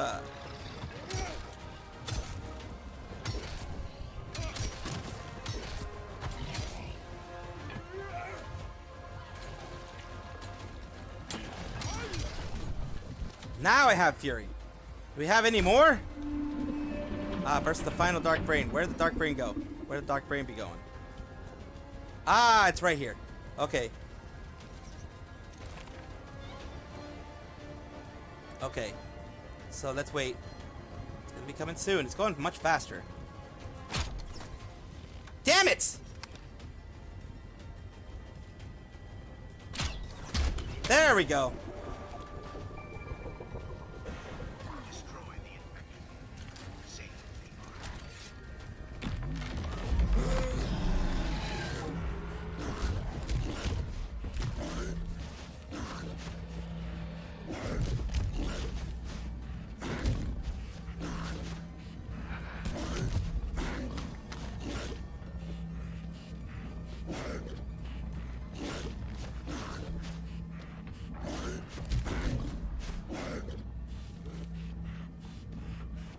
Now I have Fury. Do we have any more? Burst the final Dark Brain. Where did the Dark Brain go? Where did the Dark Brain be going? Ah, it's right here. Okay. Okay. So let's wait. It's gonna be coming soon. It's going much faster. Damn it! There we go.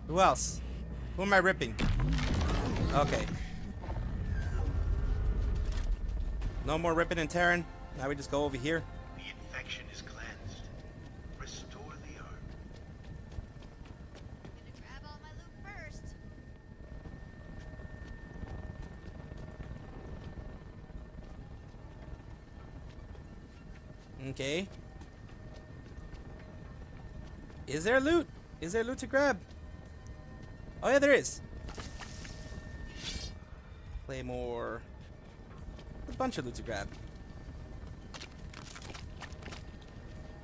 Who else? Who am I ripping? Okay. No more ripping and tearing. Now we just go over here. The infection is cleansed. Restore the ark. Grab all my loot first. Okay. Is there loot? Is there loot to grab? Oh yeah, there is. Claymore. A bunch of loot to grab.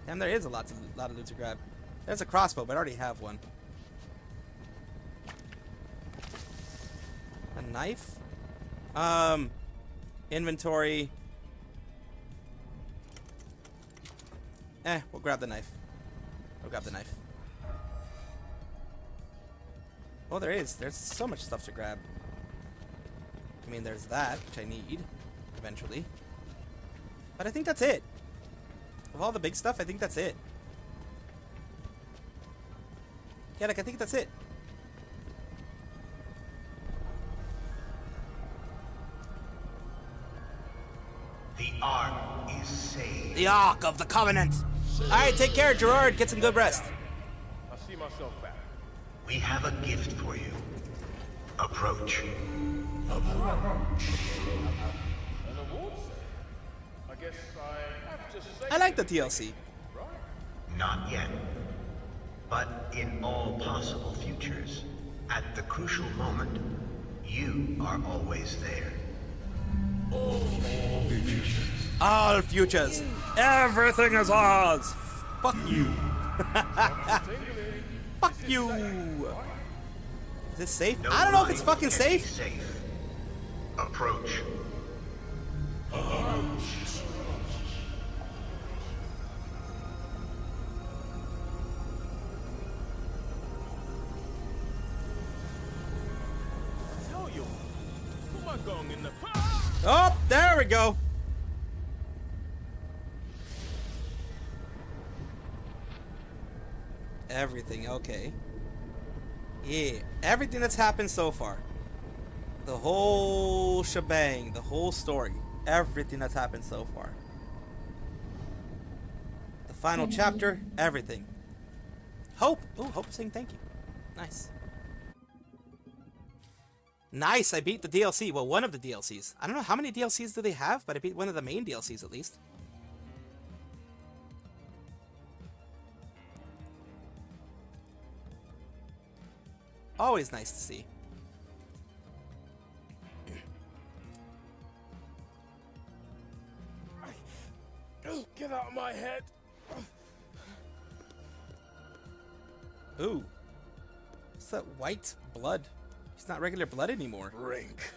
Damn, there is a lot of loot to grab. There's a crossbow, but I already have one. A knife? Inventory. We'll grab the knife. We'll grab the knife. Oh, there is. There's so much stuff to grab. I mean, there's that, which I need eventually. But I think that's it. Of all the big stuff, I think that's it. Yeah, like, I think that's it. The ark is saved. The Ark of the Covenant. Alright, take care, Gerard. Get some good rest. I see myself back. We have a gift for you. Approach. An award ceremony? I guess I have to say. I like the DLC. Not yet. But in all possible futures, at the crucial moment, you are always there. All futures. Everything is ours. Fuck you. Fuck you. Is this safe? I don't know if it's fucking safe. Approach. Tell you, put my gong in the Oh, there we go. Everything, okay. Yeah, everything that's happened so far. The whole shebang, the whole story. Everything that's happened so far. The final chapter, everything. Hope. Oh, Hope saying thank you. Nice. Nice, I beat the DLC. Well, one of the DLCs. I don't know how many DLCs do they have, but I beat one of the main DLCs at least. Always nice to see. Get out of my head. Ooh. What's that white blood? It's not regular blood anymore. Drink.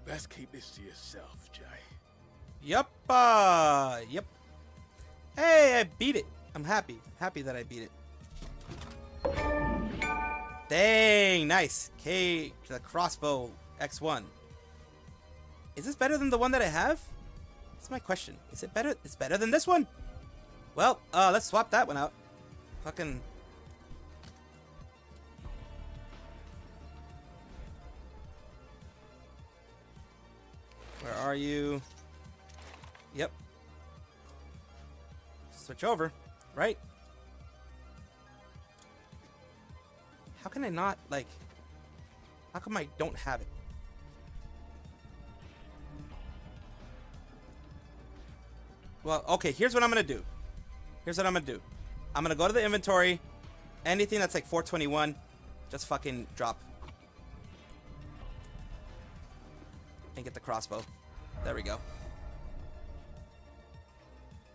Best keep this to yourself, Jay. Yep. Yep. Hey, I beat it. I'm happy. Happy that I beat it. Dang, nice. The crossbow X1. Is this better than the one that I have? That's my question. Is it better? It's better than this one? Well, let's swap that one out. Fucking... Where are you? Yep. Switch over, right? How can I not, like... How come I don't have it? Well, okay, here's what I'm gonna do. Here's what I'm gonna do. I'm gonna go to the inventory. Anything that's like 421, just fucking drop. and get the crossbow. There we go.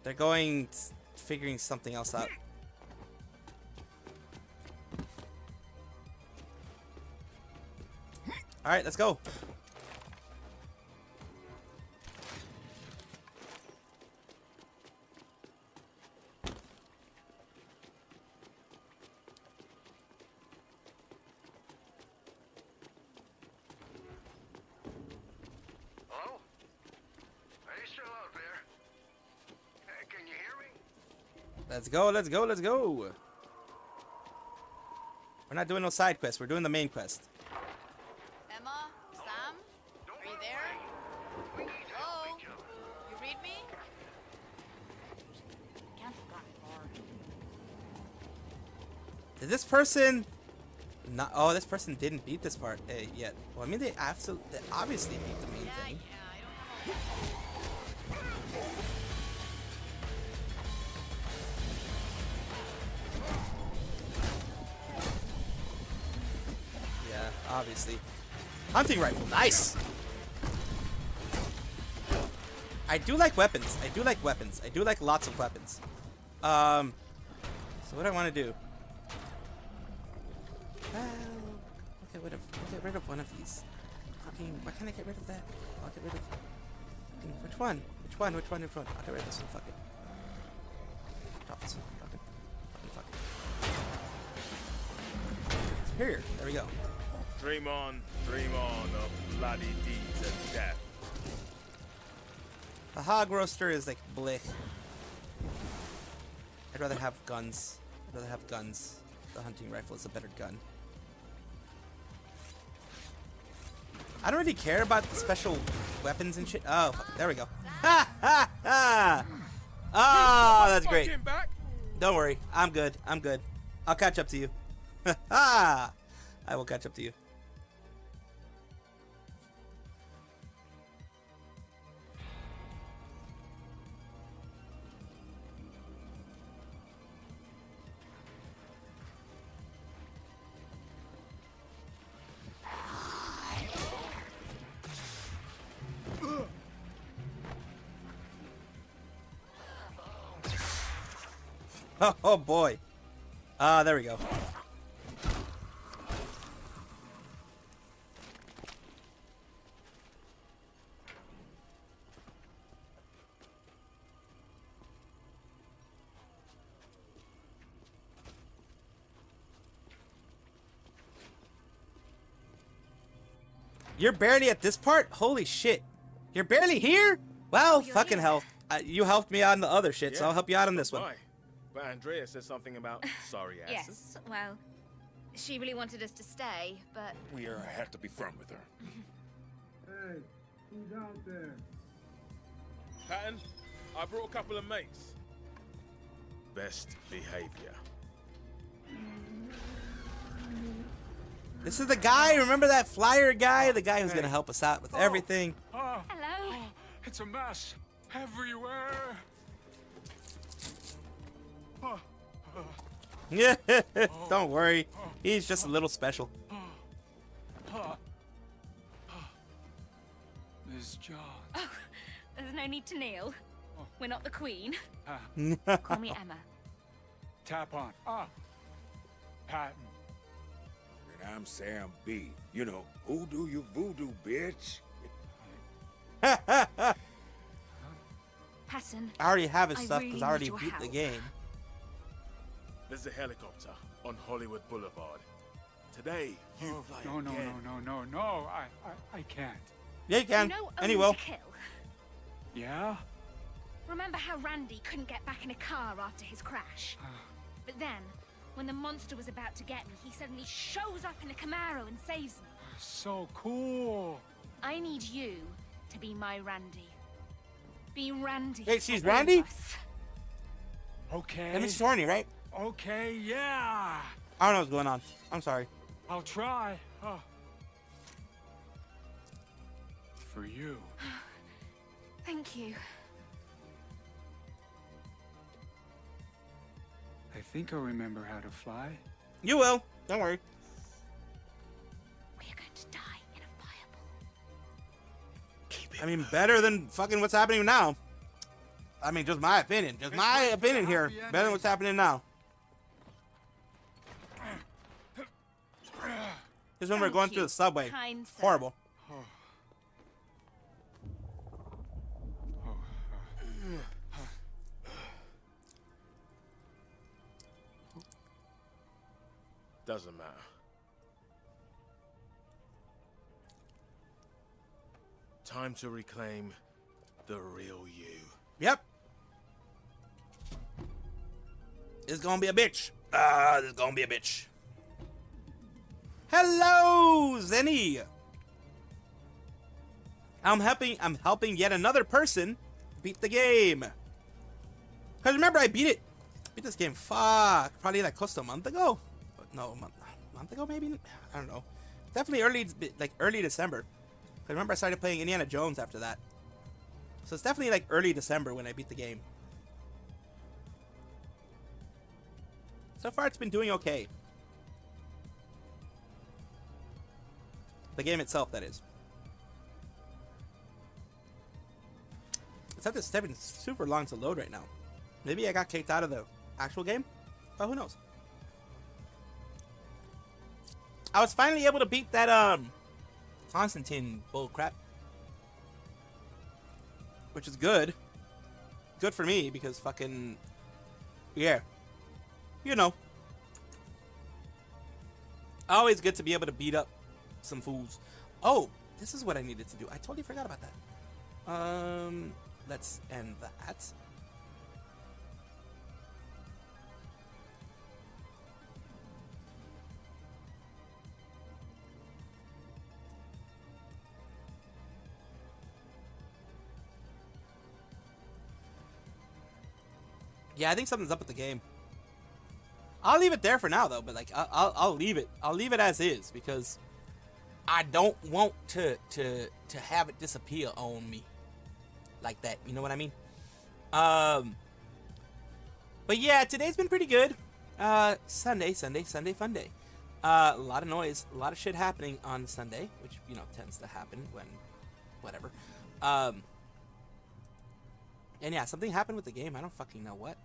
They're going figuring something else out. All right, let's go. Hello? Are you still out there? Can you hear me? Let's go, let's go, let's go. We're not doing no side quests. We're doing the main quest. Emma? Sam? Are you there? Hello? You read me? Can't have gotten far. Did this person not? Oh, this person didn't beat this part yet. Well, I mean, they obviously beat the main thing. Yeah, obviously. Hunting rifle, nice. I do like weapons. I do like weapons. I do like lots of weapons. So what do I want to do? Well, okay, get rid of one of these. Fucking, why can't I get rid of that? I'll get rid of. Which one? Which one? Which one? Which one? I'll get rid of this one. Fuck it. Drop this one. Fuck it. Here. There we go. Dream on of bloody deeds and death. The hog roaster is like blech. I'd rather have guns. The hunting rifle is a better gun. I don't really care about the special weapons and shit. Oh, fuck. There we go. Ha ha ha! Oh, that's great. Don't worry. I'm good. I'll catch up to you. Ha! I will catch up to you. Oh boy. There we go. You're barely at this part? Holy shit. You're barely here? Well, fucking hell. You helped me out on the other shit, so I'll help you out on this one. Why? But Andrea said something about sorry asses. Yes, well, she really wanted us to stay, but... We have to be firm with her. Hey, who's out there? Patton, I brought a couple of mates. Best behavior. This is the guy, remember that flyer guy? The guy who's gonna help us out with everything. Hello? It's a mess everywhere. Yeah, don't worry. He's just a little special. Miss John. Oh, there's no need to kneel. We're not the queen. Call me Emma. Tap on. Patton. And I'm Sam B. You know, who do you voodoo, bitch? Patton. I already have his I stuff really because I already need your beat the help. game. There's a helicopter on Hollywood Boulevard. Today, you fly again. No. I can't. Yeah, you can. You know And he Owen will. to kill. Yeah? Remember how Randy couldn't get back in a car after his crash? But then, when the monster was about to get me, he suddenly shows up in a Camaro and saves me. So cool. I need you to be my Randy. Be Randy. Wait, she's for all of Randy? us. Okay. That means she's horny, right? Okay, yeah. I don't know what's going on. I'm sorry. I'll try. For you. Thank you. I think I remember how to fly. You will. Don't worry. We are going to die in a I mean, better than fucking what's happening now. I mean, just my opinion. Just my opinion here. Better than what's happening now. Just when we're going through the subway. Horrible. Doesn't matter. Time to reclaim the real you. Yep. It's gonna be a bitch. It's gonna be a bitch. Hello, Zenny. I'm helping yet another person beat the game. Cause remember, I beat this game. Fuck, probably like close to a month ago. No, a month ago maybe. I don't know. Definitely early December. Cause remember, I started playing Indiana Jones after that. So it's definitely like early December when I beat the game. So far, it's been doing okay. The game itself, that is. Except it's taking super long to load right now. Maybe I got kicked out of the actual game? But who knows? I was finally able to beat that, Constantine bullcrap. Which is good. Good for me, because fucking... Yeah. You know. Always good to be able to beat up some fools. Oh, this is what I needed to do. I totally forgot about that. Let's end that. Yeah, I think something's up with the game. I'll leave it there for now, though. But like, I'll leave it. I'll leave it as is because I don't want to have it disappear on me like that. You know what I mean? But yeah, today's been pretty good. Sunday, fun day. A lot of noise, a lot of shit happening on Sunday, which you know tends to happen when, whatever. And yeah, something happened with the game. I don't fucking know what.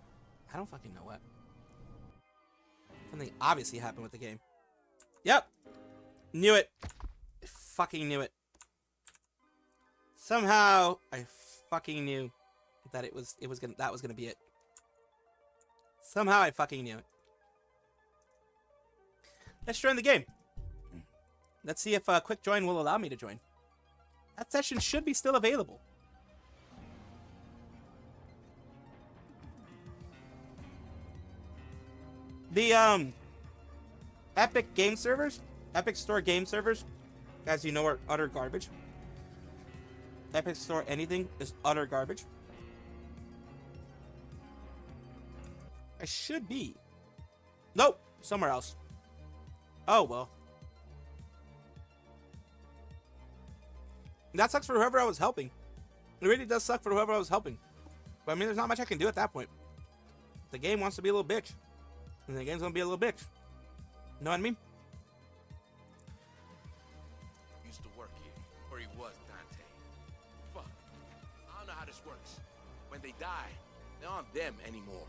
Something obviously happened with the game. Yep. Knew it. I fucking knew it. Somehow I fucking knew that that was gonna be it. Somehow I fucking knew it. Let's join the game. Let's see if quick join will allow me to join. That session should be still available. The Epic game servers, Epic Store game servers, as you know, are utter garbage. Epic Store anything is utter garbage. I should be. Nope, somewhere else. Oh well. That sucks for whoever I was helping. It really does suck for whoever I was helping. But I mean, there's not much I can do at that point. The game wants to be a little bitch. And the game's gonna be a little bitch. Know what I mean? Used to work here, or he was Dante. Fuck. I don't know how this works. When they die, they aren't them anymore.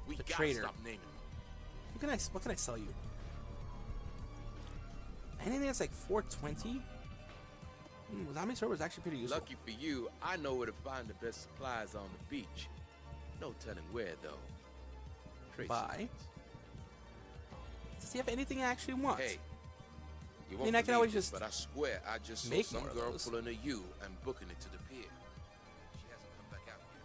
We The gotta traitor. stop naming them. What can I sell you? Anything that's like 420? Zombie Sword was actually pretty useful. Lucky for you, I know where to find the best supplies on the beach. No telling where, though. Tracy. Buy. See if anything I actually want. Hey, you I won't mean, I can believe always this, just but I swear I just saw make some more of girl those. pulling a U and booking it to the pier. She hasn't come back out yet.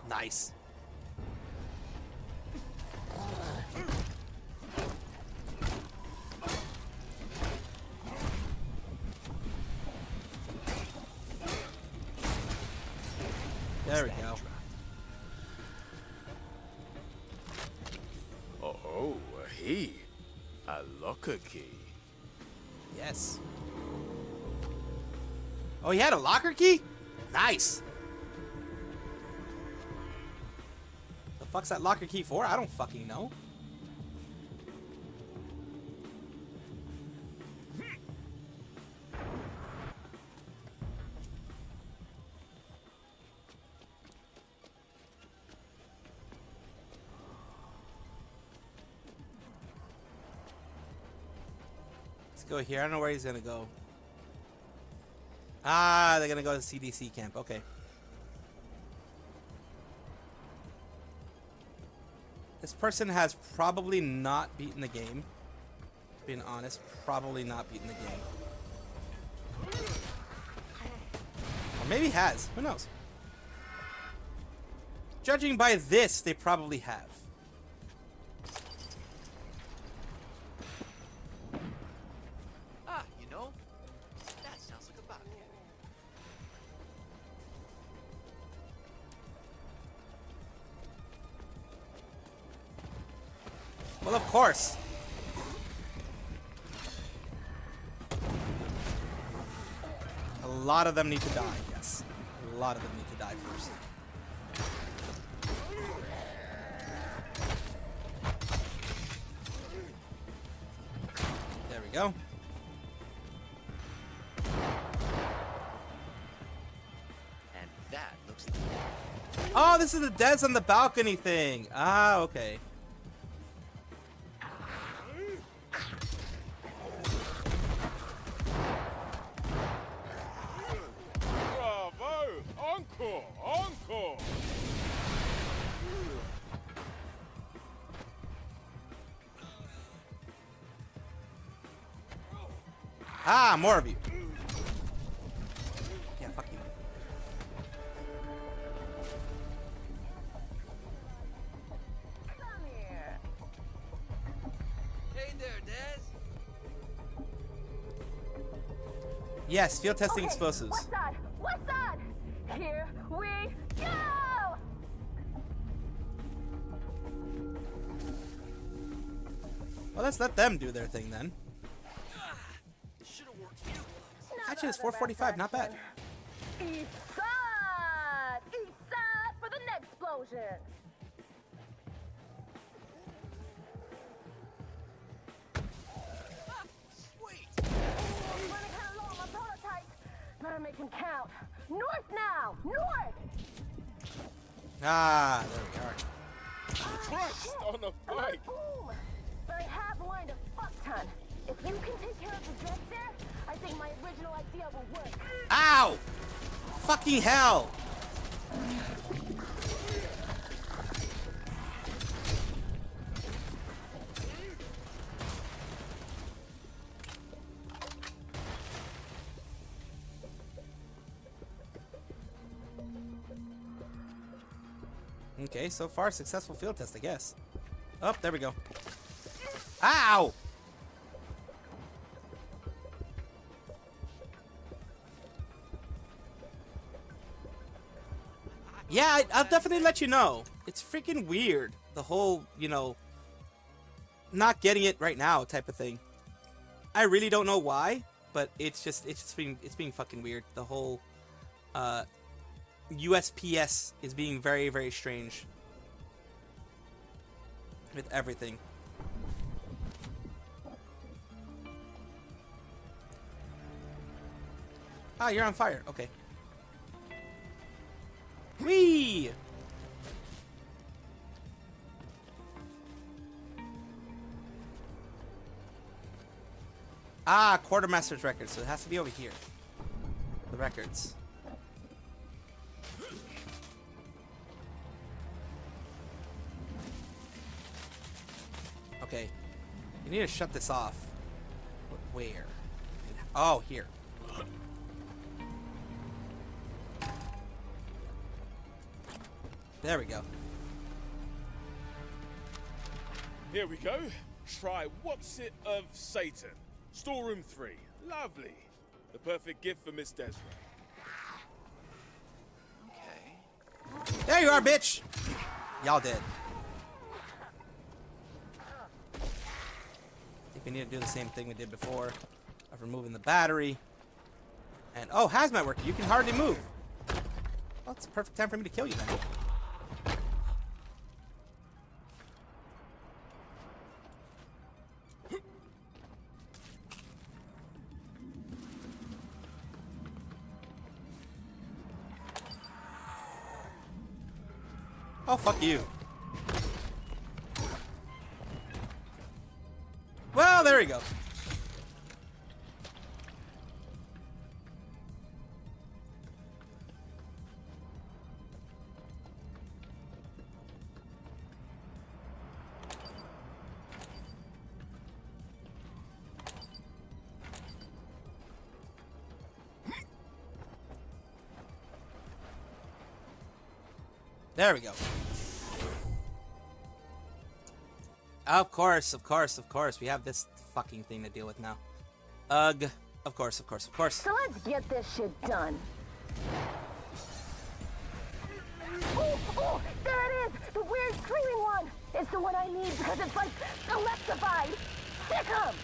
Nice. There we go. Oh, he. A locker key. Yes. Oh, he had a locker key? Nice. The fuck's that locker key for? I don't fucking know. Let's go here. I don't know where he's gonna go. Ah, they're gonna go to CDC camp. Okay. This person has probably not beaten the game. Being honest, probably not beaten the game. Or maybe has. Who knows? Judging by this, they probably have. Ah, you know, that sounds like a bobcat. Well, of course. A lot of them need to die, yes. A lot of them need to die first. There we go. And that looks like... Oh, this is the Des on the balcony thing. Ah, okay. Bravo! Encore! Encore! Ah, more of you. Yeah, fuck you. Come here. Hey there, Des. Yes, field testing explosives. What's that? What's that? Here we go! Well, let's let them do their thing then. Actually, it's 4:45. Not bad. East side! East side for the next explosion! Sweet! I'm running kind of low on my prototype. Better make him count. North now! North! Ah, there we are. Christ on a bike! Boom! But I have lined a fuck ton. If you can take care of the dress there, I think my original idea will work. Ow! Fucking hell! Okay, so far successful field test, I guess. Oh, there we go. Ow! Yeah, I'll definitely let you know. It's freaking weird. The whole, you know, not getting it right now type of thing. I really don't know why, but it's being fucking weird. The whole USPS is being very, very strange with everything. Ah, you're on fire. Okay. Whee! Ah, Quartermaster's record, so it has to be over here. The records. Okay. You need to shut this off. Where? Oh, here. There we go. Here we go. Try What's It of Satan. Storeroom 3. Lovely. The perfect gift for Miss Desiree. Okay. There you are, bitch! Y'all dead. I think We need to do the same thing we did before of removing the battery. And oh, hazmat worker, you can hardly move. Well, it's the perfect time for me to kill you then. Oh, fuck you. Well, there we go. There we go. Of course, of course, of course. We have this fucking thing to deal with now. Ugh. Of course, of course, of course. So let's get this shit done. Oh, there it is! The weird screaming one! It's the one I need because it's like electrified! Stick 'em!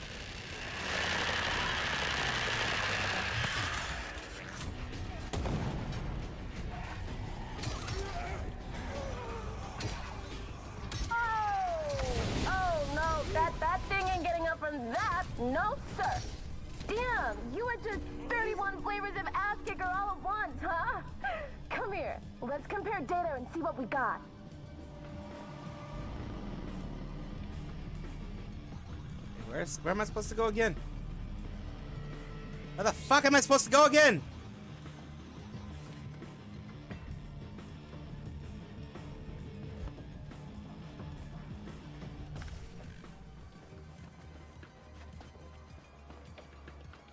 That thing ain't getting up from that. No, sir. Damn, you are just 31 flavors of ass kicker all at once, huh? Come here. Let's compare data and see what we got. Where am I supposed to go again? Where the fuck am I supposed to go again?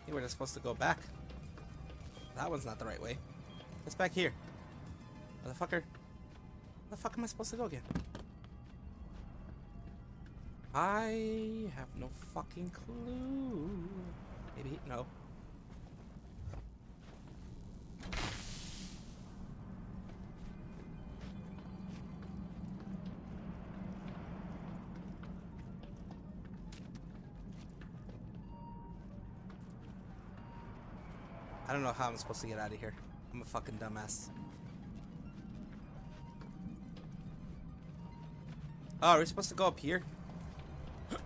We're just supposed to go back. That one's not the right way. It's back here. Motherfucker. Where the fuck am I supposed to go again? I have no fucking clue. Maybe, no. I don't know how I'm supposed to get out of here. I'm a fucking dumbass. Oh, are we supposed to go up here? I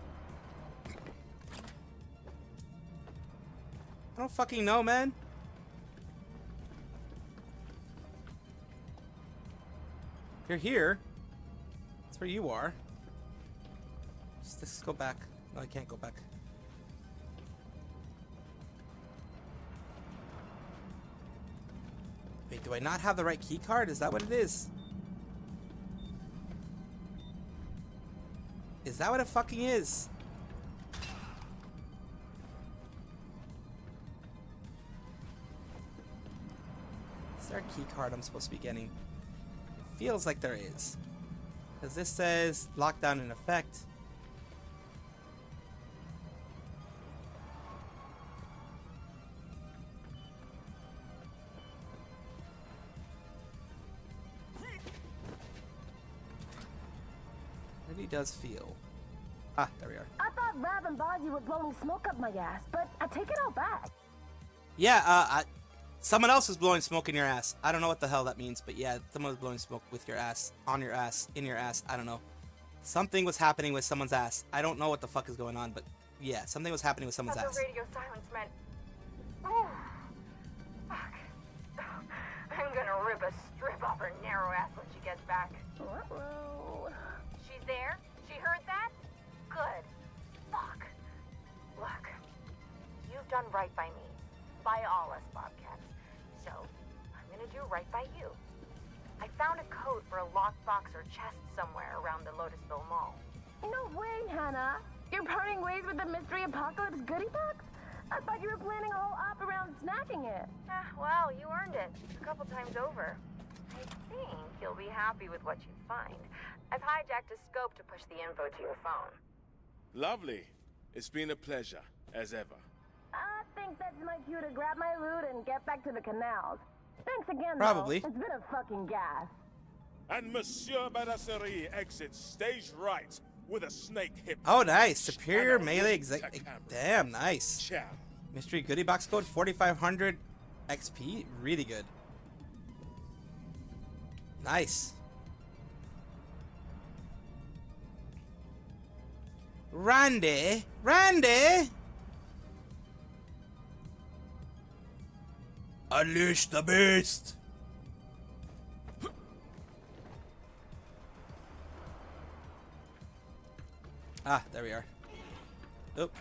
don't fucking know, man. If you're here, that's where you are. Let's go back. No, I can't go back. Wait, do I not have the right key card? Is that what it is? Is that what it fucking is? Is there a key card I'm supposed to be getting? It feels like there is. Because this says lockdown in effect. Does feel. Ah, there we are. I thought Rav and Bozzy were blowing smoke up my ass, but I take it all back. Yeah, someone else was blowing smoke in your ass. I don't know what the hell that means, but yeah, someone was blowing smoke with your ass, on your ass, in your ass. I don't know. Something was happening with someone's ass. I don't know what the fuck is going on, but yeah, something was happening with someone's ass. The radio silence meant. Oh, fuck. I'm gonna rip a strip off her narrow ass when she gets back. She's there? She heard that? Good. Fuck. Look, you've done right by me. By all us Bobcats. So, I'm gonna do right by you. I found a code for a locked box or chest somewhere around the Lotusville Mall. No way, Hannah. You're parting ways with the Mystery Apocalypse goodie box? I thought you were planning a whole op around snacking it. Well, you earned it. A couple times over. I think you'll be happy with what you find. I've hijacked a scope to push the info to your phone. Lovely. It's been a pleasure, as ever. I think that's my cue to grab my loot and get back to the canals. Thanks again, Probably. though. It's been a fucking gas. And Monsieur Badasserie exits stage right. with a snake hip. Oh, nice. Superior And a melee ring to exec. camera. Damn, nice. Ciao. Mystery goodie box code 4500 XP. Really good. Nice. Randy. Randy. Unleash the beast. Ah, there we are. Oop.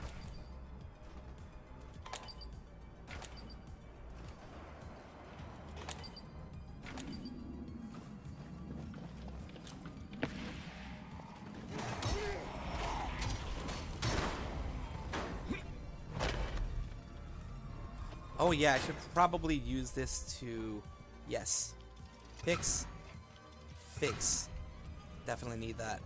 Oh yeah, I should probably use this to... Yes. Fix. Fix. Definitely need that.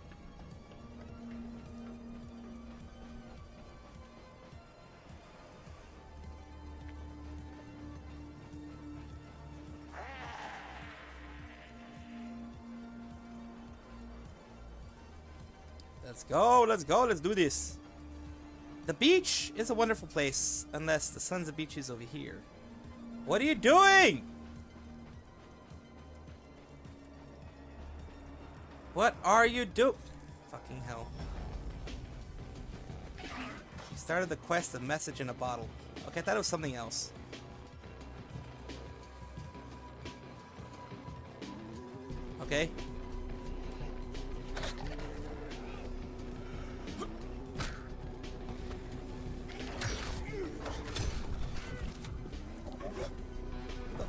Let's go, let's go, let's do this. The beach is a wonderful place, unless the Sons of Beach is over here. What are you doing? What are you doing? Fucking hell. She started the quest, a message in a bottle. Okay, I thought it was something else. Okay.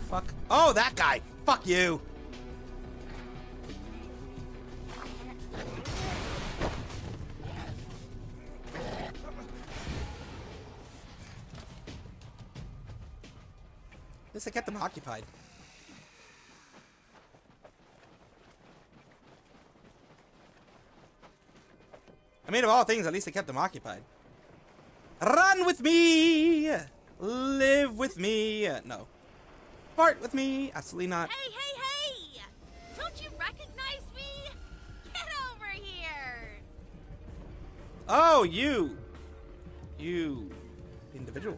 Fuck. Oh, that guy. Fuck you. At least I kept them occupied. I mean, of all things, at least I kept them occupied. Run with me! Live with me! No. Fart with me! Absolutely not. Hey, hey, hey! Don't you recognize me? Get over here! Oh, you! You individual.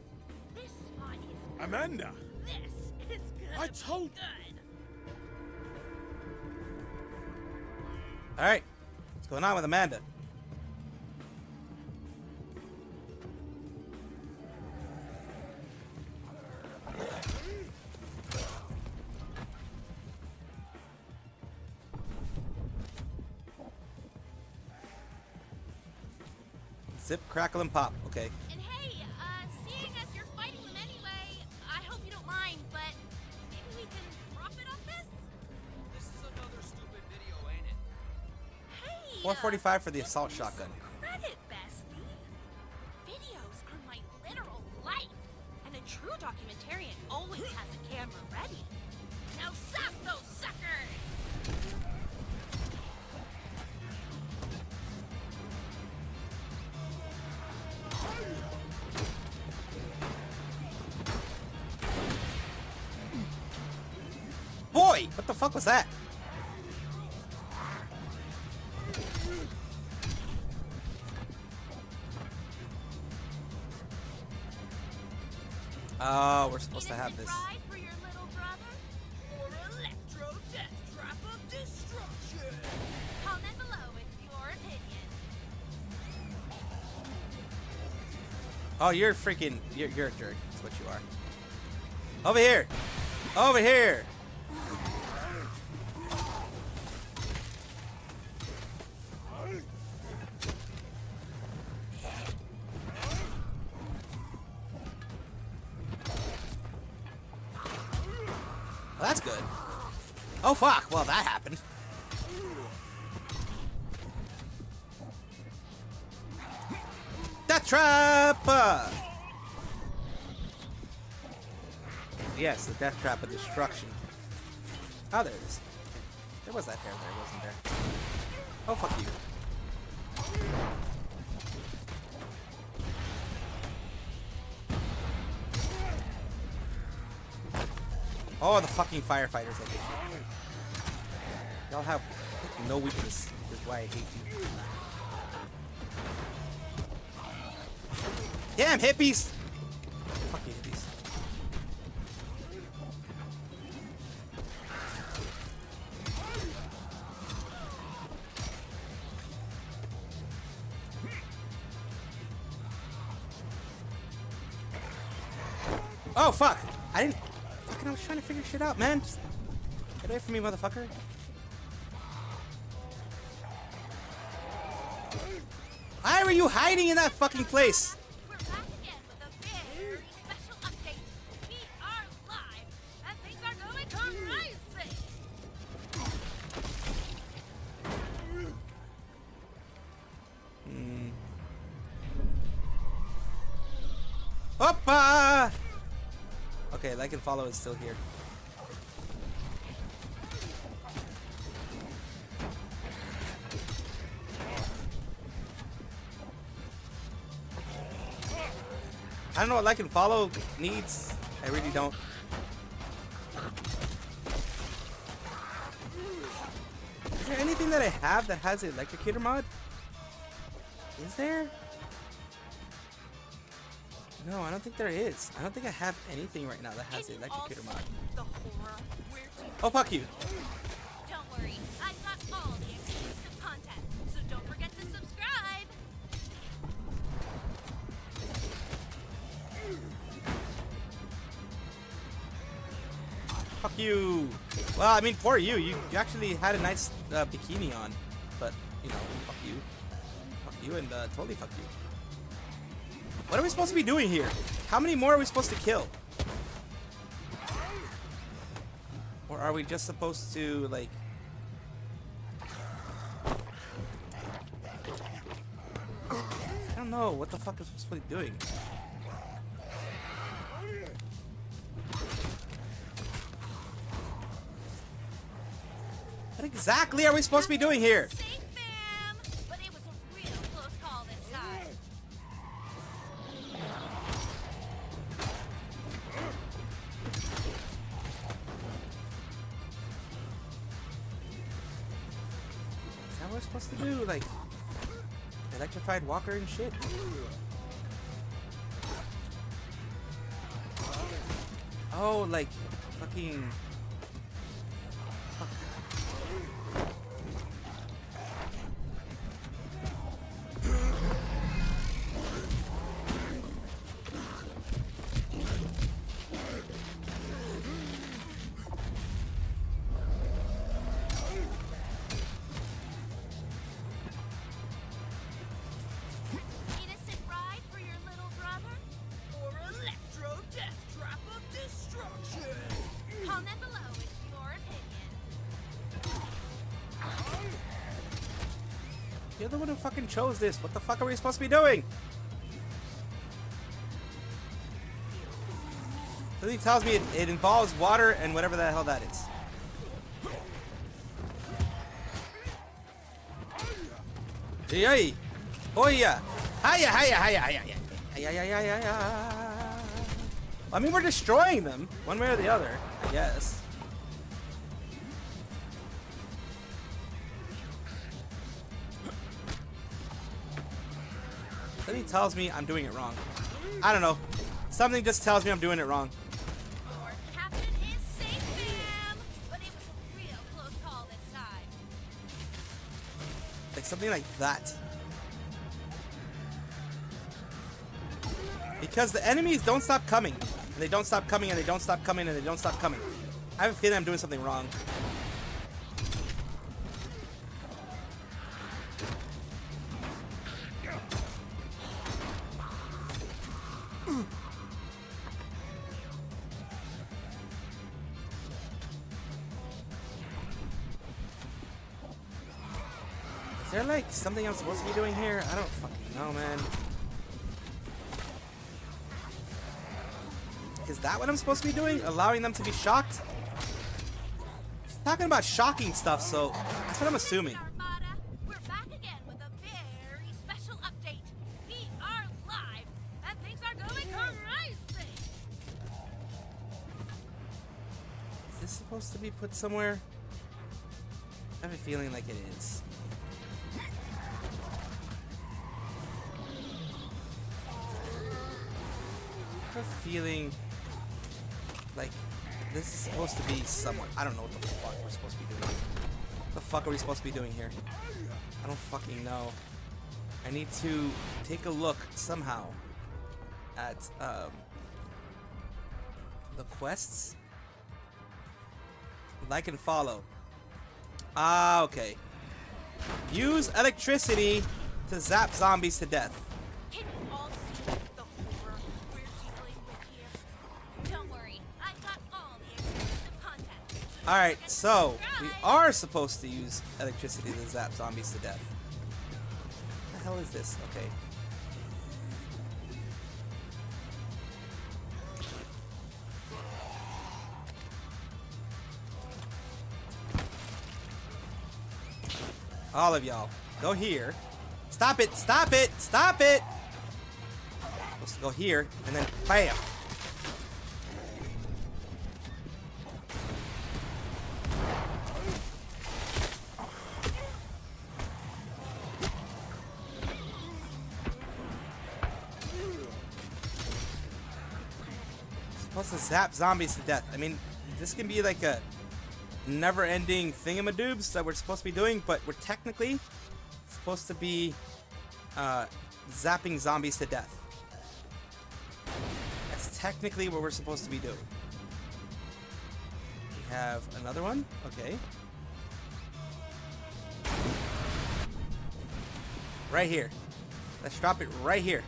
This spot is Amanda! This is good. I told good. Alright. What's going on with Amanda? Zip, crackle, and pop. Okay. And hey, seeing as you're fighting them anyway, I hope you don't mind, but maybe we can profit off this? This is another stupid video, ain't it? Hey! 445 for the assault shotgun. Credit, bestie. Videos are my literal life, and a true documentarian always has a camera ready. Now zap those suckers! Boy, what the fuck was that? Oh, we're supposed to have this. Ride for your little brother? Or electro death trap of destruction? Comment below with your opinion. Oh, you're freaking... You're a jerk. That's what you are. Over here! Over here! Well, that's good. Oh, fuck. Well, that happened. Death trap! Yes, the death trap of destruction. Oh, there it is. There was that hair there, wasn't there? Oh, fuck you. Oh, the fucking firefighters. I hate you. Y'all have no weakness. This is why I hate you. Damn hippies! Fuck you, hippies. Oh fuck! I didn't. Fucking, I was trying to figure shit out, man. Just get away from me, motherfucker. Why were you hiding in that fucking place? We're back again with a very special update. We are live, and things are going crazy. Hoppa! Okay, like and follow is still here. I don't know what like and follow needs. I really don't. Is there anything that I have that has an electrocutor mod? Is there? No, I don't think there is. I don't think I have anything right now that has the electrocutor mod. The horror. Where to Oh, fuck you. Don't worry, I've got all the exclusive content, so don't forget to subscribe. Fuck you. Well, I mean, poor you. You actually had a nice bikini on. But, you know, fuck you. Fuck you and totally fuck you. What are we supposed to be doing here? How many more are we supposed to kill? Or are we just supposed to, like... I don't know. What the fuck is we supposed to be doing? What exactly are we supposed to be doing here? Safe, fam, but it was a real close call this time. Is that what we're supposed to do? Like, electrified walker and shit? Oh, like, fucking... Fuck. Innocent ride for your little brother? Or electro death trap of destruction? Comment below with your opinion. You're the one who fucking chose this. What the fuck are we supposed to be doing? Something tells me it involves water and whatever the hell that is. Yay! Oh yeah! Hiya! Hiya! Hiya! Hiya! Hiya! Hiya! Hiya! I mean, we're destroying them one way or the other, I guess. Something tells me I'm doing it wrong. I don't know. Something just tells me I'm doing it wrong. Our captain is safe, fam, but it was a real close call this time. Like something like that. Because the enemies don't stop coming. And they don't stop coming and they don't stop coming and they don't stop coming. I have a feeling I'm doing something wrong. Is there like something I'm supposed to be doing here? I don't fucking know, man. Is that what I'm supposed to be doing? Allowing them to be shocked? He's talking about shocking stuff, so that's what I'm assuming. We're back again with a very special update. We are live, and things are going crazy. Is this supposed to be put somewhere? I have a feeling like it is. have a feeling like this is supposed to be someone. I don't know what the fuck we're supposed to be doing. What the fuck are we supposed to be doing here? I don't fucking know. I need to take a look somehow at the quests. Like and follow. Ah, okay. Use electricity to zap zombies to death. Can you all see the horror we're dealing with here? Don't worry, I've got all the exclusive content. Alright, so we are supposed to use electricity to zap zombies to death. What the hell is this? Okay. All of y'all, go here. Stop it! Stop it! Stop it! Supposed to go here, and then bam! Supposed to zap zombies to death. I mean, this can be like a never-ending thingamadoobs that we're supposed to be doing, but we're technically supposed to be zapping zombies to death. That's technically what we're supposed to be doing. We have another one. Okay. Right here. Let's drop it right here.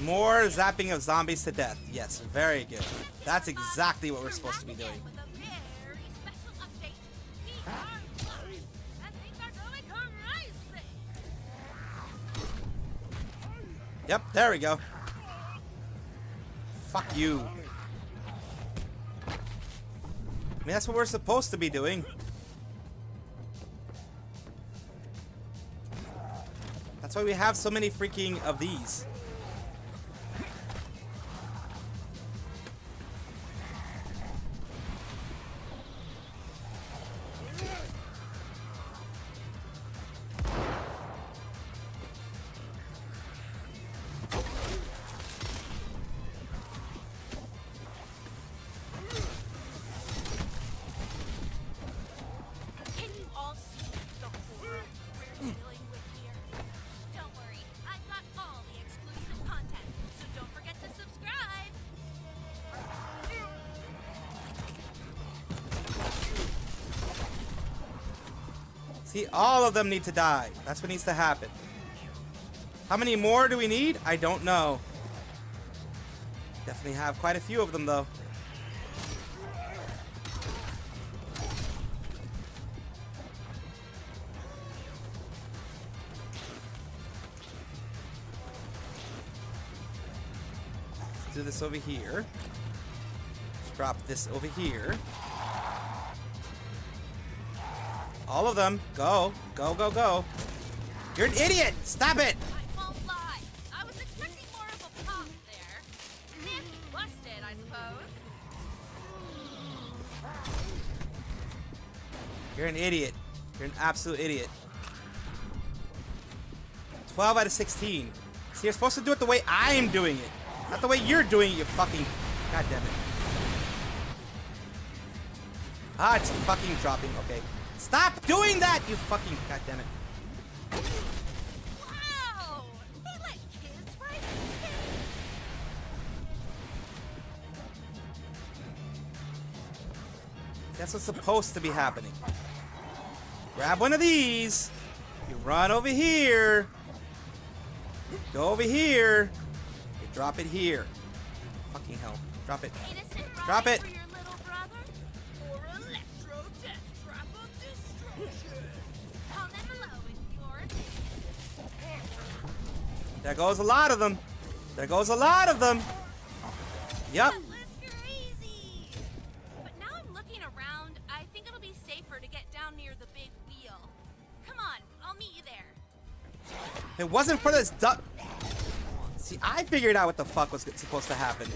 More zapping of zombies to death. Yes, very good. That's exactly what we're supposed to be doing. Yep, there we go. Fuck you. I mean, that's what we're supposed to be doing. That's why we have so many freaking of these. See, all of them need to die. That's what needs to happen. How many more do we need? I don't know. Definitely have quite a few of them, though. Let's do this over here. Let's drop this over here. All of them. Go. Go, go, go. You're an idiot! Stop it! I won't lie. I was expecting more of a pop there. If you busted, I suppose. You're an idiot. You're an absolute idiot. 12 out of 16. See, you're supposed to do it the way I'm doing it. Not the way you're doing it, you fucking... God damn it. Ah, it's fucking dropping. Okay. Stop doing that, you fucking... God damn it. Wow! They let kids write That's what's supposed to be happening. Grab one of these. You run over here. Go over here. You drop it here. Fucking hell. Drop it. Drop it. There goes a lot of them. There goes a lot of them. Yep. But now I'm looking around, I think it'll be safer to get down near the big wheel. Come on, I'll meet you there. If it wasn't for this duck... See, I figured out what the fuck was supposed to happen.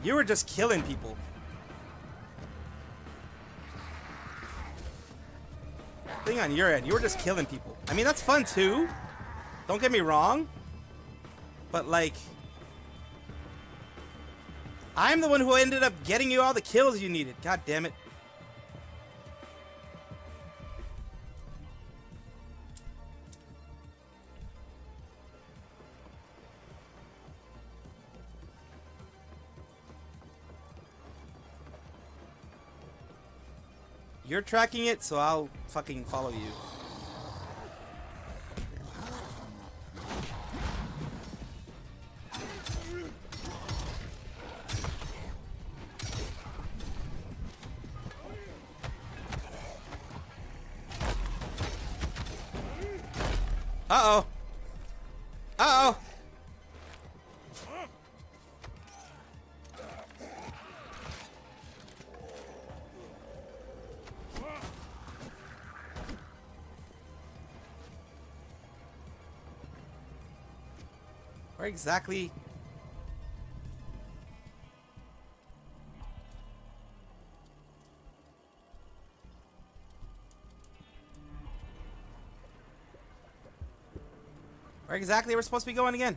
You were just killing people. Thing on your end, you were just killing people. I mean, that's fun too. Don't get me wrong. But like... I'm the one who ended up getting you all the kills you needed. God damn it. You're tracking it, so I'll fucking follow you. Uh-oh. Uh-oh. Where exactly? Where exactly we're supposed to be going again?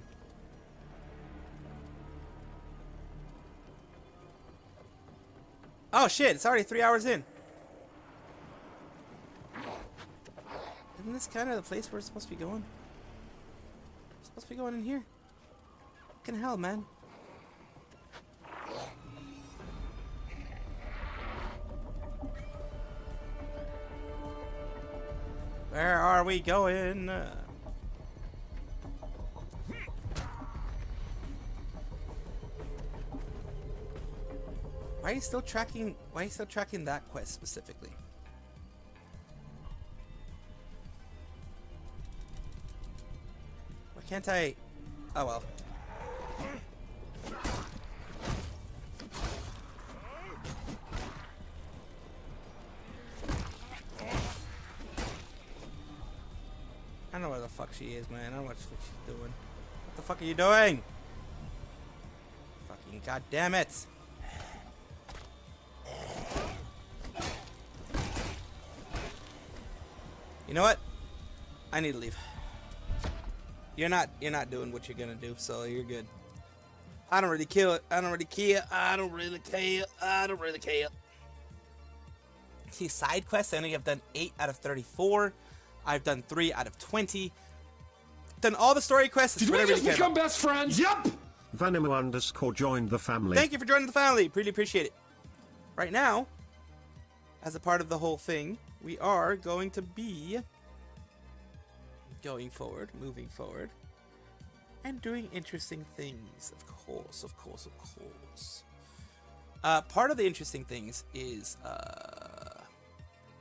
Oh shit, it's already 3 hours in. Isn't this kind of the place we're supposed to be going? We're supposed to be going in here. Fucking hell, man. Where are we going? Why are you still tracking? Why are you still tracking that quest specifically? Why can't I? Oh well. I don't know where the fuck she is, man. I don't know what she's doing. What the fuck are you doing? Fucking goddamn it! You know what? I need to leave. You're not doing what you're gonna do, so you're good. I don't really care. I don't really care. I don't really care. I don't really care. See, side quests, I know have done 8 out of 34. I've done 3 out of 20. Done all the story quests. Did we just become best friends? Yep! Vanimo_ joined the family. Thank you for joining the family. Really appreciate it. Right now, as a part of the whole thing, we are going to be going forward, moving forward, and doing interesting things. Of course, of course, of course. Part of the interesting things is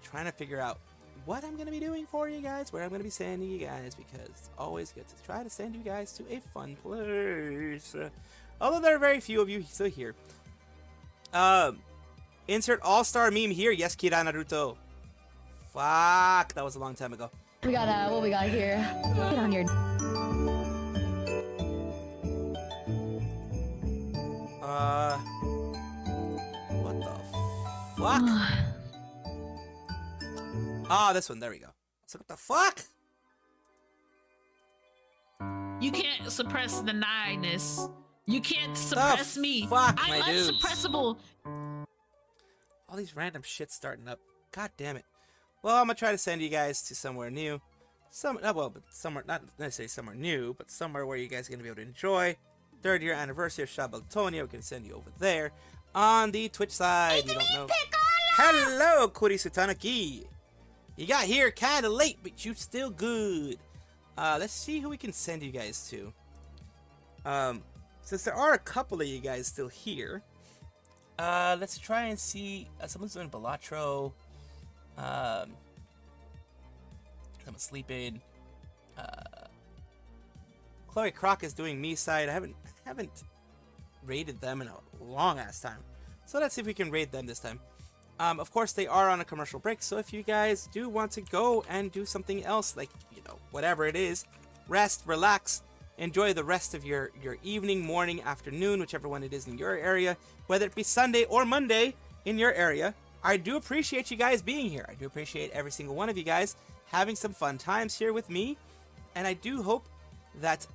trying to figure out what I'm going to be doing for you guys, where I'm going to be sending you guys, because it's always good to try to send you guys to a fun place. Although there are very few of you still here. Insert all-star meme here. Yes, Kira Naruto. Fuck, that was a long time ago. We got what we got here. Get on your. What the fuck? Ah, this one. There we go. So what the fuck? You can't suppress the nighness. You can't suppress me. Fuck, I'm my dudes. unsuppressible. All these random shit starting up. God damn it. Well, I'm gonna try to send you guys to somewhere new. But somewhere, not necessarily somewhere new, but somewhere where you guys are gonna be able to enjoy. 3rd year anniversary of Shabaltonia. We're gonna send you over there on the Twitch side. You don't know. Hello, Kurisu Tanaki. You got here kind of late, but you still good. Let's see who we can send you guys to. Since there are a couple of you guys still here, let's try and see. Someone's doing Balatro. Someone's sleeping. Chloe Croc is doing me side. I haven't raided them in a long ass time, so let's see if we can raid them this time. Of course, they are on a commercial break, so if you guys do want to go and do something else, like, you know, whatever it is, rest, relax, enjoy the rest of your evening, morning, afternoon, whichever one it is in your area, whether it be Sunday or Monday in your area. I do appreciate you guys being here. I do appreciate every single one of you guys having some fun times here with me. And I do hope that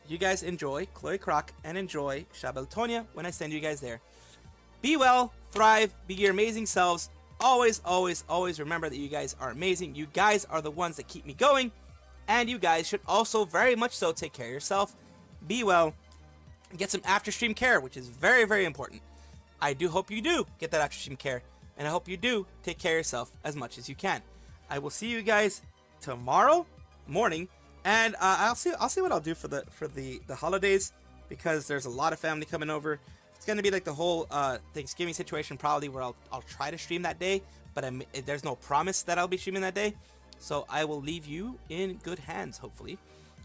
you guys enjoy Chloe Croc and enjoy Shabeltonia when I send you guys there. Be well, thrive, be your amazing selves. Always, always, always remember that you guys are amazing. You guys are the ones that keep me going. And you guys should also very much so take care of yourself. Be well. Get some after stream care, which is very, very important. I do hope you do get that after stream care. And I hope you do take care of yourself as much as you can. I will see you guys tomorrow morning. And I'll see what I'll do for the holidays, because there's a lot of family coming over. It's gonna be like the whole Thanksgiving situation, probably, where I'll try to stream that day, but there's no promise that I'll be streaming that day. So I will leave you in good hands, hopefully.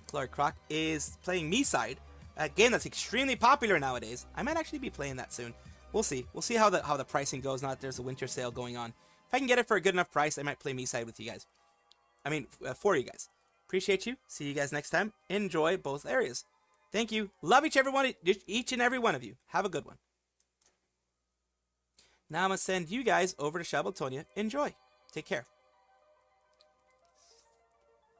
Chloe Croc is playing Me Side, a game that's extremely popular nowadays. I might actually be playing that soon. We'll see. We'll see how the pricing goes. Now that there's a winter sale going on. If I can get it for a good enough price, I might play Me Side with you guys. I mean, for you guys. Appreciate you. See you guys next time. Enjoy both areas. Thank you. Love each and every one of you. Have a good one. Now I'm going to send you guys over to Shabeltonia. Enjoy. Take care.